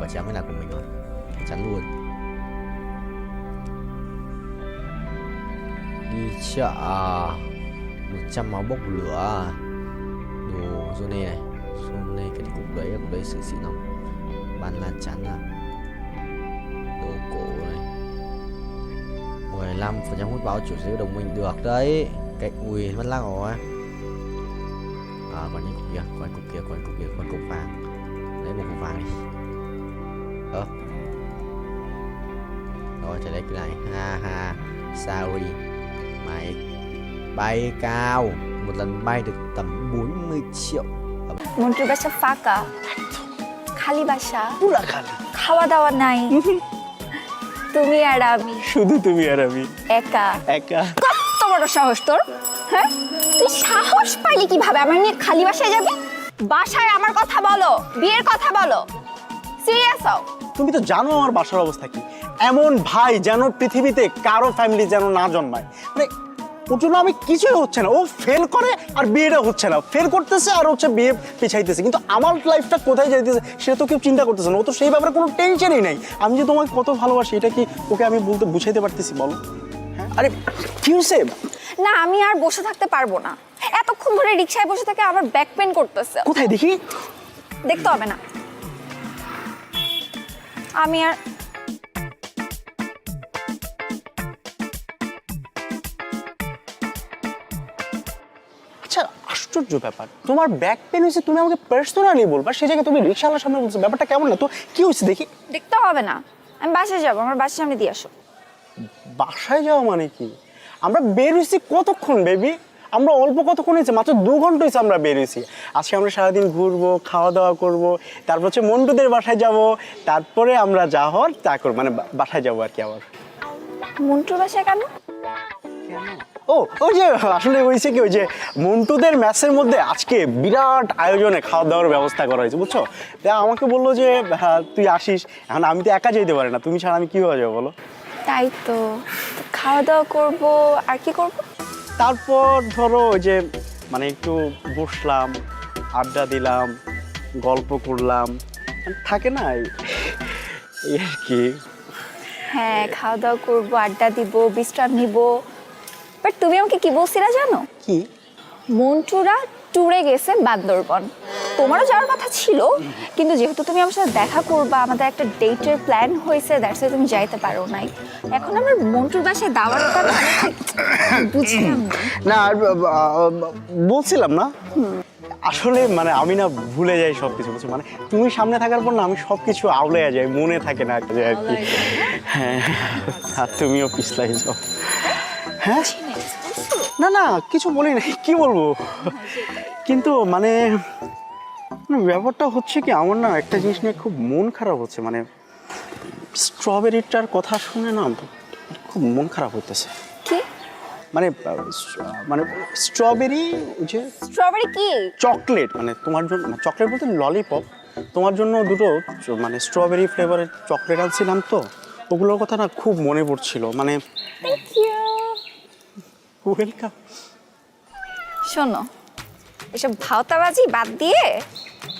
Quả chém mới là của mình rồi. Chắn luôn. Đi chợ 100 máu bốc lửa. Đồ Zone này. Zone cái cục đấy sự xịn không? Ban la chắn à? Đồ cổ này. 15% hút báo chủ sở đồng minh được đấy. Cái ui mất lắc rồi. Còn những cục kia, còn cục vàng. Lấy một cục vàng đi. Rồi, trở lại cái này. Ha, sorry. Mày bay cao. Một lần bay được tầm 40 triệu. মন্টুর বাসা ফাঁকা, খালি বাসা, পুরা খালি, খাওয়া দাওয়া নাই, তুমি আর আমি, শুধু তুমি আর আমি, একা। কত বড় সাহস তোর? হ্যাঁ, তুই সাহস পাইলি কিভাবে আমার নিয়ে খালি বাসায় যাবি? বাসায় আমার কথা বলো, বিয়ের কথা বলো, সিরিয়াস হও। তুমি তো জানো আমার বাসার অবস্থা কি। এমন ভাই যেন পৃথিবীতে কারো ফ্যামিলি যেন না জন্মায়। মানে ওর জন্য আমি কিছুই হচ্ছে না। ও ফেল করে আর বিয়েটা হচ্ছে না, ফেল করতেছে আর হচ্ছে বিয়ে পিছাইতেছে। কিন্তু আমার লাইফটা কোথায় যাইতেছে সেটা তো কেউ চিন্তা করতেছে না। ও তো সেই ব্যাপারে কোনো টেনশনই নাই। আমি যে তোমাকে কত ভালোবাসি এটা কি ওকে আমি বুঝাইতে পারতেছি বলো? হ্যাঁ, আরে কি হয়েছে? না, আমি আর বসে থাকতে পারবো না। এতক্ষণ ধরে রিকশায় বসে থেকে আমার ব্যাক পেন করতেছে। কোথায় দেখি? দেখতে হবে না। আমি আর আশ্চর্য ব্যাপার, তোমার ব্যাক পেন হয়েছে তুমি আমাকে পার্সোনালি বলবা, সেই জায়গায় তুমি রিকশাওয়ালার সামনে বলছো। ব্যাপারটা কেমন না তো? কি হয়েছে দেখি? দেখতে হবে না, আমি বাসায় যাবো। আমার বাসার সামনে দিয়ে আসো। বাসায় যাওয়া মানে কি? আমরা বের হয়েছি কতক্ষণ বেবি? আমরা অল্প কতক্ষণ হয়েছে, মাত্র 2 ঘন্টা হয়েছে আমরা বের হয়েছি। আজকে আমরা সারাদিন ঘুরবো, খাওয়া দাওয়া করবো, তারপর হচ্ছে মন্টুদের বাসায় যাব, তারপরে আমরা যা হওয়ার তা করবো, মানে বাসায় যাবো আর কি। আবার মন্টুর বাসায় কেন? ওই যে আসলে হয়েছে কি, ওই যে মন্টুদের ম্যাচের মধ্যে আজকে বিরাট আয়োজনে খাওয়া দাওয়ার ব্যবস্থা করা হয়েছে, বুঝছো? আমাকে বললো যে তুই আসিস। এখন আমি তো একা যেতে পারি না, তুমি ছাড়া আমি কিভাবে যাবো বলো? তাই তো, খাওয়া দাওয়া করবো আর কি করবো? তারপর ধরো ওই যে মানে একটু বসলাম, আড্ডা দিলাম, গল্প করলাম, থাকে না এই আর কি। হ্যাঁ, খাওয়া দাওয়া করবো, আড্ডা দিব, বিশ্রাম নিব। বাট তুমি আমাকে কি বলছিলা জানো? কি? মন্টুরা ট্যুরে গেছে বান্দরবন। তোমারও যাওয়ার কথা ছিল, কিন্তু যেহেতু তুমি আমার সাথে দেখা করবা, আমাদের একটা ডেটের প্ল্যান হয়েছে, দ্যাটস ওয়াই তুমি যাইতে পারো নাই। এখন আমার মন্টুর বাসায় দাওয়াতটা বুঝলাম না। বলছিলাম না আসলে মানে আমি না ভুলে যাই সবকিছু, বুঝছো? মানে তুমি সামনে থাকার পর না আমি সবকিছু আউলাইয়া যাই, মনে থাকে না আর কি। হ্যাঁ, আর তুমিও পিছলাই যাও। হ্যাঁ না না কিছু বলি নাই, কি বলবো, কিন্তু মানে ব্যাপারটা হচ্ছে কি, আমার না একটা জিনিস নিয়ে খুব মন খারাপ হচ্ছে। মানে স্ট্রবেরিটার কথা শুনে না খুব মন খারাপ হইতেছে। কি মানে মানে স্ট্রবেরি, যে স্ট্রবেরি কি চকলেট, মানে তোমার জন্য চকলেট বলতে ললিপপ, তোমার জন্য দুটো মানে স্ট্রবেরি ফ্লেভারের চকলেট আনছিলাম, তো ওগুলোর কথা না খুব মনে পড়ছিল। মানে থ্যাংক ইউ। ওয়েলকাম। শোনো, এসব ভাওতাবাজি বাদ দিয়ে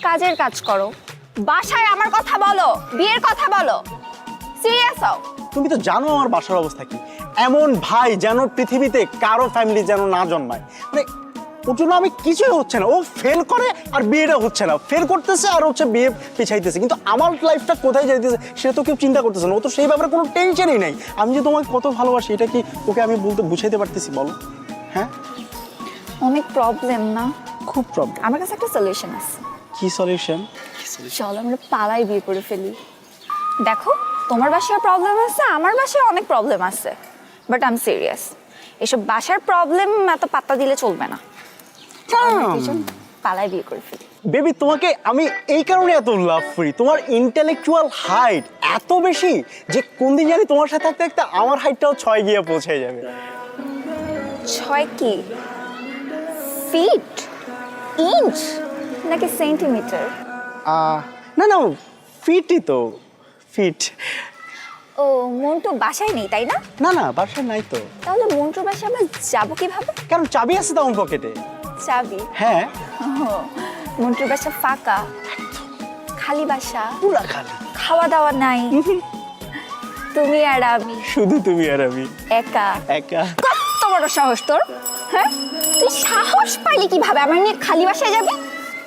কাজের কাজ করো, বাসায় আমার কথা বলো, বিয়ের কথা বলো, সিরিয়াস হও। তুমি তো জানো আমার বাসার অবস্থা কি, এমন ভাই যেন পৃথিবীতে কারো ফ্যামিলি যেন না জন্মায়। মানে ওর জন্য আমি কিছুই হচ্ছে না, ও ফেল করে আর বিয়েটা হচ্ছে না, ফেল করতেছে আর হচ্ছে বিয়ে পিছাইতেছে, কিন্তু আমার লাইফটা কোথায় যাইতেছে সেটা তো কেউ চিন্তা করতেছে না। ও তো সেই ব্যাপারে কোনো টেনশনই নাই। আমি যে তোমাকে কত ভালোবাসি এটা কি ওকে আমি বলতে বুঝাইতে পারতেছি বলো? হ্যাঁ, অনেক প্রবলেম না? খুব প্রবলেম। আমার কাছে একটা সলিউশন আছে। কি সলিউশন? চলো আমরা পালাই বিয়ে করে ফেলি। দেখো, তোমার বাসায় প্রবলেম আছে, আমার বাসায় অনেক প্রবলেম আছে, বাট আই এম সিরিয়াস। এসব বাসার প্রবলেম এত পাত্তা দিলে চলবে না। পালাই বিয়ে করে ফেলি। বেবি, তোমাকে আমি এই কারণে এত লাভ করি, তোমার ইন্টেলেকচুয়াল হাইট এত বেশি যে কোন দিন জানি তোমার সাথে থাকতে থাকতে আমার হাইটটাও 6 গিয়ে পৌঁছে যাবে। 6 কি? ফিট, ইঞ্চ নাকি সেন্টিমিটার? না না, ফিটই তো, ফিট। ও, মন্টু বাসায় নেই তাই না? না না, বাসায় নাই তো। তাহলে মন্টুর বাসায় আমরা যাবো কিভাবে? কারণ চাবি আছে তো আমার পকেটে। চাবি? হ্যাঁ। মন্টুর বাসা ফাঁকা, খালি বাসা, পুরা খালি, খাওয়া দাওয়া নাই, তুমি আর আমি, শুধু তুমি আর আমি, একা একা। কত বড় সাহস তোর! হ্যাঁ, তুই সাহস পাইলি কিভাবে আমার নিয়ে খালি বাসায় যাবি?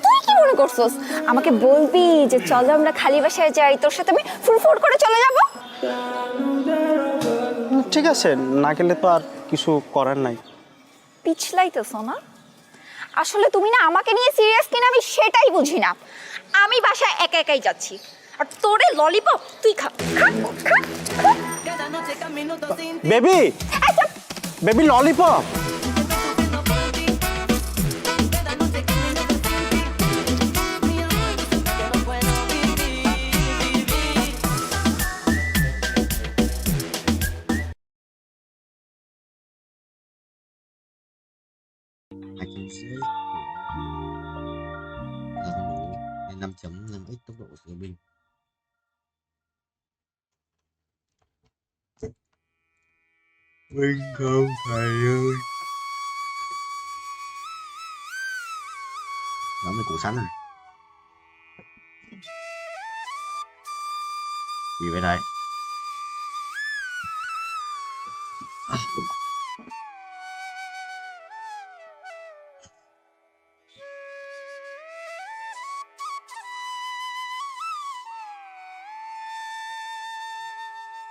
তুই কি মনে করছস আমাকে বলবি যে চলো আমরা খালি বাসায় যাই, তোর সাথে আমি ফুরফুর করে চলে যাব? ঠিক আছে, না গেলে তো আর কিছু করার নাই। পিছলাইতেছ না? আসলে তুমি না আমাকে নিয়ে সিরিয়াস কিনা আমি সেটাই বুঝি না। আমি বাসায় একা একাই যাচ্ছি, আর তোরে ললিপপ তুই খা। Baby, baby lollipop. Là 5.5x tốc độ sửa binh. Binh không thầy ơi. Giống như củ sắn này. Gì vậy thầy?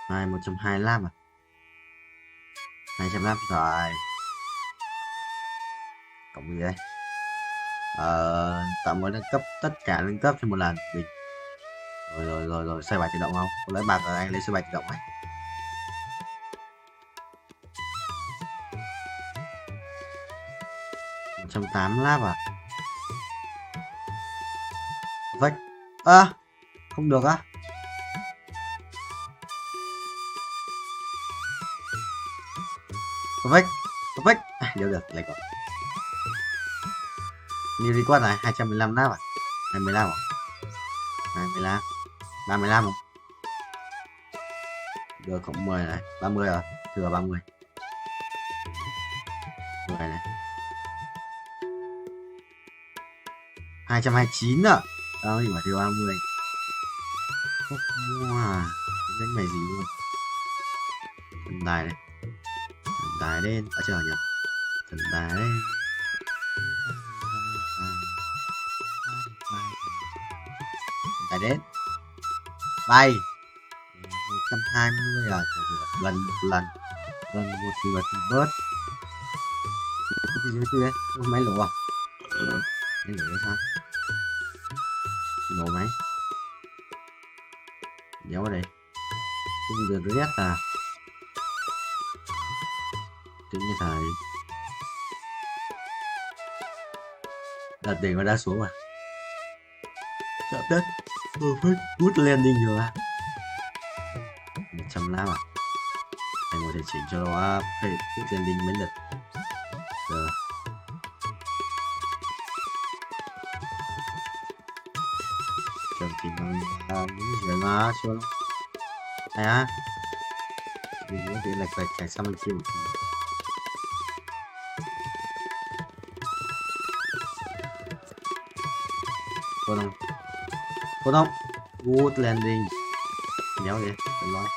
Này 125 à? 200 rồi. Cộng gì đây? Tạm mới nâng cấp tất cả nâng cấp cho một lần. Bình. Rồi, xoay bài tự động không? Có lấy bạc rồi anh lấy xoay bài tự động ấy. Trăm tám láp à? Vách. Không được á? Perfect. Được, lại còn. Như đi quát này, 215 nắp à? 25 à? 25. 35 không? Được, cộng 10 này, 30 rồi, thừa 30. 10 này. 229 à? Đâu thì bảo thiếu 30. Không à, đánh mày gì luôn. Thần tài này. Thần tài lên, chờ nhỉ. Thần tài lên. đến bay 120 rồi lần lần lần một lượt bớt cái gì đấy máy lụa máy lụa sao lụa máy đéo đây không được rét à tự nhiên thầy đặt tiền nó đã xuống à chạm đất perfect good landing rồi à 100 à thầy có thể chỉnh cho nó phải good landing mấy lượt giờ chọn tìm bằng những gì mà cho này á vì nó thì lệch lệch chạy sang bên kia một tí có không good landing đéo đấy phải nói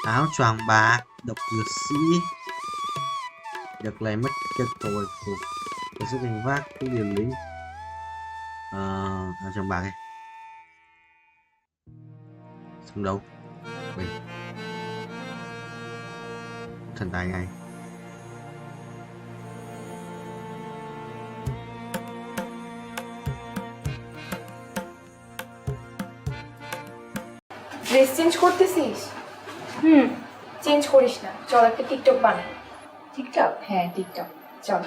áo choàng bạc độc dược sĩ được lấy mất chất hồi phục có sức hành vác cái điều lính áo choàng bạc này xong đâu vậy thần tài ngay dress change করতেছিস change করিস না চল একটা TikTok বানাই TikTok হ্যাঁ TikTok চল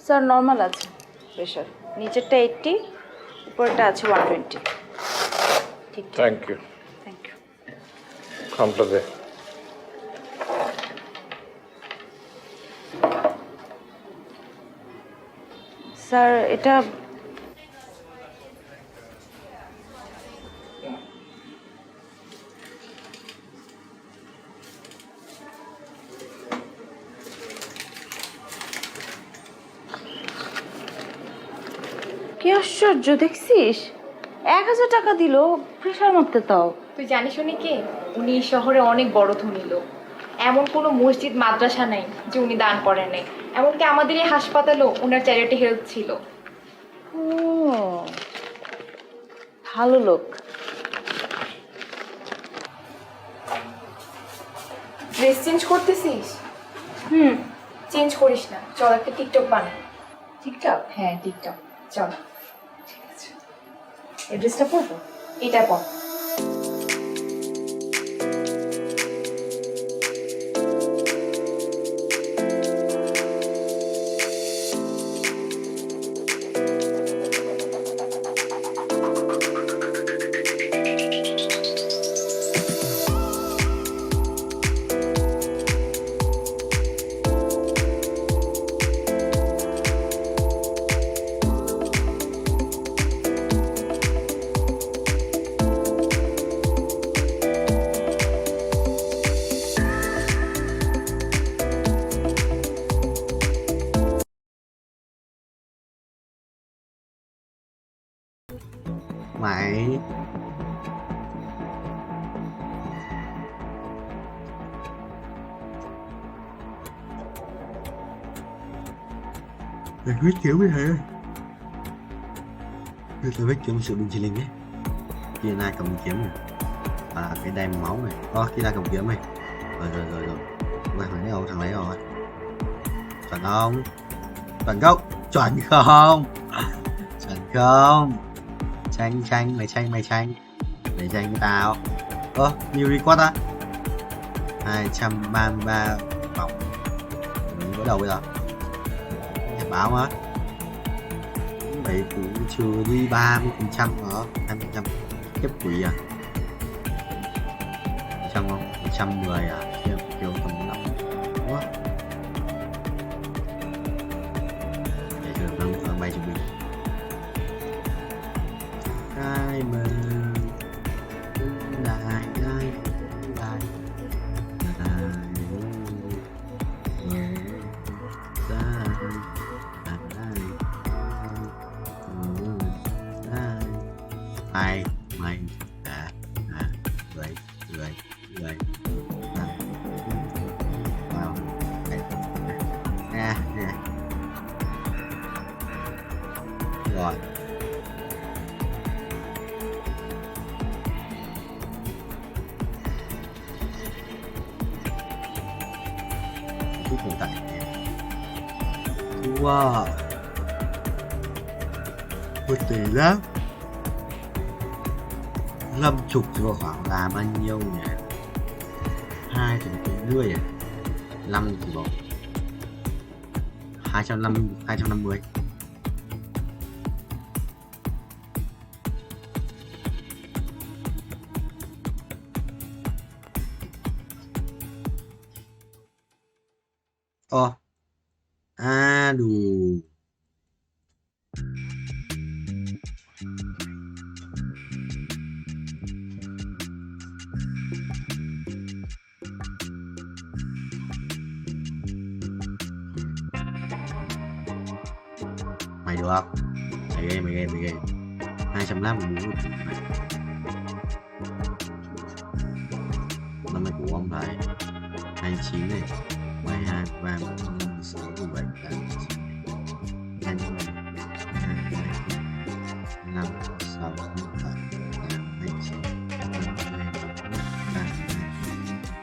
sir normal আছে pressure নিচেরটা 80 উপরটা আছে 120 ঠিক Thank you. Thank you Come to the. Sir এটা কি আশ্চর্য দেখছিস 1000 টাকা দিল প্রেশার মারতে তাও তুই জানিস উনি কে উনি শহরে অনেক বড় ধনী লোক এমন কোনো মসজিদ মাদ্রাসা নাই যে উনি দান করেন নাই এমনকি আমাদের এই হাসপাতালেও ওনার চ্যারিটি হেল্প ছিল ও ভালো লোক ড্রেস চেঞ্জ করতেছিস চেঞ্জ করিস না চল একটা টিকটক বানাই টিকটক হ্যাঁ টিকটক চল ঠিক আছে এই ড্রেসটা পরবো এটা পর vậy? Mày viết kiểu với hả? Tôi viết kiểu sự bình chilling ấy. Kia ai cầm kiếm này. À cái đai máu này. Kia ai cầm kiếm này. Rồi. Mày hỏi đâu thằng lấy rồi. Chuẩn không? Chuẩn không? Chuẩn không? Chuẩn không? Tranh mày tranh. Mày tranh với tao. Nhiều record á. 233 vòng. Mình có đầu bây giờ. Báo á. Vậy cũng chưa đi 30% hả? 20% kiếp quỷ à? 100 không? 110 à? Kiểu tầm 5. Quá. Để cho được 5 bay cho mình. Cái mình đại. Mày người vào nè rồi cuối cùng tại wow một tỷ lắm 50 thì vào khoảng là bao nhiêu nhỉ? 2 thì cũng rưỡi à? 5 thì vào 250. Đủ. Mày được không? Mày game 250 muốn năm nay của ông thầy 29 này 22 23 25 26 27 28 25 26 27 29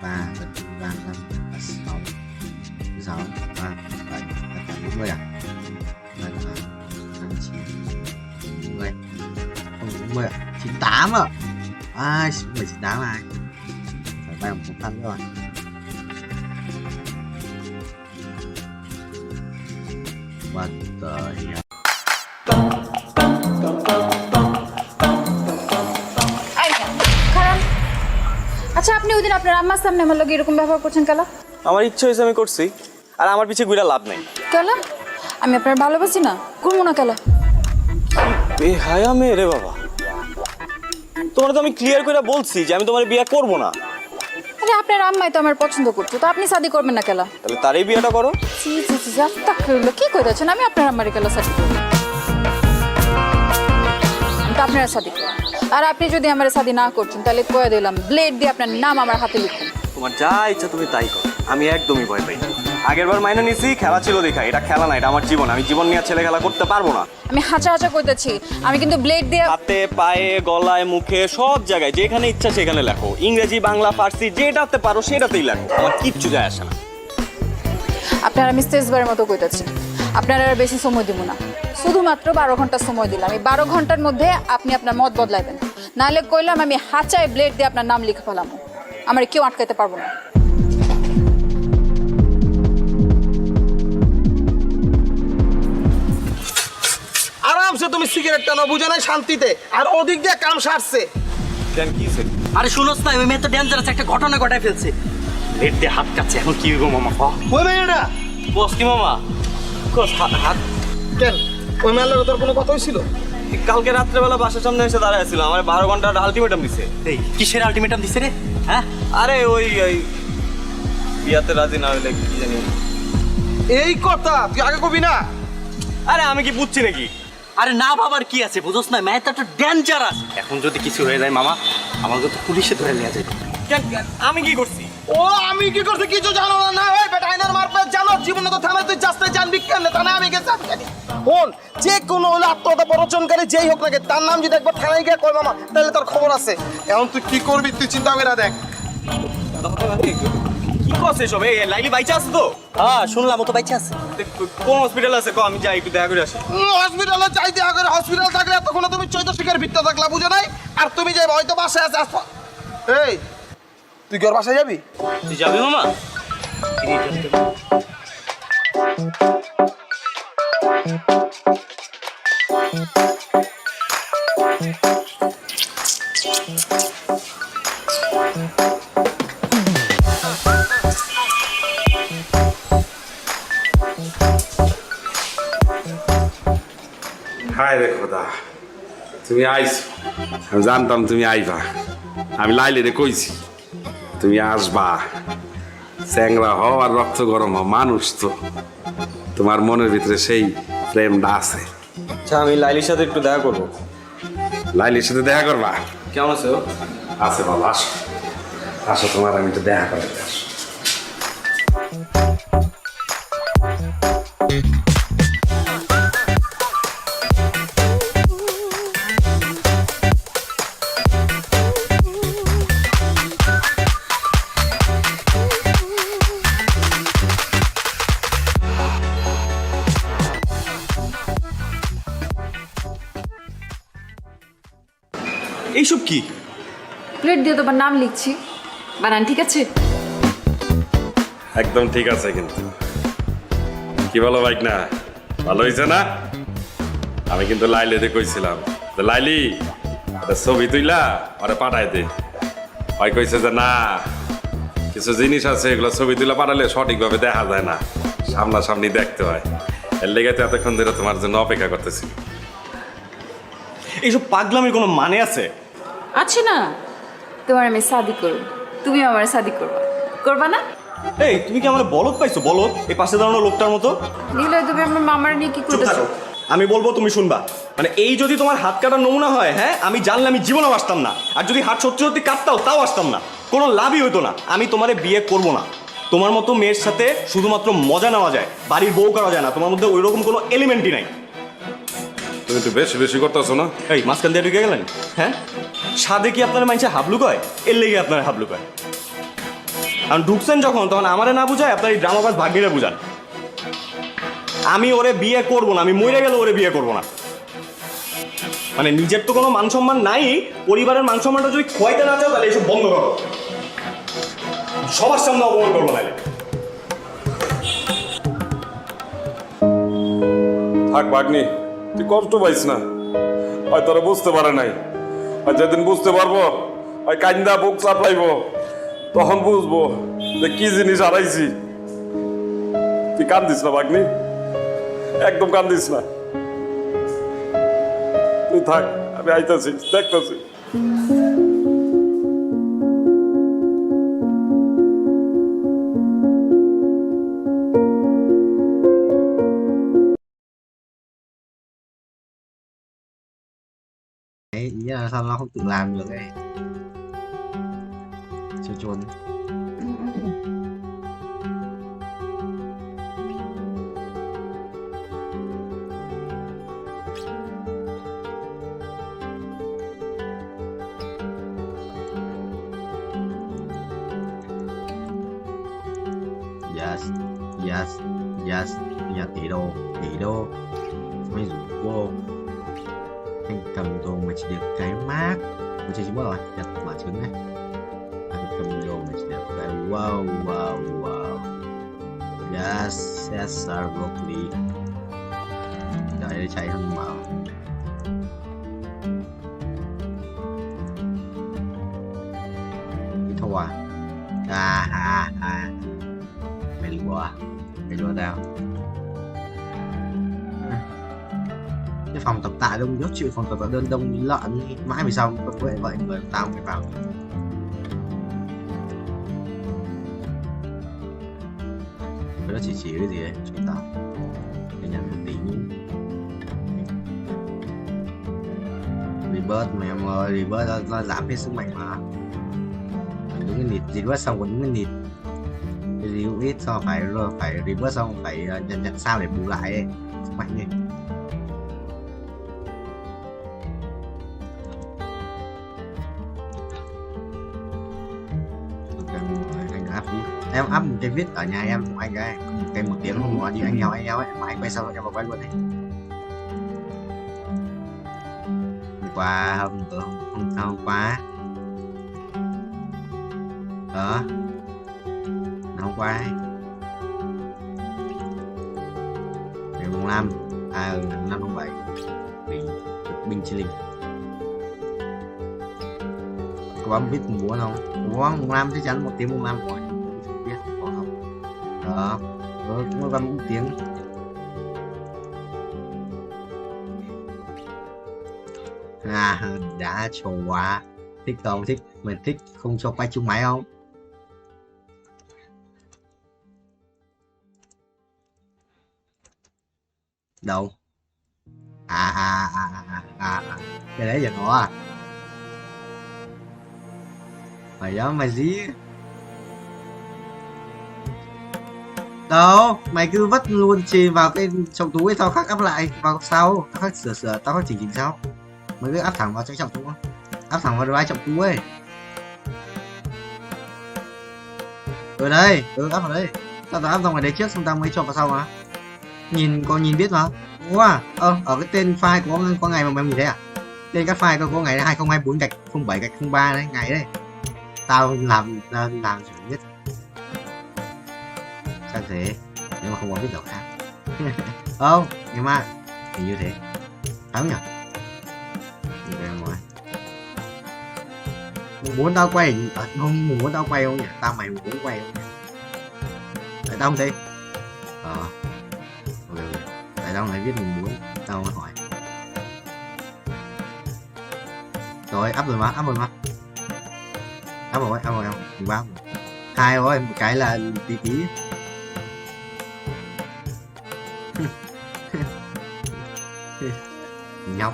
3 35 36 6 3 7 40 à? 98 à? 98 ai? Phải bay một cục thân rồi. What the hell? আচ্ছা আপনি ওই দিন আপনার আম্মার সামনে আমার লগে এরকম ব্যবহার করছেন কেন? আমার ইচ্ছে হয়েছে আমি করছি আর আমার পিছে ঘুরে লাভ নেই। কেন? আমি আপনার ভালোবাসি না করবো না কেন? বেহায়া মেয়ে রে বাবা, তোমার তো আমি ক্লিয়ার করে বলছি যে আমি তোমার বিয়ে করব না। আরে আপনার আম্মাই তো আমার পছন্দ করতো, তো আপনি শাদি করবেন না কেন? তাহলে তারই বিয়েটা করো। জি আস্তাগফিরুল্লাহ, কি কইতাছেন? আমি আপনার আম্মারে কেন শাদি করব? তো আপনারা শাদি করুন, আর আপনি যদি আমার শাদি না করছেন তাহলে কয়ে দিলাম ব্লেড দিয়ে আপনার নাম আমার হাতে লিখুন। তোমার যা ইচ্ছা তুমি তাই করো, আমি একদমই ভয় পাই না। আগেরবার মাইনে নিছি খেলা ছিল দেখা, এটা খেলা না, এটা আমার জীবন। আমি জীবন নিয়ে ছেলে খেলা করতে পারবো না। আমি হাঁচা কইতেছি, আমি কিন্তু ব্লেড দিয়ে হাতে পায়ে গলায় মুখে সব জায়গায় যেখানে ইচ্ছা সেখানে লেখো, ইংরেজি বাংলা ফার্সি যেটাতে পারো সেটাতেই লেখো, আমার কিচ্ছু যায় আসে না। আপনার আমি শেষবারের মতো কইতেছি, আপনার আর বেশি সময় দিব না, শুধুমাত্র 12 ঘন্টা সময় দিলাম। এই 12 ঘন্টার মধ্যে আপনি আপনার মত বদলাইবেন, নাহলে কইলাম আমি হাঁচায় ব্লেড দিয়ে আপনার নাম লিখে ফেলাম, আমার কেউ আটকাইতে পারবো না। আরামসে তুমি সিগারেট টানো, বুঝো না শান্তিতে, আর ওদিক দিয়ে কাম সারছে। দেন কি স্যার? আরে শুনোস না, ওই মেয়ে তো ডেঞ্জারাস একটা ঘটনা ঘটায় ফেলছে। লেট দিয়ে হাত কাটছে, এখন কি হইব মামা? ওই মেয়েটা বস কি মামা? কোস হাত কেন? ওই মেয়ের তোর কোনো কথা হইছিল? কালকে রাত্রেবেলা বাসার সামনে এসে দাঁড়ায় ছিল, আমার 12 ঘন্টার আলটিমেটাম দিছে। এই কিসের আলটিমেটাম দিছে রে? হ্যাঁ আরে ওই বিয়াতে রাজি না হইলে কি জানি। এই কথা তুই আগে কবি না? আরে আমি কি বুঝছি নাকি? আরে না বাবার কি আছে বুঝোস না মেয়েটা তো ডেঞ্জারাস এখন যদি কিছু হয়ে যায় মামা আমাকে তো পুলিশে ধরে নিয়ে যায় আমি কি করছি ও আমি কি করছি কিছু জানো না ওই বেটা আইনার মারপে জানো জীবনে তো থানায় তুই যাস্তে জানবি কেন থানায় আমি গেছি ফোন যে কোনো হলো আত্মহত্যা প্ররোচনকারী যেই হোক না তার নাম যদি একবার থানায় গিয়ে কয় মামা তাহলে তার খবর আছে এখন তুই কি করবি তুই চিন্তা করে দেখ কি করছে সব এই লাইলি বাইচা আছে তো হ্যাঁ শুনলাম ও তো বাইচা আছে কোন হসপিটাল আছে কো আমি যাই একটু দেখা করে আসি হসপিটালে যাই দেখা করে হসপিটাল থাকলে এতক্ষণ তুমি চৈতশিকের ভিতরে থাকলা বুঝো নাই আর তুমি যাই হয়তো বাসায় আছে এই তুই কি ওর বাসায় যাবি তুই যাবি মামা হায় রে খোদা তুমি আইছো আমি জানতাম তুমি আইবা আমি লাইলে কইছি তুমি আসবা চ্যাংরা হও আর রক্ত গরম হও মানুষ তো তোমার মনের ভিতরে সেই প্রেমটা আছে আচ্ছা আমি লাইলির সাথে একটু দেখা করবো লাইলির সাথে দেখা করবা কেমন আছো আছে বাবা আসো আসো তোমার আমি একটু দেখা করে আসো এইসব কি প্লেট দিয়ে তোমার নাম লিখছি বানান ঠিক আছে একদম ঠিক আছে কিন্তু কি বলো বাইক না ভালো হয়েছে না আমি কিন্তু লাইলিতে কইছিলাম লাইলি একটা ছবি তুইলা ওরে পাঠাই দে ভাই কইছে যে না কিছু জিনিস আছে এগুলো ছবি তুলে পাঠালে সঠিকভাবে দেখা যায় না সামনাসামনি দেখতে হয় এর লেগে তো এতক্ষণ ধরে তোমার জন্য অপেক্ষা করতেছি এইসব পাগলামির কোনো মানে আছে আছে না তোমার আমি শাদি করব তুমি আমার শাদি করবা করবা না এই তুমি কি আমার বলদ পাইছো বলদ এই পাশে দাঁড়ানো লোকটার মতো নিলে তুমি আমার মামার নিয়ে কি করতেছো আমি বলবো তুমি শুনবা মানে এই যদি তোমার হাত কাটার নমুনা হয় হ্যাঁ আমি জানলে আমি জীবনেও আসতাম না আর যদি হাত সত্যি সত্যি কাটতাও তাও আসতাম না কোনো লাভই হতো না আমি তোমারে বিয়ে করব না তোমার মতো মেয়ের সাথে শুধুমাত্র মজা নেওয়া যায় বাড়ির বউ করা যায় না তোমার মধ্যে ওই রকম কোনো এলিমেন্টই নাই তুমি তো বেশি বেশি করতেছো না এই মাঝখান দিয়ে ঢুকে গেলেন হ্যাঁ সাদে কি আপনার মানুষের হাবলু কয় এর লেগে আপনার হাবলু কয় কারণ ঢুকছেন যখন তখন আমারে না বুঝায় আপনার এই ড্রামাবাজ ভাগ্যিরা বুঝান আমি ওরে বিয়ে করব না আমি মরে গেলে ওরে বিয়ে করব না মানে নিজের তো কোনো মান সম্মান নাই পরিবারের মান সম্মানটা যদি খোয়াইতে না চাও তাহলে এসব বন্ধ করো সবার সামনে অপমান করবো না থাক ভাগ্নি তুই কষ্ট পাইস না হয় তোরা বুঝতে পারে নাই আর যেদিন বুঝতে পারবো হয় কান্দা বুক চাপলাইবো তখন বুঝবো যে কি জিনিস হারাইছি তুই কান্দিস না ভাগ্নি একদম কান্দিস না তুই থাক আমি আইতাছি দেখতেছি Ý là sao nó không tự làm được ấy. Trốn trốn. Yes, yes, yes, nhà tỷ đô mới rủ vô anh cầm đồ mà chỉ được cái mát mà chơi chúng rồi nhặt quả trứng này anh cầm đồ mà chỉ được cái wow wow wow yes yes sir broccoli đợi để chạy hơn màu đi thôi mày đi qua tao cái phòng tập tạ đông rất chịu phòng tập tạ đơn đông như lợn mãi vì sao vậy người tao phải vào cái đó chỉ cái gì đấy chúng ta cái nhận một tí Rebirth mà em ơi, Rebirth nó giảm hết sức mạnh mà. Đúng cái nịt, Rebirth xong còn đúng cái nịt. Review ít xong phải Rebirth xong phải nhận sao để bù lại ấy. Sức mạnh đi. Anh áp đi. Em áp một cái viết ở nhà em của anh cái một cái 1 tiếng không nói đi anh nhau ấy mà anh quay sau em vào quay luôn đấy. Qua hôm qua đó hôm qua ấy. Ngày mùng 5 5 tháng 7 binh chi linh có bấm viết mùng 4 không? Mùng 5 chắc chắn 1 tiếng mùng 5 rồi biết có không? Đó có bấm 1 tiếng. Đã trồ quá. Thích không? Thích mình thích không cho quay chung máy không? Đâu? Cái đấy giờ nó à? Mày đó mày gì? Đâu? Mày cứ vứt luôn chì vào cái trong túi tao khắc áp lại vào sau, tao khắc sửa tao khắc chỉnh sau. Mày cứ áp thẳng vào trong túi, áp thẳng vào drive trọng túi ấy. Ở đây, áp vào đây. Tao áp xong vào đấy trước xong tao mới cho vào sau mà. Nhìn biết mà. Wow, ở cái tên file có ngày mà mày nhìn thấy à? Tên các file có ngày 2024-07-03 đấy, ngày đấy. Tao làm chủ biết. Sao thế? Nếu mà không có biết đâu khác. Không, nhưng mà hình như thế. Phải không nhỉ? Mùng 4 tao quay không? Mùng 4 tao quay không nhỉ? Tao mày mùng 4 quay không nhỉ? Tại tao không thấy. Tại tao lại viết mùng 4. Tao mới hỏi. Rồi áp rồi mà. Áp rồi không? Mùng 3. 2 rồi, một cái là tí. Nhóc.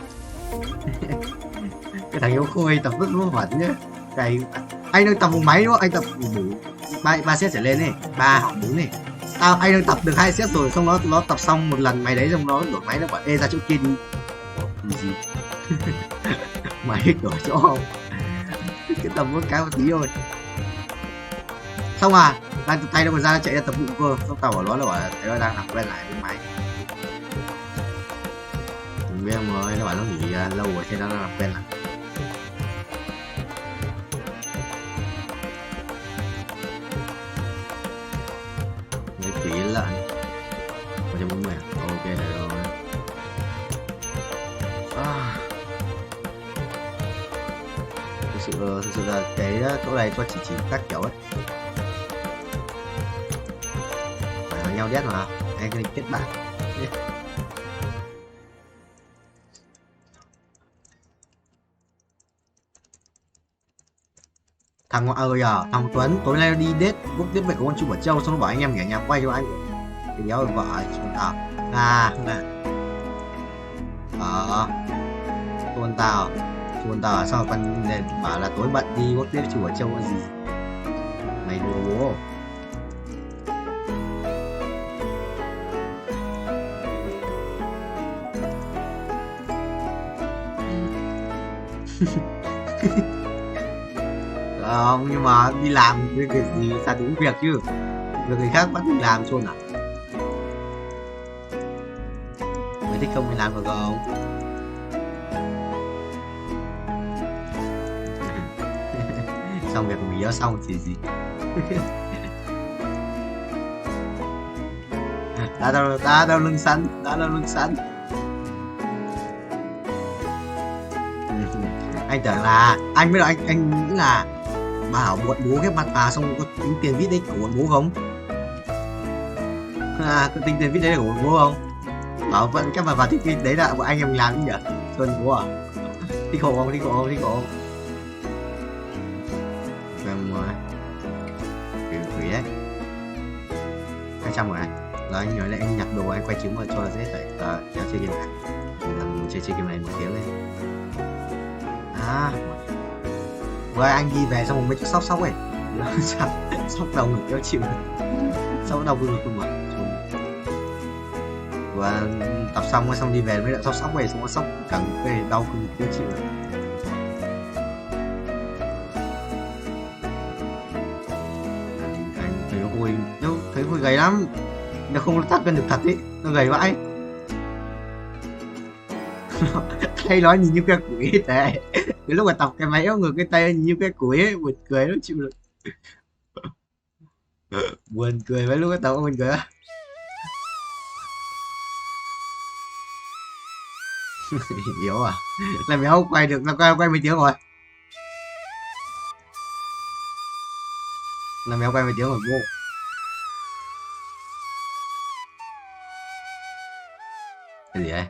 Cái thằng yêu khôi tập rất vớ vẩn nhá. Cái anh đang tập một máy đúng không? Anh tập đủ 3 set trở lên này, 3 hoặc 4 này. Anh đang tập được 2 set rồi, xong nó tập xong một lần máy đấy xong nó đổi máy nó bảo ê ra chỗ kia đi. Gì? Mày đổi chỗ không? Cái tập một cái một tí thôi. Xong à, đang tập tay đâu mà ra chạy ra tập vụ cơ, xong tao bảo nó là bảo là đang học quen lại với máy. Biết không ơi, nó bảo nó nghỉ lâu rồi thế nó làm quen lại. Mấy tỷ lợn 140 à? Ok rồi. Thực sự là cái chỗ này cho chỉ các kiểu ấy. Phải vào nhau đét mà, anh cái kết bạn. Thằng Tuấn tối nay đi date quốc tiếp về con chú Bảo Châu xong nó bảo anh em nghỉ nhà quay cho anh thì nhớ vợ chúng tao chuồn tao sao con bảo là tối bận đi quốc tiếp chú Bảo Châu cái gì mày đùa bố. Không, nhưng mà đi làm cái việc gì ta đúng việc chứ. Việc người khác bắt mình làm chôn à? Mày thích không mình làm được không? Xong việc mình nhớ xong thì gì? đã đâu lưng sắn. Anh tưởng là anh biết là anh nghĩ là bảo bọn bố ghép mặt xong có tính tiền vít đấy của bọn bố không? Có tính tiền vít đấy là của bọn bố không? Bảo vẫn các vào thích đấy là bọn anh em làm chứ nhỉ? Xuân bố à? Thích hộ không? Em quỷ đấy 200 rồi này. Rồi anh nhớ lại anh nhặt đồ anh quay trứng vào cho là dễ phải kéo chơi game này. Làm chơi game này 1 tiếng đấy. À, với anh đi về xong rồi mấy chút sóc ấy. Sóc đầu ngực kéo chịu. Sóc đầu ngực cơ mà. Và tập xong rồi xong đi về mới lại sóc về, xong rồi sóc cẳng về đau cơ ngực kéo chịu. Anh thấy hồi gầy lắm. Nó không thắt cân được thật ý, nó gầy vãi. Hay nói nhìn như que củi tệ. Cái lúc mà tập cái máy áo ngực cái tay nhìn như que củi ấy, buồn cười nó chịu được. Buồn cười mấy lúc cái tập buồn cười á. Hiểu à? Là mày không quay được, là quay mấy tiếng rồi. Là mày quay mấy tiếng rồi vô. Cái gì vậy?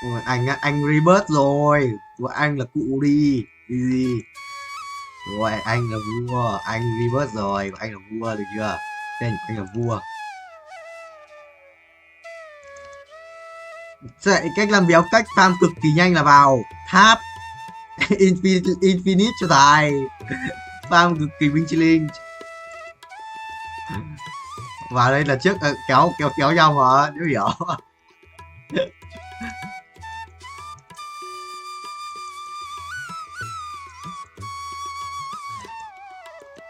Ôi, anh rebirth rồi. Của anh là cụ đi gì. Rồi anh là vua, anh rebirth rồi, anh là vua được chưa? Tên của anh là vua. Vậy cách làm béo cách farm cực kỳ nhanh là vào tháp infinite cho tài. Farm cực kỳ binh chi linh. Vào đây là trước kéo nhau mà, nếu hiểu.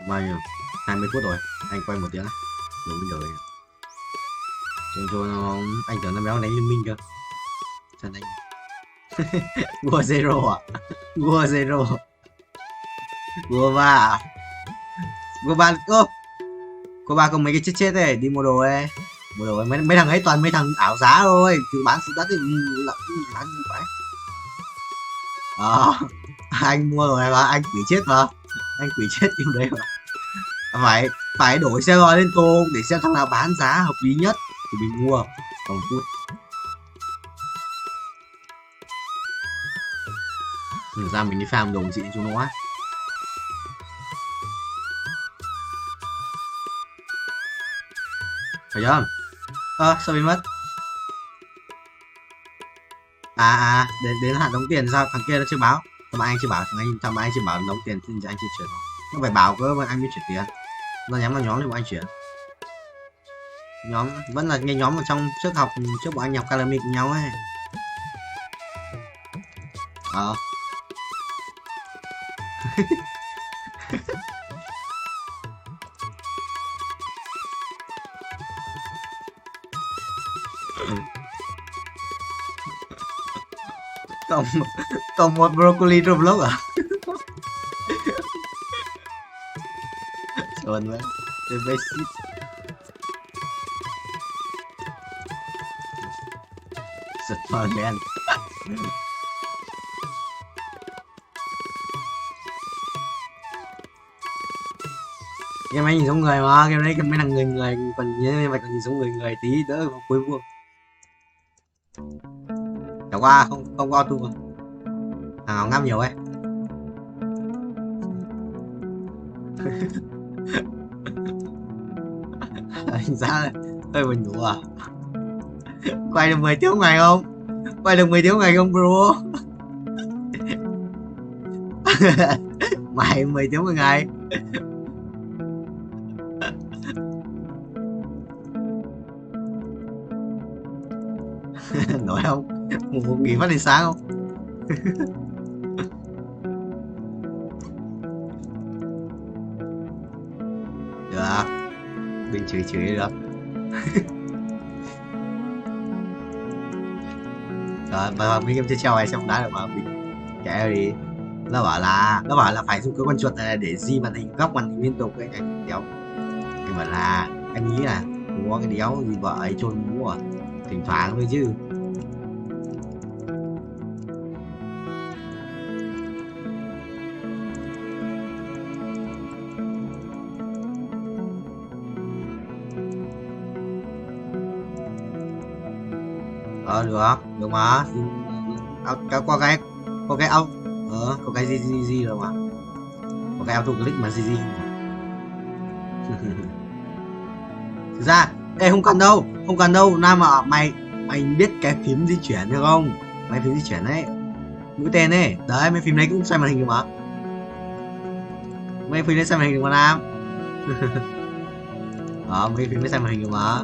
Bao nhiêu? 20 phút rồi, anh quay 1 tiếng á. Đúng rồi. Cho nó anh tưởng nó béo đánh liên minh cơ. Sao đánh? Vua zero à? Vua zero. Vua ba. Vua ba cô ba có mấy cái chết này đi mua đồ ấy. Mua đồ ấy. Mấy thằng ấy toàn mấy thằng ảo giá thôi, cứ bán sự đắt thì bán như vậy. Anh mua rồi mà anh quỷ chết mà. Anh quỷ chết trong đấy mà. Phải đổi xe gói lên tô để xem thằng nào bán giá hợp lý nhất thì mình mua. Còn phút. Ra mình đi farm đồ gì cho nó á. Phải chưa? Sao bị mất? Đến hạn đóng tiền sao? Thằng kia nó chưa báo. Thằng anh chưa bảo, thằng anh chưa bảo đóng tiền thì anh chưa chuyển nó. Nó phải bảo cơ mà anh mới chuyển tiền. Nó nhắm vào nhóm thì bọn anh chuyển. Nhóm vẫn là cái nhóm ở trong trước bọn anh học academic cùng nhau ấy. Còn một broccoli trong vlog à? Chuẩn vậy. The basic. Giật vào đen. Game này nhìn giống người mà, game đấy mấy thằng người còn nhớ mày còn nhìn giống người tí đỡ vào cuối vuông. Chả qua không có auto mà. Thằng nào ngắm nhiều ấy. Anh giá hơi buồn ngủ à. Quay được 10 tiếng ngày không? Quay được 10 tiếng ngày không bro? Mày 10 tiếng một ngày. Nổi không? Một nghỉ phát đi sáng không? Được. Đừng chửi được. Rồi mà mình game chơi treo này xong đá được mà mình chạy đi. Nó bảo là phải dùng cái con chuột này để di màn hình, góc màn hình liên tục cái anh đéo. Nhưng mà là anh nghĩ là có cái đéo gì vợ ấy trôn múa thỉnh thoảng thôi chứ. Được mà. Có cái gì rồi mà. Có cái auto click mà gì. Thực ra Ê không cần đâu Nam à, mày biết cái phím di chuyển được không? Mấy phím di chuyển ấy, mũi tên ấy, đấy mấy phím đấy cũng xoay màn hình được mà. Mấy phím đấy xoay màn hình được mà Nam. Mấy phím đấy xoay màn hình được mà.